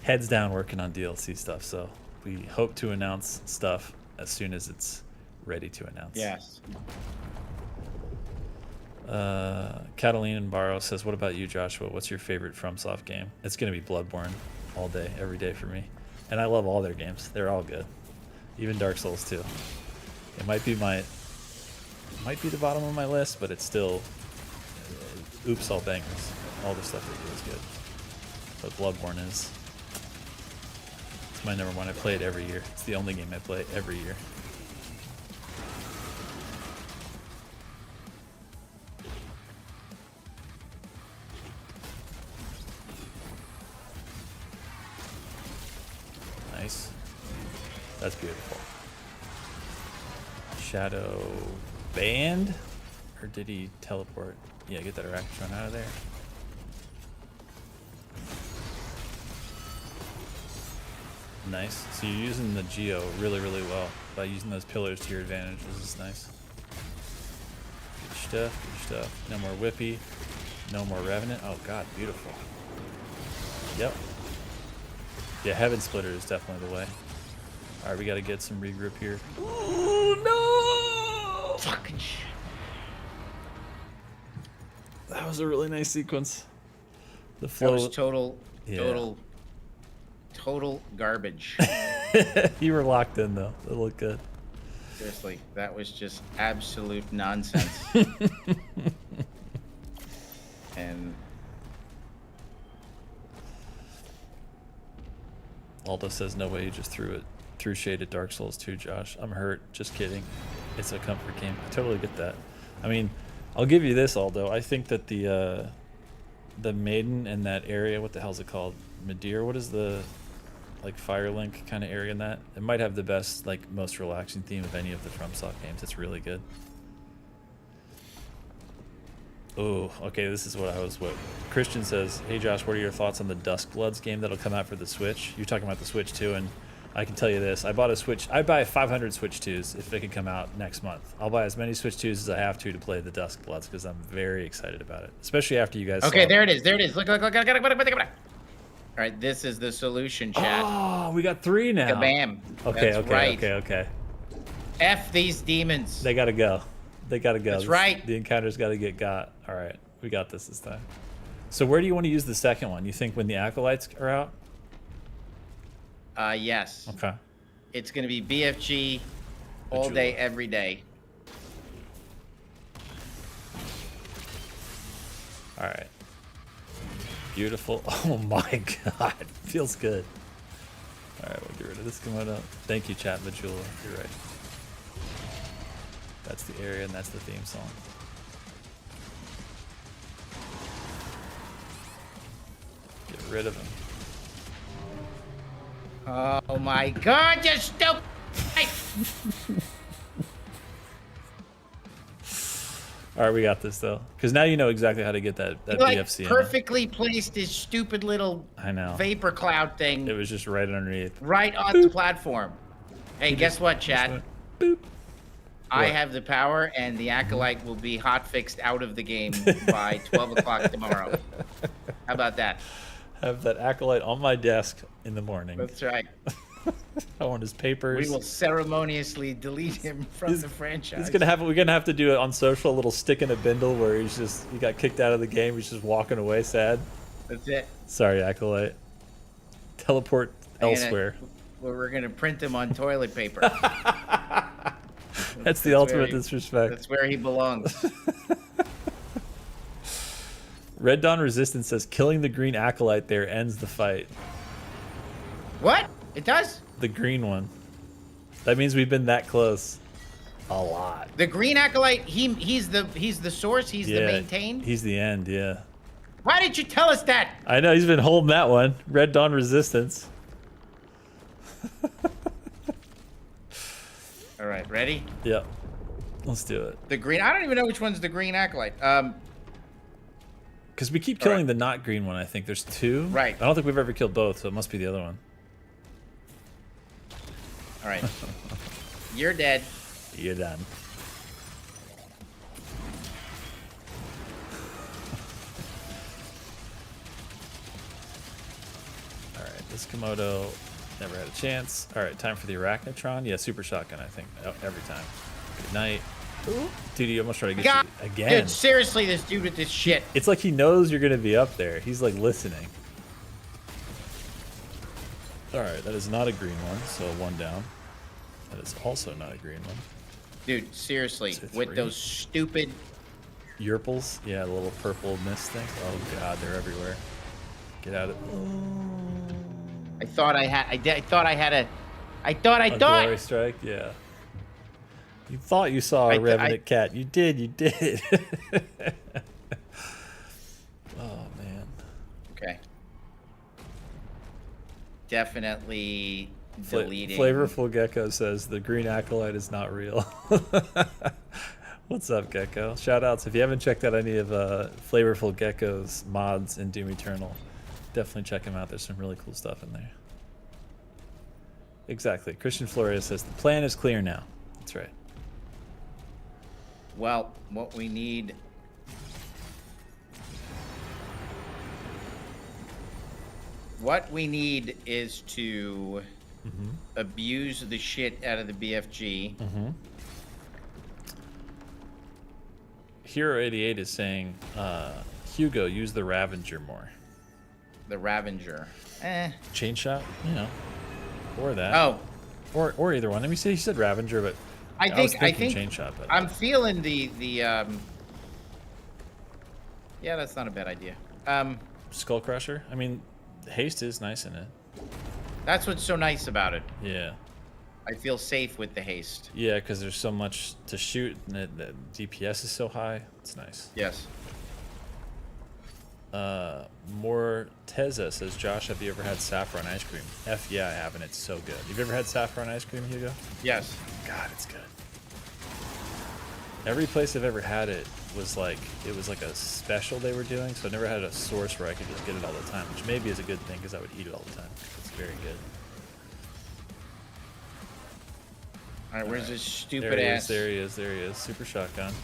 heads down working on DLC stuff. So we hope to announce stuff as soon as it's ready to announce. Yes. Catalina Barrow says, what about you, Joshua? What's your favorite FromSoft game? It's going to be Bloodborne all day, every day for me. And I love all their games. They're all good. Even Dark Souls 2. It might be the bottom of my list, but it's still oops, all bangers. All the stuff they do is good. But Bloodborne is. It's my number one. I play it every year. It's the only game I play every year. Nice. That's beautiful. Shadow banned? Or did he teleport? Yeah, get that Arachnotron out of there. Nice. So you're using the Geo really, really well by using those pillars to your advantage. This is nice. Good stuff, good stuff. No more Whippy. No more Revenant. Oh god, beautiful. Yep. Yeah, Heaven Splitter is definitely the way. Alright, we gotta get some regroup here. Ooh, no! Fucking shit. That was a really nice sequence. The flow. That was total garbage. You were locked in though. It looked good. Seriously, that was just absolute nonsense. And Aldo says no way you just threw shade at Dark Souls 2, Josh. I'm hurt. Just kidding. it's a comfort game. I totally get that. I mean, I'll give you this, Aldo. I think that the Maiden in that area, what the hell's it called? Madeira? What is the like Firelink kind of area in that? It might have the best, like most relaxing theme of any of the FromSoft games. It's really good. Oh, okay, this is what Christian says. Hey Josh, what are your thoughts on the Duskbloods game that'll come out for the Switch? You're talking about the Switch too, and I can tell you this. I buy 500 Switch 2s if they could come out next month. I'll buy as many Switch 2s as I have to play the Duskbloods because I'm very excited about it. Especially after you guys Okay, saw there it is. There it is. Look. All right, this is the solution, chat. Oh, we got 3 now. Kabam. Okay, That's okay, right. okay. F these demons. They gotta go. They gotta go. That's right. The encounter's gotta get got. All right, we got this time. So where do you want to use the second one? You think when the Acolytes are out? Yes. Okay. It's going to be BFG all day, every day. All right. Beautiful. Oh my God. Feels good. All right, we'll get rid of this Komodo. Thank you, chat, Majula. You're right. That's the area and that's the theme song. Get rid of him. Oh my God, you stupid! All right, we got this though, because now you know exactly how to get that BFC. Like perfectly placed his stupid little vapor cloud thing. It was just right underneath. Right on the platform. Hey, guess what, chat? Boop. I have the power, and the Acolyte will be hotfixed out of the game by 12 o'clock tomorrow. How about that? Have that Acolyte on my desk in the morning. That's right. I want his papers. We will ceremoniously delete him from the franchise. We're gonna have to do it on social, a little stick in a bindle where he got kicked out of the game. He's just walking away sad. That's it. Sorry, Acolyte. Teleport elsewhere. We're gonna print him on toilet paper. That's the ultimate disrespect. That's where he belongs. Red Dawn Resistance says killing the green Acolyte there ends the fight. What? It does? The green one. That means we've been that close. A lot. The green Acolyte, he's the source, he's the maintain? He's the end, yeah. Why didn't you tell us that? I know, he's been holding that one. Red Dawn Resistance. All right, ready? Yep. Let's do it. The green, I don't even know which one's the green Acolyte. Because we keep killing the not green one, I think. There's 2. Right. I don't think we've ever killed both, so it must be the other one. All right. You're dead. You're done. All right, this Komodo never had a chance. All right, time for the Arachnotron. Yeah, super shotgun, I think, every time. Good night. Ooh. Dude, you almost tried to get you again. Dude, seriously, this dude with this shit. It's like he knows you're going to be up there. He's like listening. All right, that is not a green one, so 1 down. That is also not a green one. Dude, seriously, with those stupid Yerples, yeah, the little purple mist thing. Oh God, they're everywhere. Get out of. I thought I thought. Glory strike, yeah. You thought you saw a revenant cat. You did. Oh man. Okay. Definitely deleting. Flavorful Gecko says the green Acolyte is not real. What's up, Gecko? Shoutouts. If you haven't checked out any of Flavorful Gecko's mods in Doom Eternal, definitely check them out. There's some really cool stuff in there. Exactly. Christian Flores says the plan is clear now. That's right. Well, what we need... What we need is to abuse the shit out of the BFG. Hero 88 is saying, Hugo, use the Ravager more. The Ravager. Chain shot, you know, or that. Oh. Or either one. I mean, he said Ravager, but I think chain shot. But I'm feeling the yeah, that's not a bad idea. Skull Crusher. I mean, haste is nice in it. That's what's so nice about it. Yeah. I feel safe with the haste. Yeah, because there's so much to shoot, and the DPS is so high. It's nice. Yes. More Teza says, Josh, have you ever had saffron ice cream? F yeah, I have, and it's so good. You've ever had saffron ice cream, Hugo? Yes. God, it's good. Every place I've ever had it was like a special they were doing, so I never had a source where I could just get it all the time, which maybe is a good thing because I would eat it all the time. It's very good. All right, where's this stupid There he ass? is, there he is, there he is. Super shotgun.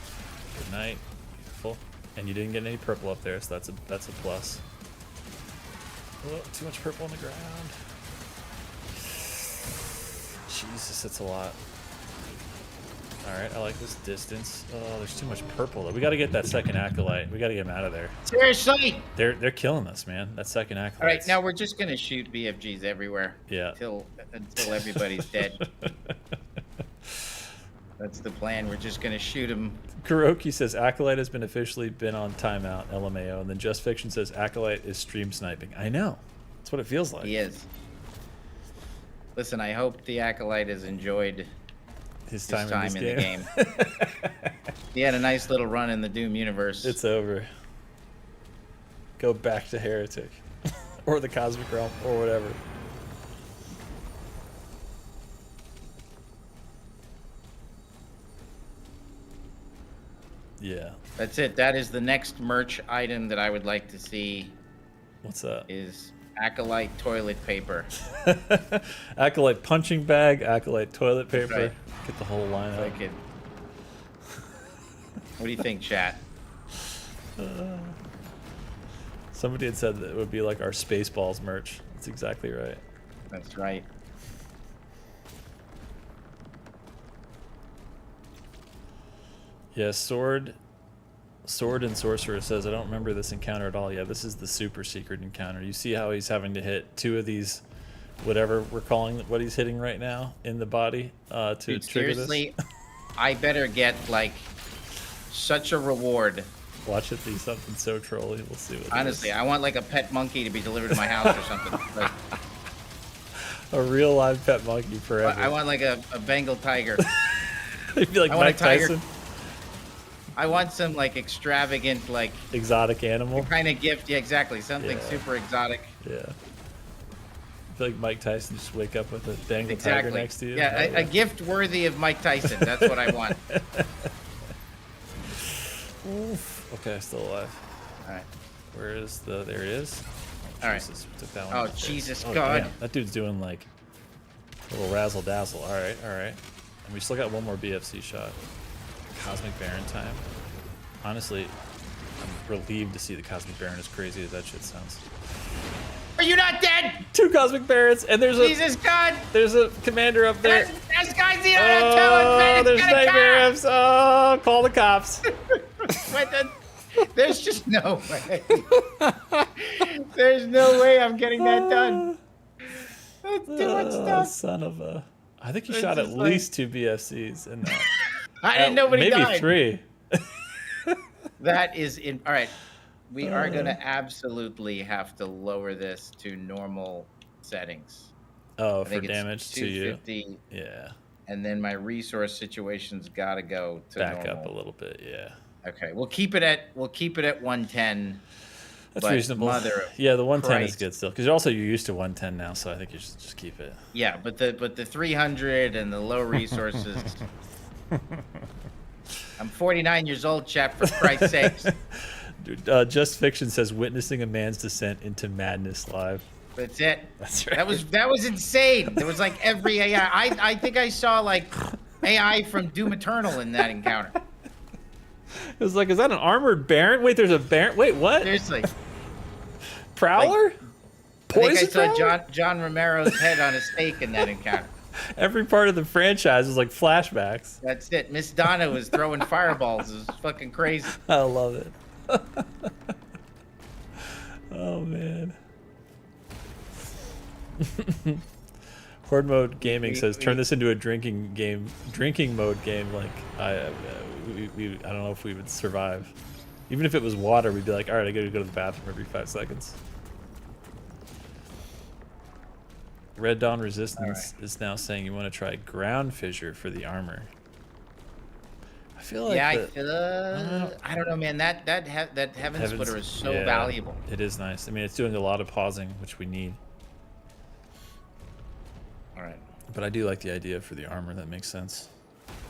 Good night. Beautiful. And you didn't get any purple up there, so that's a plus. Oh, too much purple on the ground. Jesus, that's a lot. Alright, I like this distance. Oh, there's too much purple though. We gotta get that second acolyte. We gotta get him out of there. Seriously. They're killing us, man. That second acolyte. All right, now we're just gonna shoot BFGs everywhere. Yeah. Until everybody's dead. That's the plan. We're just gonna shoot them. Kuroki says Acolyte has been officially on timeout, LMAO, and then Just Fiction says Acolyte is stream sniping. I know. That's what it feels like. He is. Listen, I hope the Acolyte has enjoyed his time in the game. He had a nice little run in the Doom universe. It's over. Go back to Heretic. Or the Cosmic Realm, or whatever. Yeah. That's it. That is the next merch item that I would like to see. What's that? Is Acolyte toilet paper. Acolyte punching bag, Acolyte toilet paper. Right. Get the whole line out. Like it. What do you think, chat? Somebody had said that it would be like our Spaceballs merch. That's exactly right. That's right. Yeah, Sword and Sorcerer says, I don't remember this encounter at all. Yeah, this is the super secret encounter. You see how he's having to hit 2 of these, whatever we're calling what he's hitting right now in the body to Dude, trigger seriously, I better get like such a reward. Watch it be something so trolly. We'll see what Honestly, it is. I want like a pet monkey to be delivered to my house or something. Like, A real live pet monkey forever. I want like a Bengal tiger. It'd be like I want a Mike tiger. Tyson. I want some like extravagant, like Exotic animal. kind of gift. Yeah, exactly. Something Yeah. super exotic. Yeah. I feel like Mike Tyson just wake up with a Bengal Exactly. tiger next to you. Yeah, a gift worthy of Mike Tyson. That's what I want. Oof. Okay, still alive. All right. Where is the? There it is. All right. Jesus, we took that one. Oh, right there. Jesus, Oh, God. damn. That dude's doing like a little razzle dazzle. All right, all right. And we still got one more BFC shot. Cosmic Baron time. Honestly, I'm relieved to see the Cosmic Baron, as crazy as that shit sounds. Are you not dead? 2 Cosmic Barons, and Jesus God! there's a commander up there. This guy's the Oh, there's nightmare imps. Oh, call the cops. There's just no way. There's no way I'm getting that done. That's too much stuff. Son of a. I think you It's shot at just like- least 2 BFCs in that. I didn't know nobody Maybe died. 3. That is in. All right, we are gonna absolutely have to lower this to normal settings. Oh, I for think it's damage to you. 250, Yeah. and then my resource situation's got to go to Back normal. up a little bit. Yeah. Okay, we'll keep it at 110. That's But reasonable. mother of Yeah, the 110 is Christ. good still, because you're used to 110 now, so I think you should just keep it. Yeah, but the 300 and the low resources. I'm 49 years old, chap. For Christ's sakes. Dude, Just Fiction says witnessing a man's descent into madness live. That's it. That's right. That was insane. There was like every AI. I think I saw like AI from Doom Eternal in that encounter. It was like, is that an armored Baron? Wait, there's a Baron. Wait, what? Seriously. Prowler? I Poison think I saw Prowler? John Romero's head on a stake in that encounter. Every part of the franchise was like flashbacks. That's it. Miss Donna was throwing fireballs. It was fucking crazy. I love it. Oh man. Horde mode gaming says turn this into a drinking mode game. Like I don't know if we would survive. Even if it was water, we'd be like, all right, I gotta go to the bathroom every 5 seconds. Red Dawn Resistance is now saying you want to try ground fissure for the armor. I feel like I don't know, man. That Heaven Splitter is so valuable. It is nice. I mean, it's doing a lot of pausing, which we need. All right. But I do like the idea for the armor. That makes sense.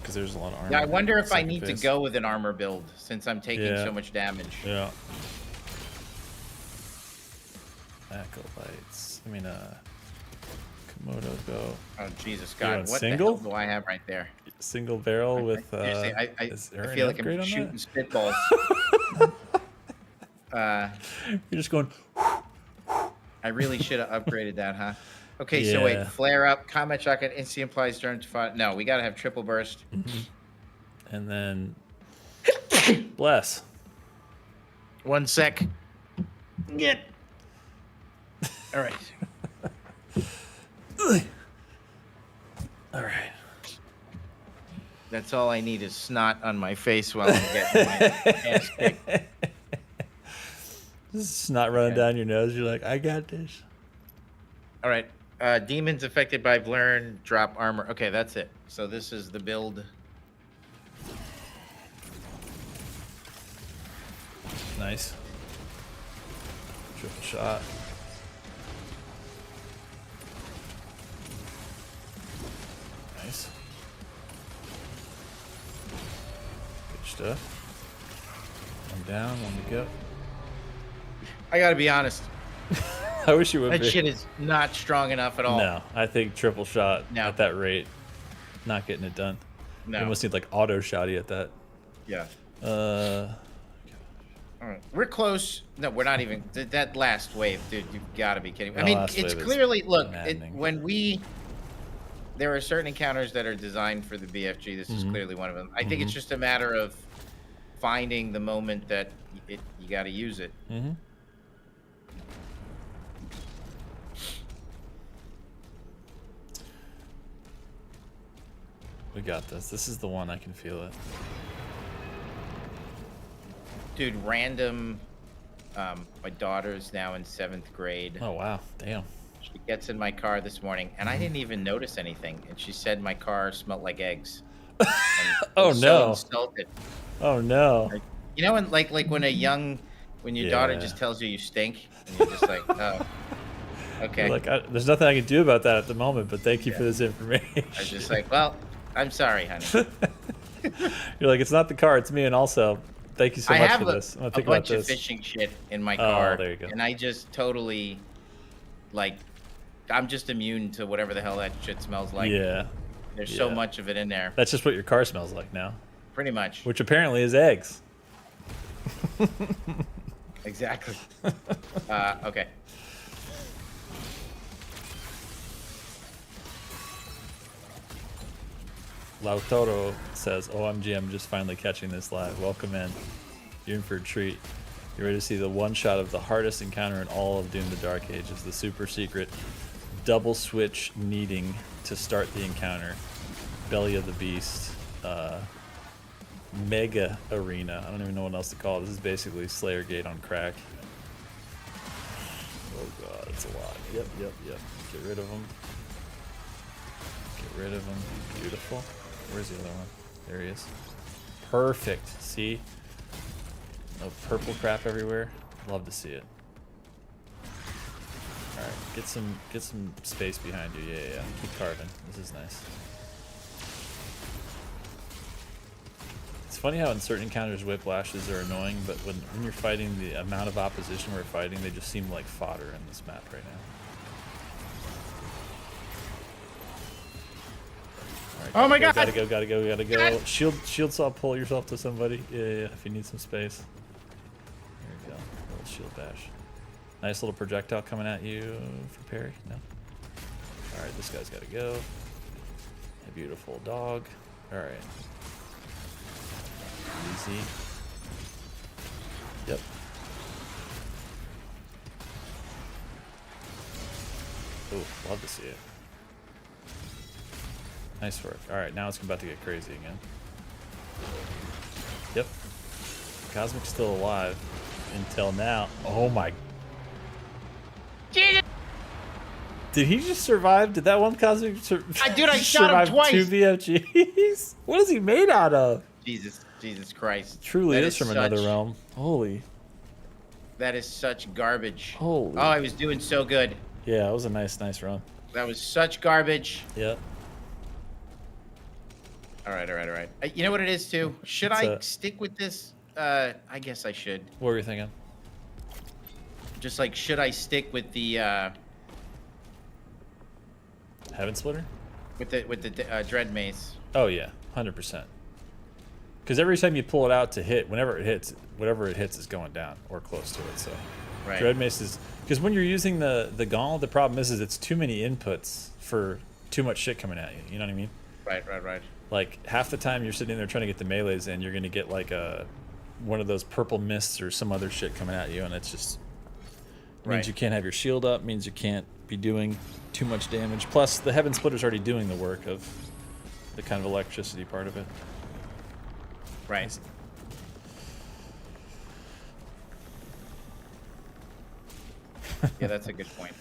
Because there's a lot of armor. Yeah, I wonder if I need to go with an armor build since I'm taking so much damage. Yeah. Acolytes. I mean, Komodo go. Oh, Jesus God. What single? the hell do I have right there? Single barrel with, I feel like I'm shooting spitballs. You're just going. I really should have upgraded that, huh? Okay, so wait, flare up, combat shotgun, instant applies during fire. No, we gotta have triple burst. And then bless. 1 sec. Get. All right. All right. That's all I need is snot on my face while I'm getting my ass kicked. Snot running down your nose. You're like, I got this. All right. Demons affected by Blurn, drop armor. Okay, that's it. So this is the build. Nice. Triple shot. Nice. Good stuff. I'm down. One to go. I gotta be honest. I wish you would That be. shit is not strong enough at all. No, I think triple shot No. at that rate, not getting it done. No. You almost need like auto shotty at that. Yeah. Uh, All right. We're close. No, we're not even. That last wave, dude, you've got to be kidding me. I The mean, last it's wave is clearly, look, maddening. there are certain encounters that are designed for the BFG. This is clearly one of them. I think it's just a matter of finding the moment that you got to use it. We got this. This is the one. I can feel it. Dude, random. My daughter's now in 7th grade. Oh wow, damn. She gets in my car this morning, and I didn't even notice anything. And she said my car smelled like eggs. And Oh, I'm no. So insulted. Oh no. Like, you know, like when your daughter just tells you you stink, and you're just like, oh, okay. You're like, there's nothing I can do about that at the moment, but thank you for this information. I was just like, well, I'm sorry, honey. You're like, it's not the car, it's me, and also, thank you so I much have for this. I'm gonna a think about bunch of this. fishing shit in my car. there you go. And I just totally, like, I'm just immune to whatever the hell that shit smells like. Yeah. There's so much of it in there. That's just what your car smells like now. Pretty much. Which apparently is eggs. Exactly. Okay. Lautaro says, OMG, I'm just finally catching this live. Welcome in. You're in for a treat. You're ready to see the one shot of the hardest encounter in all of Doom the Dark Ages, the super secret double switch needing to start the encounter. Belly of the Beast. Mega Arena. I don't even know what else to call it. This is basically Slayer Gate on crack. Oh god, it's a lot. Yep. Get rid of them. Get rid of them. Beautiful. Where's the other one? There he is. Perfect. See? No purple crap everywhere. Love to see it. Alright, get some space behind you. Yeah. Keep carving. This is nice. It's funny how in certain encounters whiplashes are annoying, but when you're fighting the amount of opposition we're fighting, they just seem like fodder in this map right now. Right, oh my god! Gotta go. Shield saw, pull yourself to somebody. Yeah, if you need some space. There you go. A little shield bash. Nice little projectile coming at you for parry. No. Alright, this guy's gotta go. A beautiful dog. Alright. Easy. Yep. Oh, love to see it. Nice work. Alright, now it's about to get crazy again. Yep. Cosmic's still alive. Until now. Oh my. Jesus! Did he just survive? Did that one Cosmic Dude, I shot him twice. 2 VFGs? What is he made out of? Jesus Christ. Truly That is from another realm. Holy. That is such garbage. Holy. Oh, I was doing so good. Yeah, it was a nice run. That was such garbage. Yeah. All right. You know what it is too? Should I stick with this? I guess I should. What were you thinking? Just like, should I stick with the Heaven Splitter? with the dread mace? Oh yeah, 100%. Because every time you pull it out to hit, whatever it hits is going down or close to it. So, Right. Dread Mace is because when you're using the gauntlet, the problem is it's too many inputs for too much shit coming at you. You know what I mean? Right. Like half the time you're sitting there trying to get the melees in, you're gonna get like one of those purple mists or some other shit coming at you, and it's just means you can't have your shield up, means you can't be doing too much damage. Plus, the Heaven Splitter's already doing the work of the kind of electricity part of it. Right. Yeah, that's a good point.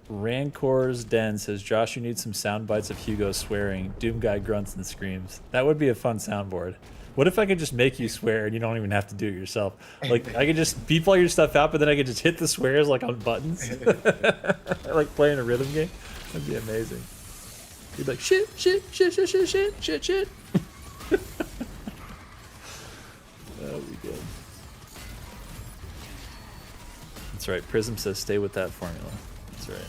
Rancor's Den says, Josh, you need some sound bites of Hugo swearing. Doom guy grunts and screams. That would be a fun soundboard. What if I could just make you swear and you don't even have to do it yourself? Like, I could just beep all your stuff out, but then I could just hit the swears like on buttons. Like playing a rhythm game. That'd be amazing. You'd be like, shit. That would be good. That's right. Prism says stay with that formula. That's right.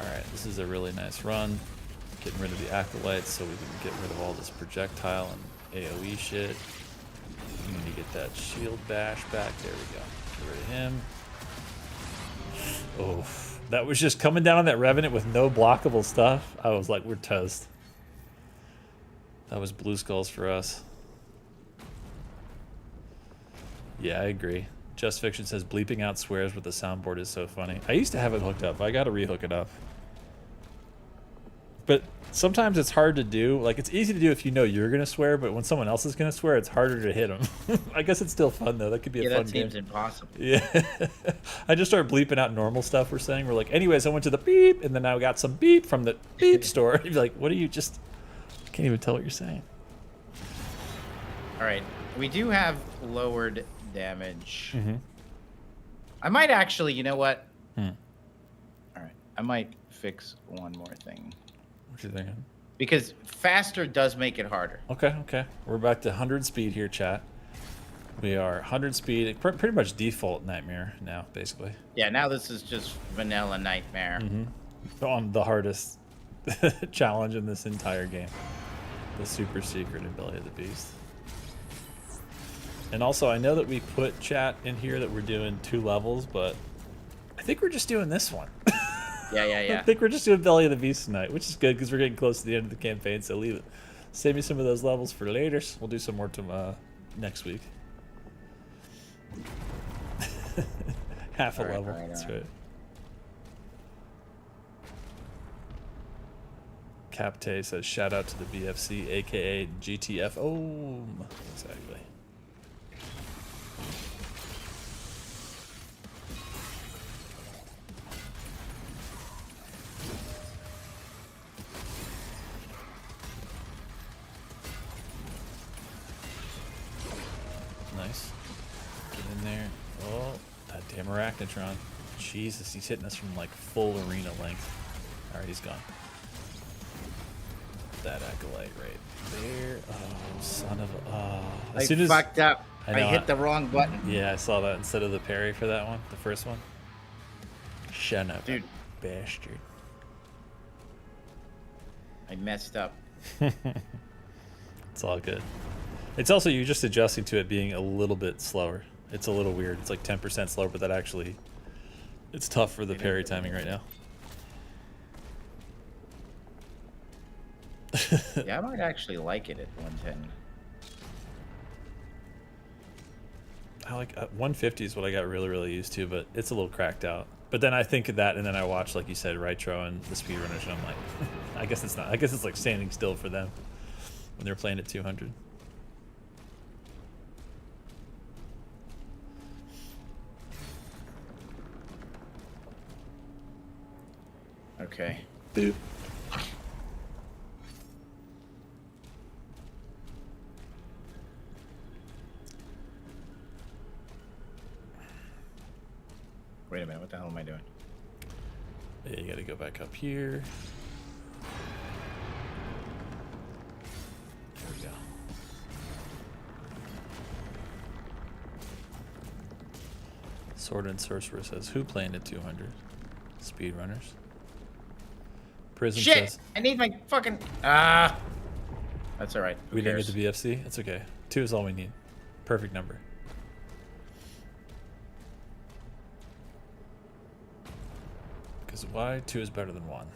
Alright, this is a really nice run. Getting rid of the acolytes so we can get rid of all this projectile and AoE shit. We need to get that shield bash back. There we go. Get rid of him. Oh, that was just coming down on that Revenant with no blockable stuff. I was like, we're toast. That was blue skulls for us. Yeah, I agree. Just Fiction says bleeping out swears with the soundboard is so funny. I used to have it hooked up. I gotta rehook it up. But sometimes it's hard to do. Like, it's easy to do if you know you're gonna swear, but when someone else is gonna swear, it's harder to hit them. I guess it's still fun though. That could be a fun game. Yeah, that seems impossible. Yeah. I just started bleeping out normal stuff we're saying. We're like, anyways, I went to the beep, and then I got some beep from the beep store. You'd be like, what are you just... Can't even tell what you're saying. All right. We do have lowered damage. Mm-hmm. I might actually, you know what? Hmm. All right. I might fix one more thing. What you thinking? Because faster does make it harder. Okay. We're back to 100 speed here, chat. We are 100 speed, pretty much default Nightmare now, basically. Yeah, now this is just vanilla Nightmare. Mm-hmm. On the hardest challenge in this entire game. The super secret in Belly of the Beast. And also, I know that we put chat in here that we're doing 2 levels, but I think we're just doing this one. Yeah. I think we're just doing Belly of the Beast tonight, which is good because we're getting close to the end of the campaign, so leave it. Save me some of those levels for later. We'll do some more next week. Half a level. That's right. Capte says, shout out to the BFC, aka GTF. Oh, exactly. Nice. Get in there. Oh, that damn Arachnotron. Jesus, he's hitting us from like full arena length. Alright, he's gone. That acolyte right there. Oh, son of a... I fucked up. I hit the wrong button. Yeah, I saw that instead of the parry for that one, the first one. Shut up, dude. Bastard. I messed up. It's all good. It's also, you're just adjusting to it being a little bit slower. It's a little weird. It's like 10% slower, but that actually... It's tough for the parry timing right now. Yeah, I might actually like it at 110. I like 150 is what I got really used to, but it's a little cracked out. But then I think of that, and then I watch, like you said, Rytro and the speedrunners, and I'm like, I guess it's not. I guess it's like standing still for them when they're playing at 200. Okay. Boop. Wait a minute. What the hell am I doing? Yeah, you got to go back up here. There we go. Sword and Sorcerer says, who playing at 200? Speedrunners. Prism Shit! says, I need my fucking... Ah! That's all right. Who we didn't cares? get the BFC? That's okay. 2 is all we need. Perfect number. Because why? 2 is better than 1. All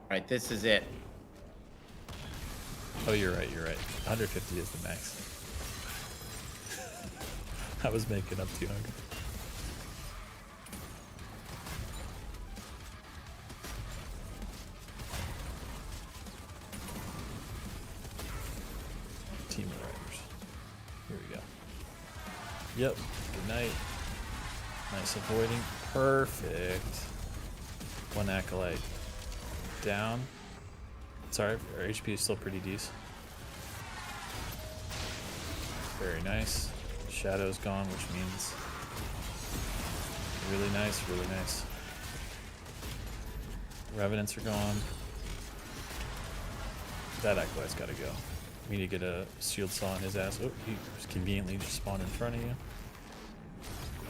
right, this is it. Oh, you're right. You're right. 150 is the max. I was making up 200. Team of Riders. Here we go. Yep. Good night. Nice avoiding. Perfect. 1 acolyte. Down. Sorry, our HP is still pretty decent. Very nice. Shadow's gone, which means really nice, really nice. Revenants are gone. That acolyte's gotta go. We need to get a shield saw on his ass. Oh, he was conveniently just spawned in front of you.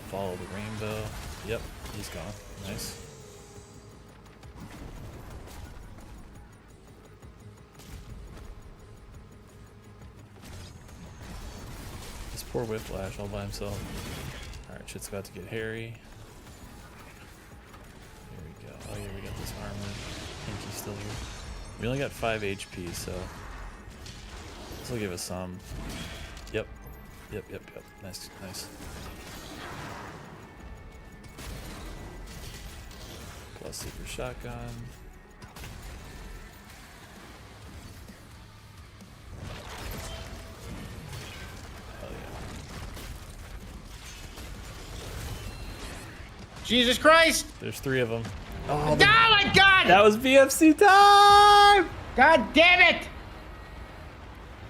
Follow the rainbow. Yep, he's gone. Nice. This poor Whiplash all by himself. Alright, shit's about to get hairy. Here we go. Oh yeah, we got this armor. Pinky's still here. We only got 5 HP, so this will give us some. Yep. Yep. Nice, nice. Plus super shotgun. Hell yeah. Jesus Christ! There's 3 of them. Oh my God! That was BFC time! God damn it!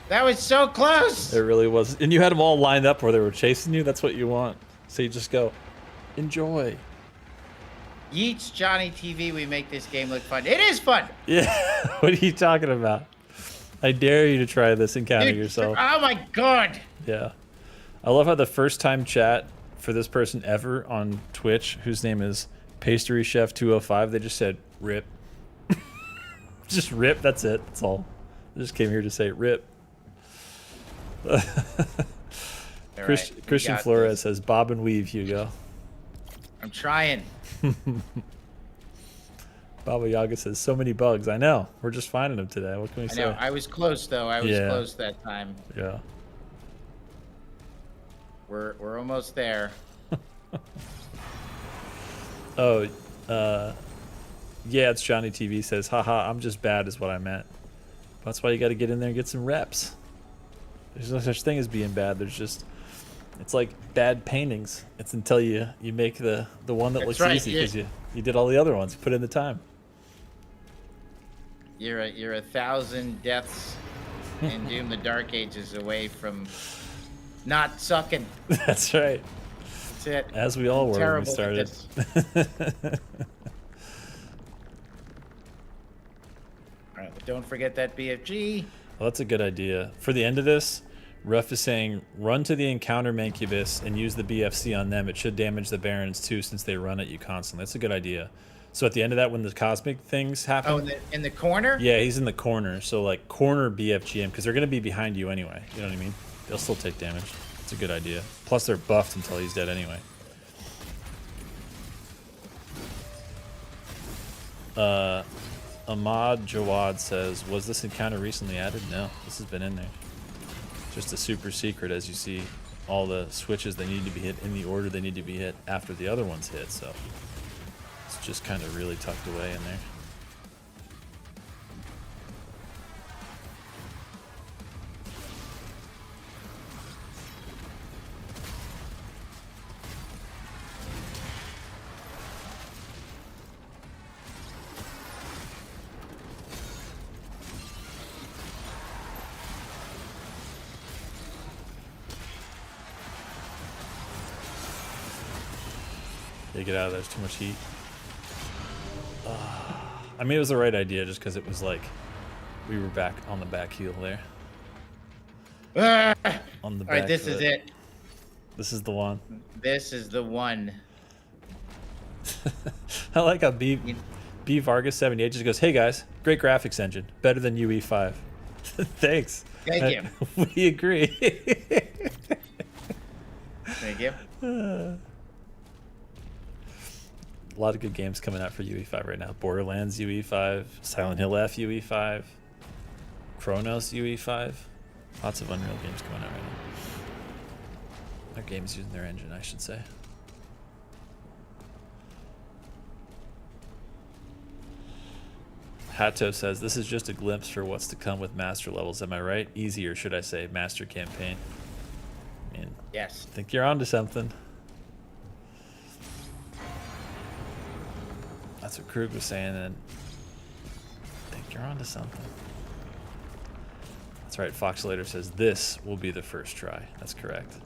That was so close! It really was. And you had them all lined up where they were chasing you. That's what you want. So you just go, enjoy. Yeets Johnny TV, we make this game look fun. It is fun! Yeah. What are you talking about? I dare you to try this and counter Dude, yourself. Oh my God! Yeah. I love how the first time chat for this person ever on Twitch, whose name is Pastry Chef 205, they just said rip. Just rip, that's it. That's all. I just came here to say rip. Christian Flores says bob and weave, Hugo. I'm trying. Baba Yaga says so many bugs. I know. We're just finding them today. What can we say? I know. I was close though. I was close that time. Yeah. We're almost there. Oh, yeah, it's Johnny TV says, haha, I'm just bad is what I meant. That's why you got to get in there and get some reps. There's no such thing as being bad. There's just, it's like bad paintings. It's until you make the one that looks easy because you did all the other ones. You put in the time. You're 1,000 deaths in Doom the Dark Ages away from not sucking. That's right. That's it. As we all were when we started. All right, but don't forget that BFG. Well, that's a good idea. For the end of this, Ruff is saying, run to the encounter Mancubus and use the BFC on them. It should damage the Barons too, since they run at you constantly. That's a good idea. So at the end of that, when the cosmic things happen... Oh, in the corner? Yeah, he's in the corner. So, like, corner BFGM, because they're going to be behind you anyway. You know what I mean? They'll still take damage. It's a good idea. Plus, they're buffed until he's dead anyway. Ahmad Jawad says, was this encounter recently added? No, this has been in there. Just a super secret, as you see all the switches they need to be hit in the order they need to be hit after the other ones hit, so it's just kind of really tucked away in there. Yeah, get out of there. There's too much heat. I mean, it was the right idea just because it was like we were back on the back heel there. On the back All right, this foot. is it. This is the one. This is the one. I like how B Vargas 78 just goes, "Hey guys, great graphics engine, better than UE5." Thanks. Thank you. We agree. Thank you. A lot of good games coming out for UE5 right now. Borderlands UE5, Silent Hill F UE5, Chronos UE5. Lots of Unreal games coming out right now. Their games using their engine, I should say. Hato says, this is just a glimpse for what's to come with master levels. Am I right? Easy, or should I say master campaign? I mean, Yes. I think you're onto something. That's what Krug was saying, and I think you're onto something. That's right, Foxulator says this will be the first try. That's correct.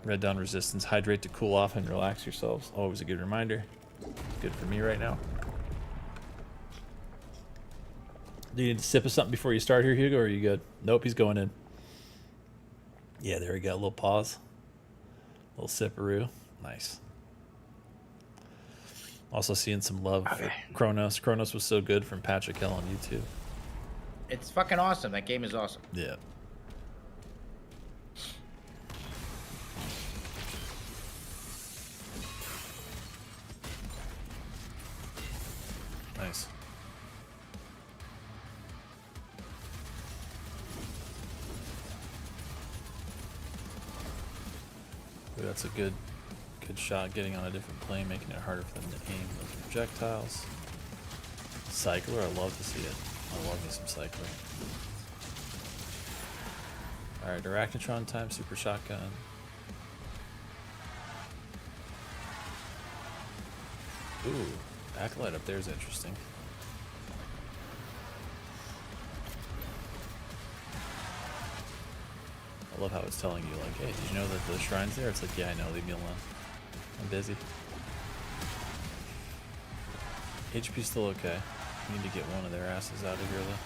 Red Dawn Resistance, hydrate to cool off and relax yourselves. Always a good reminder. Good for me right now. Do you need a sip of something before you start here, Hugo, or are you good? Nope, he's going in. Yeah, there we go. A little pause. A little sipperoo. Nice. Also seeing some love for Chronos. Chronos was so good from Patrick Hill on YouTube. It's fucking awesome. That game is awesome. Yeah. Nice. Ooh, that's a good shot, getting on a different plane, making it harder for them to aim those projectiles. Cycler, I love to see it. I love me some Cycler. Alright, Arachnotron time, super shotgun. Ooh, Acolyte up there is interesting. I love how it's telling you, like, hey, did you know that the shrine's there? It's like, yeah, I know, leave me alone. I'm busy. HP's still okay. We need to get one of their asses out of here, though.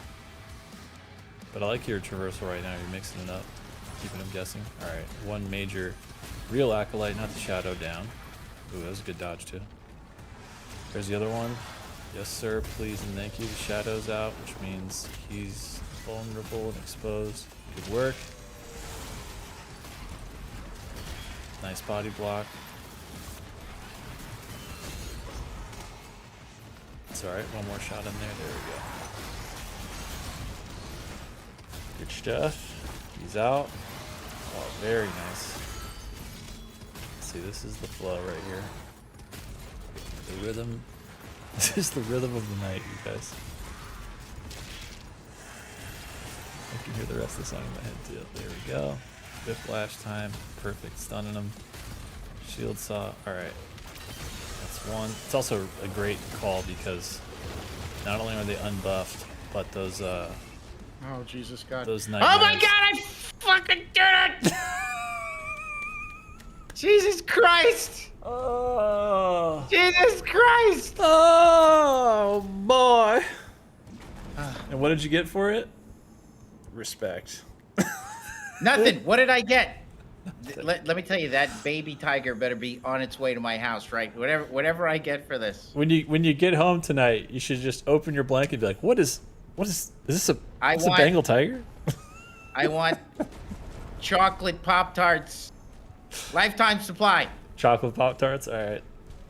But I like your traversal right now. You're mixing it up, keeping them guessing. Alright, one major real Acolyte, not the Shadow down. Ooh, that was a good dodge, too. There's the other one. Yes, sir, please and thank you. The Shadow's out, which means he's vulnerable and exposed. Good work. Nice body block. It's alright, one more shot in there. There we go. Good stuff. He's out. Oh, very nice. Let's see, this is the flow right here. The rhythm. This is the rhythm of the night, you guys. I can hear the rest of the song in my head too. There we go. Whiplash time. Perfect. Stunning him. Shield saw. Alright. That's one. It's also a great call because not only are they unbuffed, but those Oh, Jesus God. those Oh my God! I fucking did it! Jesus Christ! Oh. Jesus Christ! Oh boy. And what did you get for it? Respect. Nothing. What did I get? Let me tell you, that baby tiger better be on its way to my house, right? Whatever I get for this. When you get home tonight, you should just open your blanket and be like, is this a Bengal tiger? I want chocolate Pop-Tarts. Lifetime supply. Chocolate Pop-Tarts? Alright.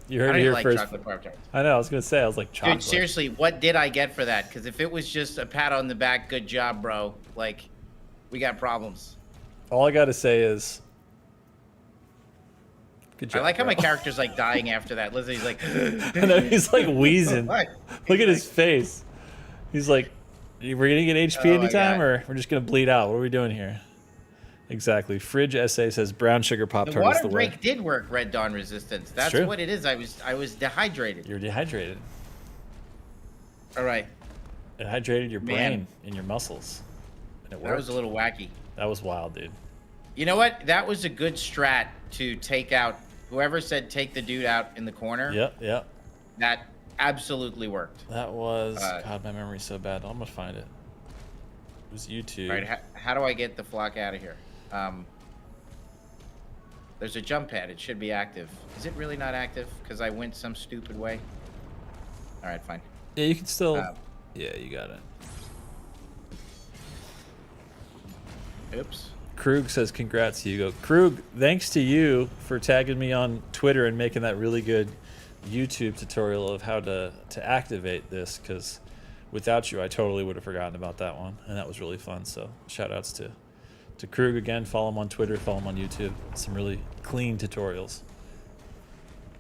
You heard I it don't here even like first. chocolate Pop-Tarts. I know, I was gonna say, I was like, chocolate. Dude, seriously, what did I get for that? Because if it was just a pat on the back, good job, bro, like, we got problems. All I gotta say is, good job. I like how bro. my character's like dying after that. Listen, he's like, I know, he's like wheezing. What? Look at his face. He's like, we're gonna get HP Oh my anytime, God. or we're just gonna bleed out? What are we doing here? Exactly. Fridge SA says brown sugar Pop the Tart is water the way. break did work, Red Dawn Resistance. That's true. what it is. I was dehydrated. You're dehydrated. All right. It hydrated your Man. brain and your muscles. And it That was worked. a little wacky. That was wild, dude. You know what? That was a good strat to take out. Whoever said take the dude out in the corner. Yep. That absolutely worked. That was God. My memory's so bad. I'm gonna find it. It was YouTube. All right. How do I get the flock out of here? There's a jump pad. It should be active. Is it really not active? Because I went some stupid way. All right, fine. Yeah, you can still. Yeah, you got it. Oops. Krug says, congrats, Hugo. Krug, thanks to you for tagging me on Twitter and making that really good YouTube tutorial of how to activate this, because without you, I totally would have forgotten about that one, and that was really fun. So shout outs to Krug again. Follow him on Twitter, follow him on YouTube. Some really clean tutorials.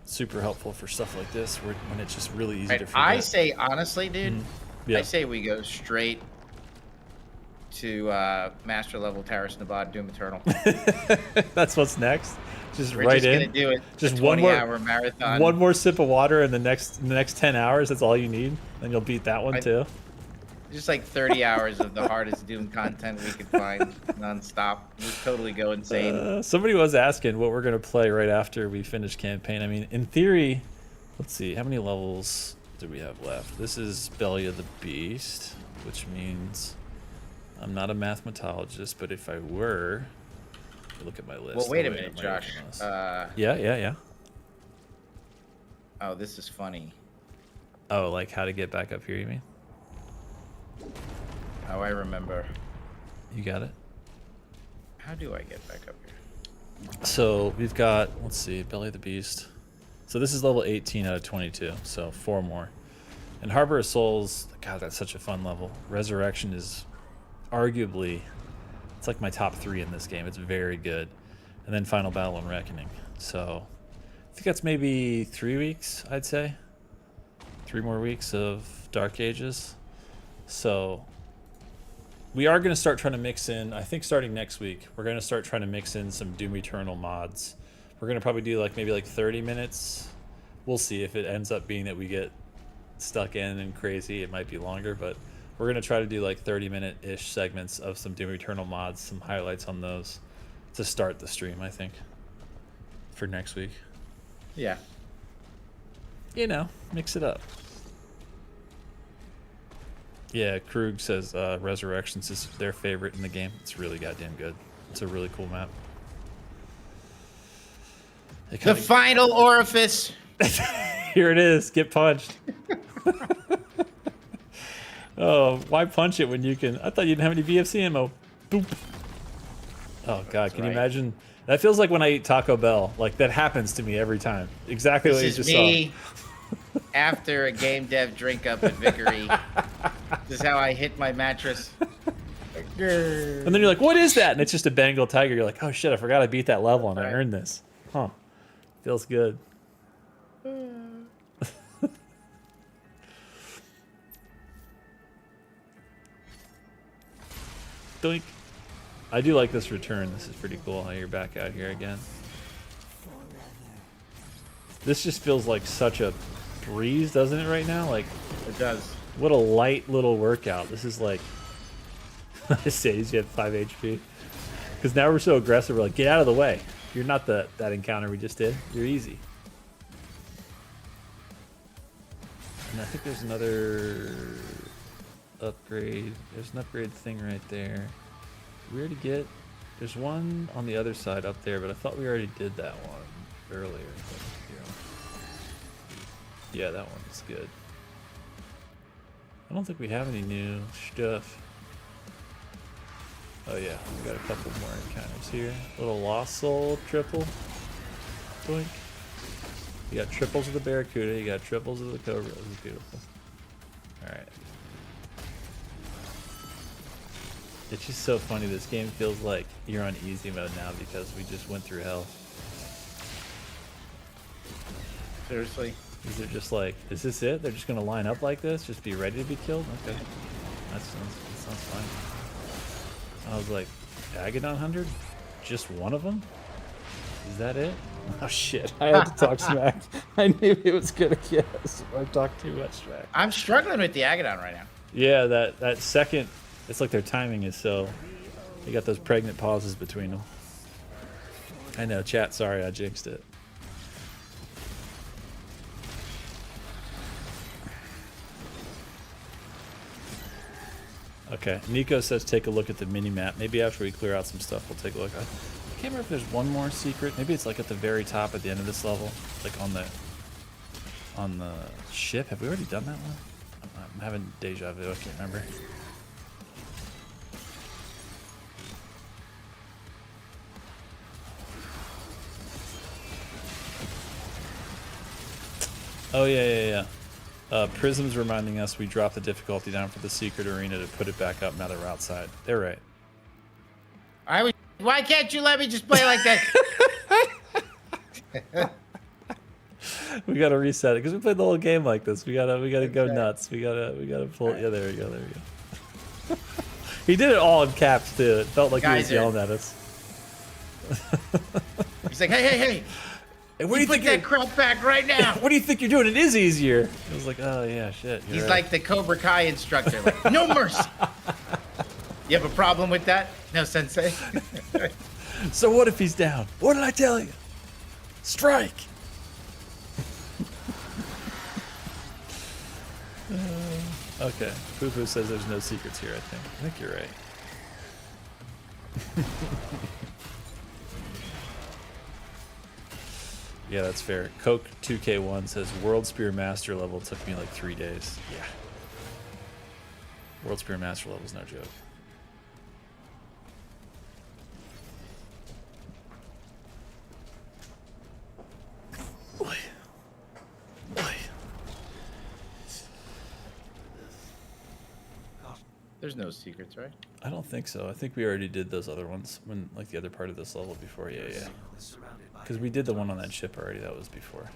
Super helpful for stuff like this when it's just really easy to forget. I say, honestly, dude, Yeah. I say we go straight to master level Taris Nabad Doom Eternal. That's what's next. Just We're right just in. gonna do it. Just a one more 20-hour marathon. One more sip of water in the next 10 hours. That's all you need. Then you'll beat that one too. Just like 30 hours of the hardest Doom content we could find nonstop. Just totally go insane. Somebody was asking what we're gonna play right after we finish campaign. I mean, in theory, let's see, how many levels do we have left? This is Belly of the Beast, which means I'm not a mathematologist, but if I were, look at my list. Well, wait a minute, Josh. Yeah. Oh, this is funny. Oh, like how to get back up here, you mean? Oh, I remember. You got it? How do I get back up here? So we've got, let's see, Belly of the Beast. So this is level 18 out of 22, so 4 more. And Harbor of Souls, God, that's such a fun level. Resurrection is arguably, it's like my top 3 in this game. It's very good. And then Final Battle and Reckoning. So I think that's maybe 3 weeks, I'd say. 3 more weeks of Dark Ages. So we are going to start trying to mix in, I think starting next week, we're going to start trying to mix in some Doom Eternal mods. We're going to probably do maybe 30 minutes. We'll see if it ends up being that we get stuck in and crazy. It might be longer, but we're going to try to do 30-minute-ish segments of some Doom Eternal mods, some highlights on those to start the stream, I think, for next week. Yeah. You know, mix it up. Yeah, Krug says Resurrections is their favorite in the game. It's really goddamn good. It's a really cool map. The final orifice. Here it is. Get punched. Oh, why punch it when you can? I thought you didn't have any BFC ammo. Boop. Oh, God. Can you imagine? That feels like when I eat Taco Bell. That happens to me every time. Exactly what you just saw. After a game dev drink up at Vickery. This is how I hit my mattress. And then you're like, what is that? And it's just a Bengal tiger. You're like, oh shit, I forgot I beat that level and I earned this. Huh. Feels good. Doink. I do like this return. This is pretty cool how you're back out here again. This just feels like such a breeze, doesn't it, right now? It does. What a light little workout. This is like it says you have 5 HP. Because now we're so aggressive, we're like, get out of the way. You're not that encounter we just did. You're easy. And I think there's another upgrade. There's an upgrade thing right there. Did we already get? There's one on the other side up there, but I thought we already did that one earlier. Yeah, that one's good. I don't think we have any new stuff. Oh yeah, we got a couple more encounters here. Little Lost Soul triple. Doink. You got triples of the Barracuda, you got triples of the Cobra. This is beautiful. Alright. It's just so funny, this game feels like you're on easy mode now because we just went through hell. Seriously? Is it just is this it? They're just gonna line up like this? Just be ready to be killed? Okay. That sounds fine. I was like, Agadon 100? Just one of them? Is that it? Oh shit, I had to talk smack. I knew it was gonna get us. I talked too much smack. I'm struggling with the Agadon right now. Yeah, that second, it's like their timing is so, you got those pregnant pauses between them. I know, chat. Sorry, I jinxed it. Okay, Nico says take a look at the mini-map. Maybe after we clear out some stuff, we'll take a look. I can't remember if there's one more secret. Maybe it's like at the very top at the end of this level, like on the ship. Have we already done that one? I'm having deja vu. I can't remember. Oh yeah. Prism's reminding us we dropped the difficulty down for the secret arena to put it back up now that we're outside. They're right. Why can't you let me just play like that? We gotta reset it because we played the whole game like this. We gotta go nuts. We gotta pull. Yeah, there we go. He did it all in caps too. It felt like he was yelling at us. He's like, hey. Hey, what do you put that crap back right now. What do you think you're doing? It is easier. I was like, oh yeah, shit. He's like the Cobra Kai instructor. Like, no mercy. You have a problem with that? No, Sensei. So what if he's down? What did I tell you? Strike. Okay. Fufu says there's no secrets here. I think you're right. Yeah, that's fair. Coke 2K1 says World Spear Master level took me like 3 days. Yeah. World Spear Master level is no joke. There's no secrets, right? I don't think so. I think we already did those other ones when, like, the other part of this level before. Yeah. Because we did the one on that ship already. That was before.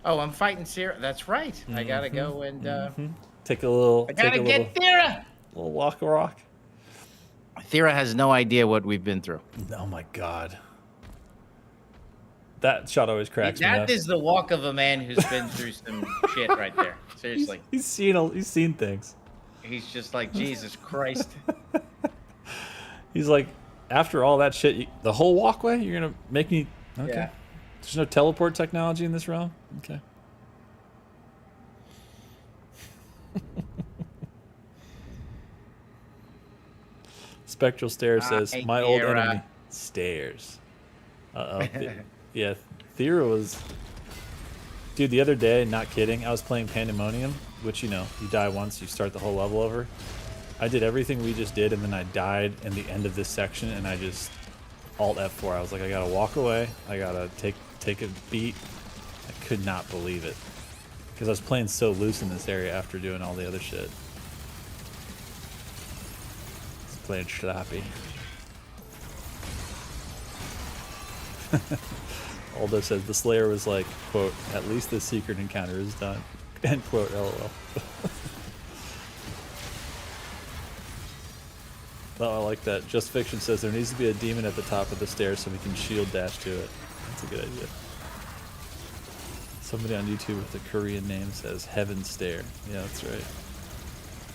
Oh, I'm fighting Sierra. That's right. Mm-hmm. I gotta go and take a little. I gotta get Thera. Little walk a rock. Thera has no idea what we've been through. Oh my god. That shot always cracks me up. That is the walk of a man who's been through some shit right there. Seriously. He's seen things. He's just like, Jesus Christ. He's like, after all that shit, the whole walkway, you're gonna make me. Okay. Yeah. There's no teleport technology in this realm. Okay. Spectral Stare says, my old enemy. Stairs. Uh-oh. Yeah, Thera was... Dude, the other day, not kidding, I was playing Pandemonium, which, you know, you die once, you start the whole level over. I did everything we just did, and then I died in the end of this section, and I just Alt F4. I was like, I gotta walk away. I gotta take a beat. I could not believe it. Because I was playing so loose in this area after doing all the other shit. Playing sloppy. Aldo says the Slayer was like, quote, at least the secret encounter is done. End quote, lol. Oh, I like that. Just Fiction says there needs to be a demon at the top of the stairs so we can shield dash to it. That's a good idea. Somebody on YouTube with a Korean name says Heaven Stair. Yeah, that's right.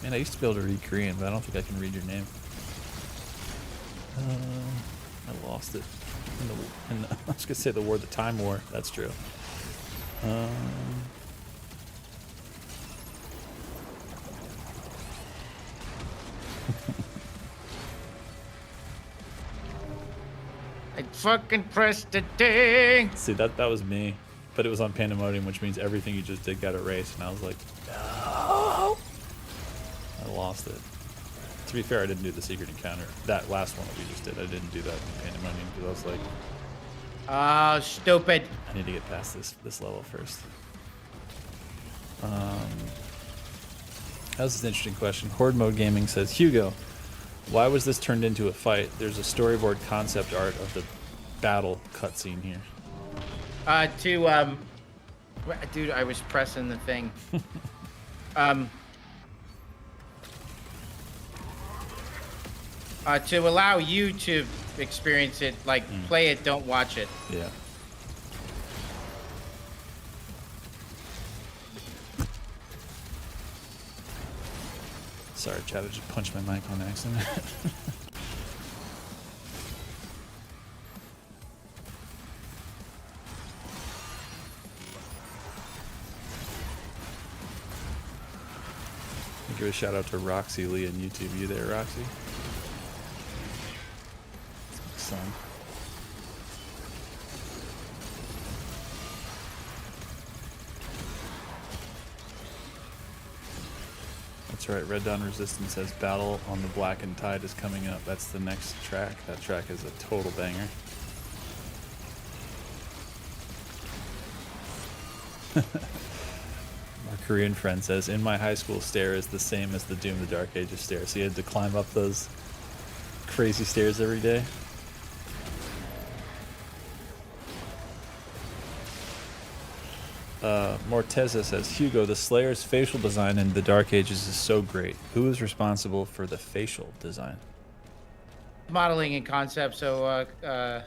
Man, I used to be able to read Korean, but I don't think I can read your name. I lost it. I was gonna say the war, the Time War. That's true. I fucking pressed the thing. See, that was me, but it was on Pandemonium, which means everything you just did got erased, and I was like, no. I lost it. To be fair, I didn't do the secret encounter. That last one that we just did, I didn't do that in Pandemonium because I was like, oh, stupid. I need to get past this level first. That was an interesting question. Horde Mode Gaming says, Hugo, why was this turned into a fight? There's a storyboard concept art of the battle cutscene here. Dude, I was pressing the thing. To allow you to experience it, like play it, don't watch it. Yeah. Sorry, Chad, I just punched my mic on accident. Give a shout out to Roxy Lee on YouTube. You there, Roxy? It's my son. That's right. Red Dawn Resistance says Battle on the Blackened Tide is coming up. That's the next track. That track is a total banger. Our Korean friend says, in my high school, stair is the same as the Doom the Dark Ages stair. So you had to climb up those crazy stairs every day. Morteza says, Hugo, the Slayer's facial design in the Dark Ages is so great. Who is responsible for the facial design? Modeling and concept. So I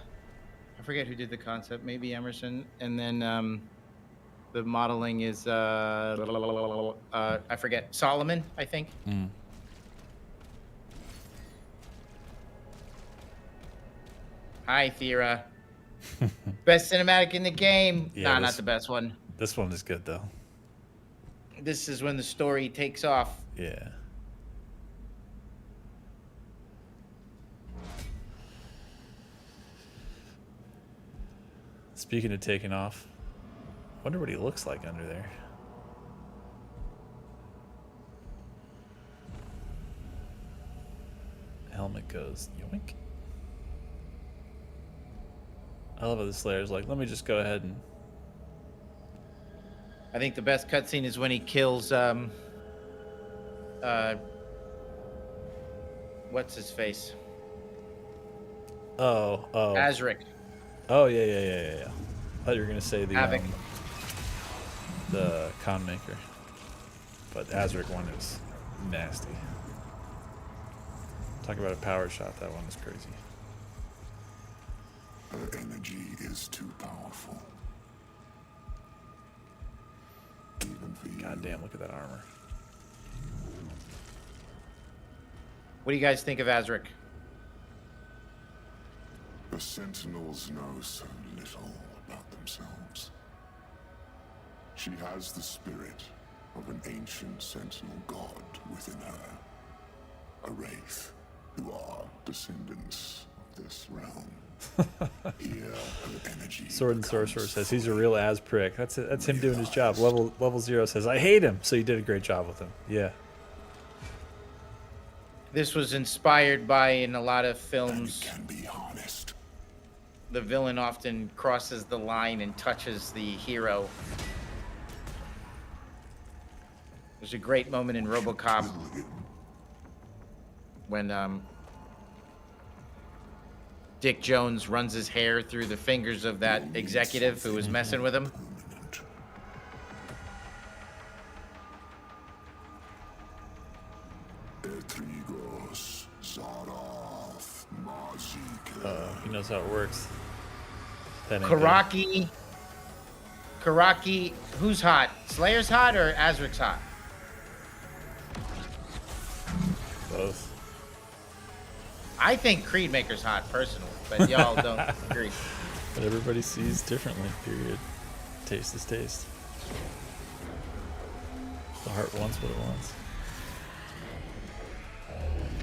forget who did the concept. Maybe Emerson. And then the modeling is I forget. Solomon, I think. Hi, Thera. Best cinematic in the game. Yeah, Nah, not the best one. This one is good, though. This is when the story takes off. Yeah. Speaking of taking off, wonder what he looks like under there. Helmet goes yoink. I love how the Slayer's like, let me just go ahead and... I think the best cutscene is when he kills what's his face? Oh. Azric. Oh, yeah. I thought you were going to say Havoc. The Con Maker. But Azric one is nasty. Talk about a power shot, that one is crazy. Her energy is too powerful. Even for you. God damn, look at that armor. What do you guys think of Azric? The Sentinels know so little about themselves. She has the spirit of an ancient Sentinel god within her. A wraith who are descendants of this realm. Here, her energy Sword and becomes Sorcerer says he's a real ass prick. That's him doing his job. Level 0 says I hate him. So you did a great job with him. Yeah. This was inspired by, in a lot of and films, it can be harnessed. the villain often crosses the line and touches the hero. There's a great moment in RoboCop when Dick Jones runs his hair through the fingers of that executive who was messing with him. Etrigos, Zardoth, Mazik. He knows how it works. That ain't good. Karaki, who's hot? Slayer's hot or Azric's hot? Both. I think Creedmaker's hot, personally, but y'all don't agree. But everybody sees differently, period. Taste is taste. The heart wants what it wants.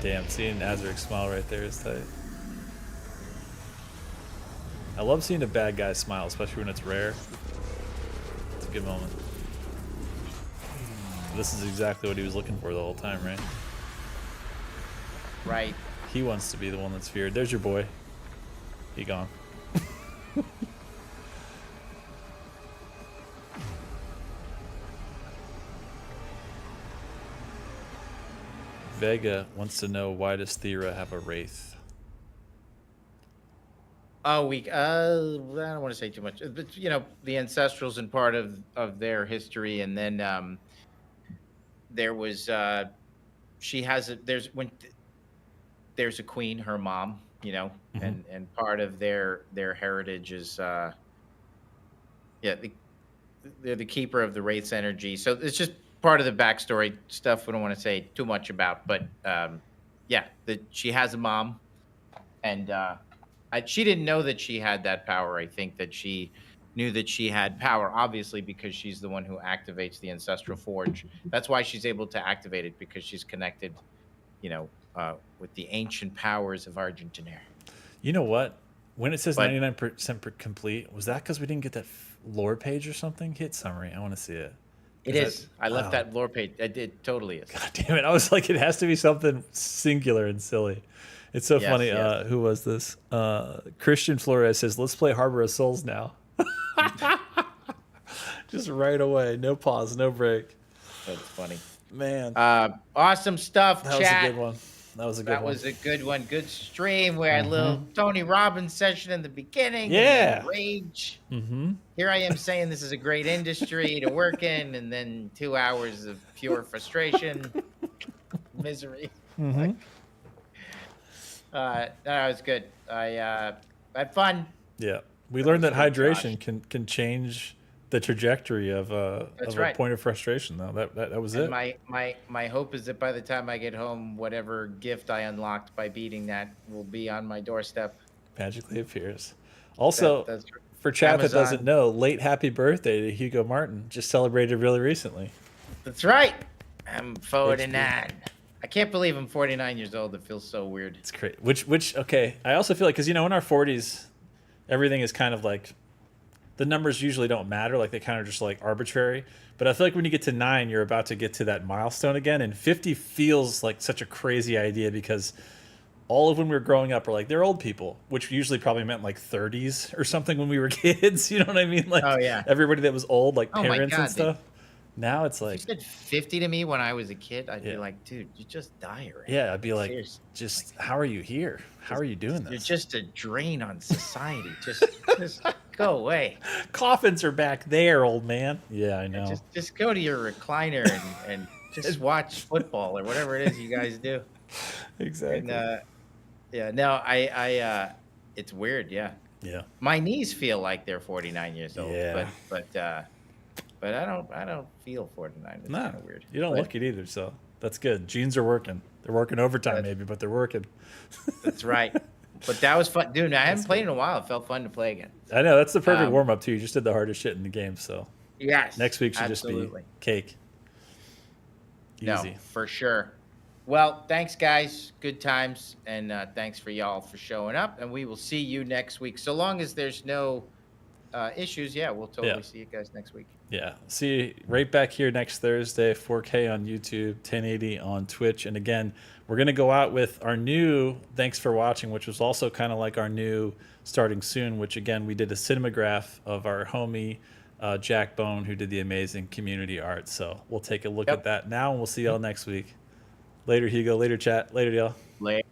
Damn, seeing Azric smile right there is tight. I love seeing a bad guy smile, especially when it's rare. It's a good moment. This is exactly what he was looking for the whole time, right? Right. He wants to be the one that's feared. There's your boy. He gone. Vega wants to know, why does Thera have a wraith? Oh, I don't want to say too much, but you know, the ancestrals and part of their history, and then there was she has a there's a queen, her mom, you know, and part of their heritage is they're the keeper of the wraith's energy. So it's just part of the backstory stuff we don't want to say too much about, but she has a mom, and she didn't know that she had that power. I think that she knew that she had power, obviously, because she's the one who activates the ancestral forge. That's why she's able to activate it, because she's connected, with the ancient powers of Argentina. You know what? When it says But 99% complete, was that because we didn't get that lore page or something? Hit summary. I want to see it. it is. I left that lore page. It totally is. God damn it. I was like, it has to be something singular and silly. It's so Yes, funny. yes. Who was this? Christian Flores says, let's play Harbor of Souls now. Just right away. No pause, no break. That's funny. Man. Awesome stuff, That chat. was a good one. That was a good one. Good stream. We had a little Tony Robbins session in the beginning. Yeah. And then rage. Mm-hmm. Here I am saying this is a great industry to work in, and then 2 hours of pure frustration, misery. Mm-hmm. That was good. I had fun. Yeah. We learned that was good, hydration can change the trajectory of a point of frustration, though. That was And it. my hope is that by the time I get home, whatever gift I unlocked by beating that will be on my doorstep. Magically appears. Also, That's for chat Amazon. that doesn't know, late happy birthday to Hugo Martin. Just celebrated really recently. That's right. I'm 49. I can't believe I'm 49 years old. It feels so weird. It's great. Which okay. I also feel like, because in our 40s, everything is kind of like, the numbers usually don't matter. Like, they kind of just like arbitrary. But I feel like when you get to 9, you're about to get to that milestone again. And 50 feels like such a crazy idea, because all of when we were growing up are like, they're old people, which usually probably meant like 30s or something when we were kids. You know what I mean? Like, Oh, yeah. everybody that was old, like Oh, my parents God, and stuff. Now it's If like, you said 50 to me when I was a kid, I'd be Yeah. like, dude, you just die already. yeah, I'd be like, Seriously. just how are you here? How are you doing this? You're just a drain on society. just go away. Coffins are back there, old man. Yeah, I know. Just go to your recliner and just watch football or whatever it is you guys do. Exactly. And yeah, no, I it's weird, yeah. yeah. My knees feel like they're 49 years old, Yeah. but I don't feel 49. It's No, kind of weird. you don't But look it either, so that's good. Genes are working. They're working overtime, maybe, but they're working. That's right. But that was fun, dude. I haven't played in a while. It felt fun to play again. I know, that's the perfect warm up too. You just did the hardest shit in the game, so Yes. next week should absolutely. just be cake. Easy. No, for sure. Well, thanks, guys. Good times, and thanks for y'all for showing up. And we will see you next week. So long as there's no issues, yeah, we'll totally see you guys next week. Yeah. See you right back here next Thursday, 4K on YouTube, 1080 on Twitch. And again, we're going to go out with our new Thanks for Watching, which was also kind of like our new Starting Soon, which again, we did a cinematograph of our homie, Jack Bone, who did the amazing community art. So we'll take a look at that now, and we'll see y'all next week. Later, Hugo. Later, chat. Later, y'all. Later.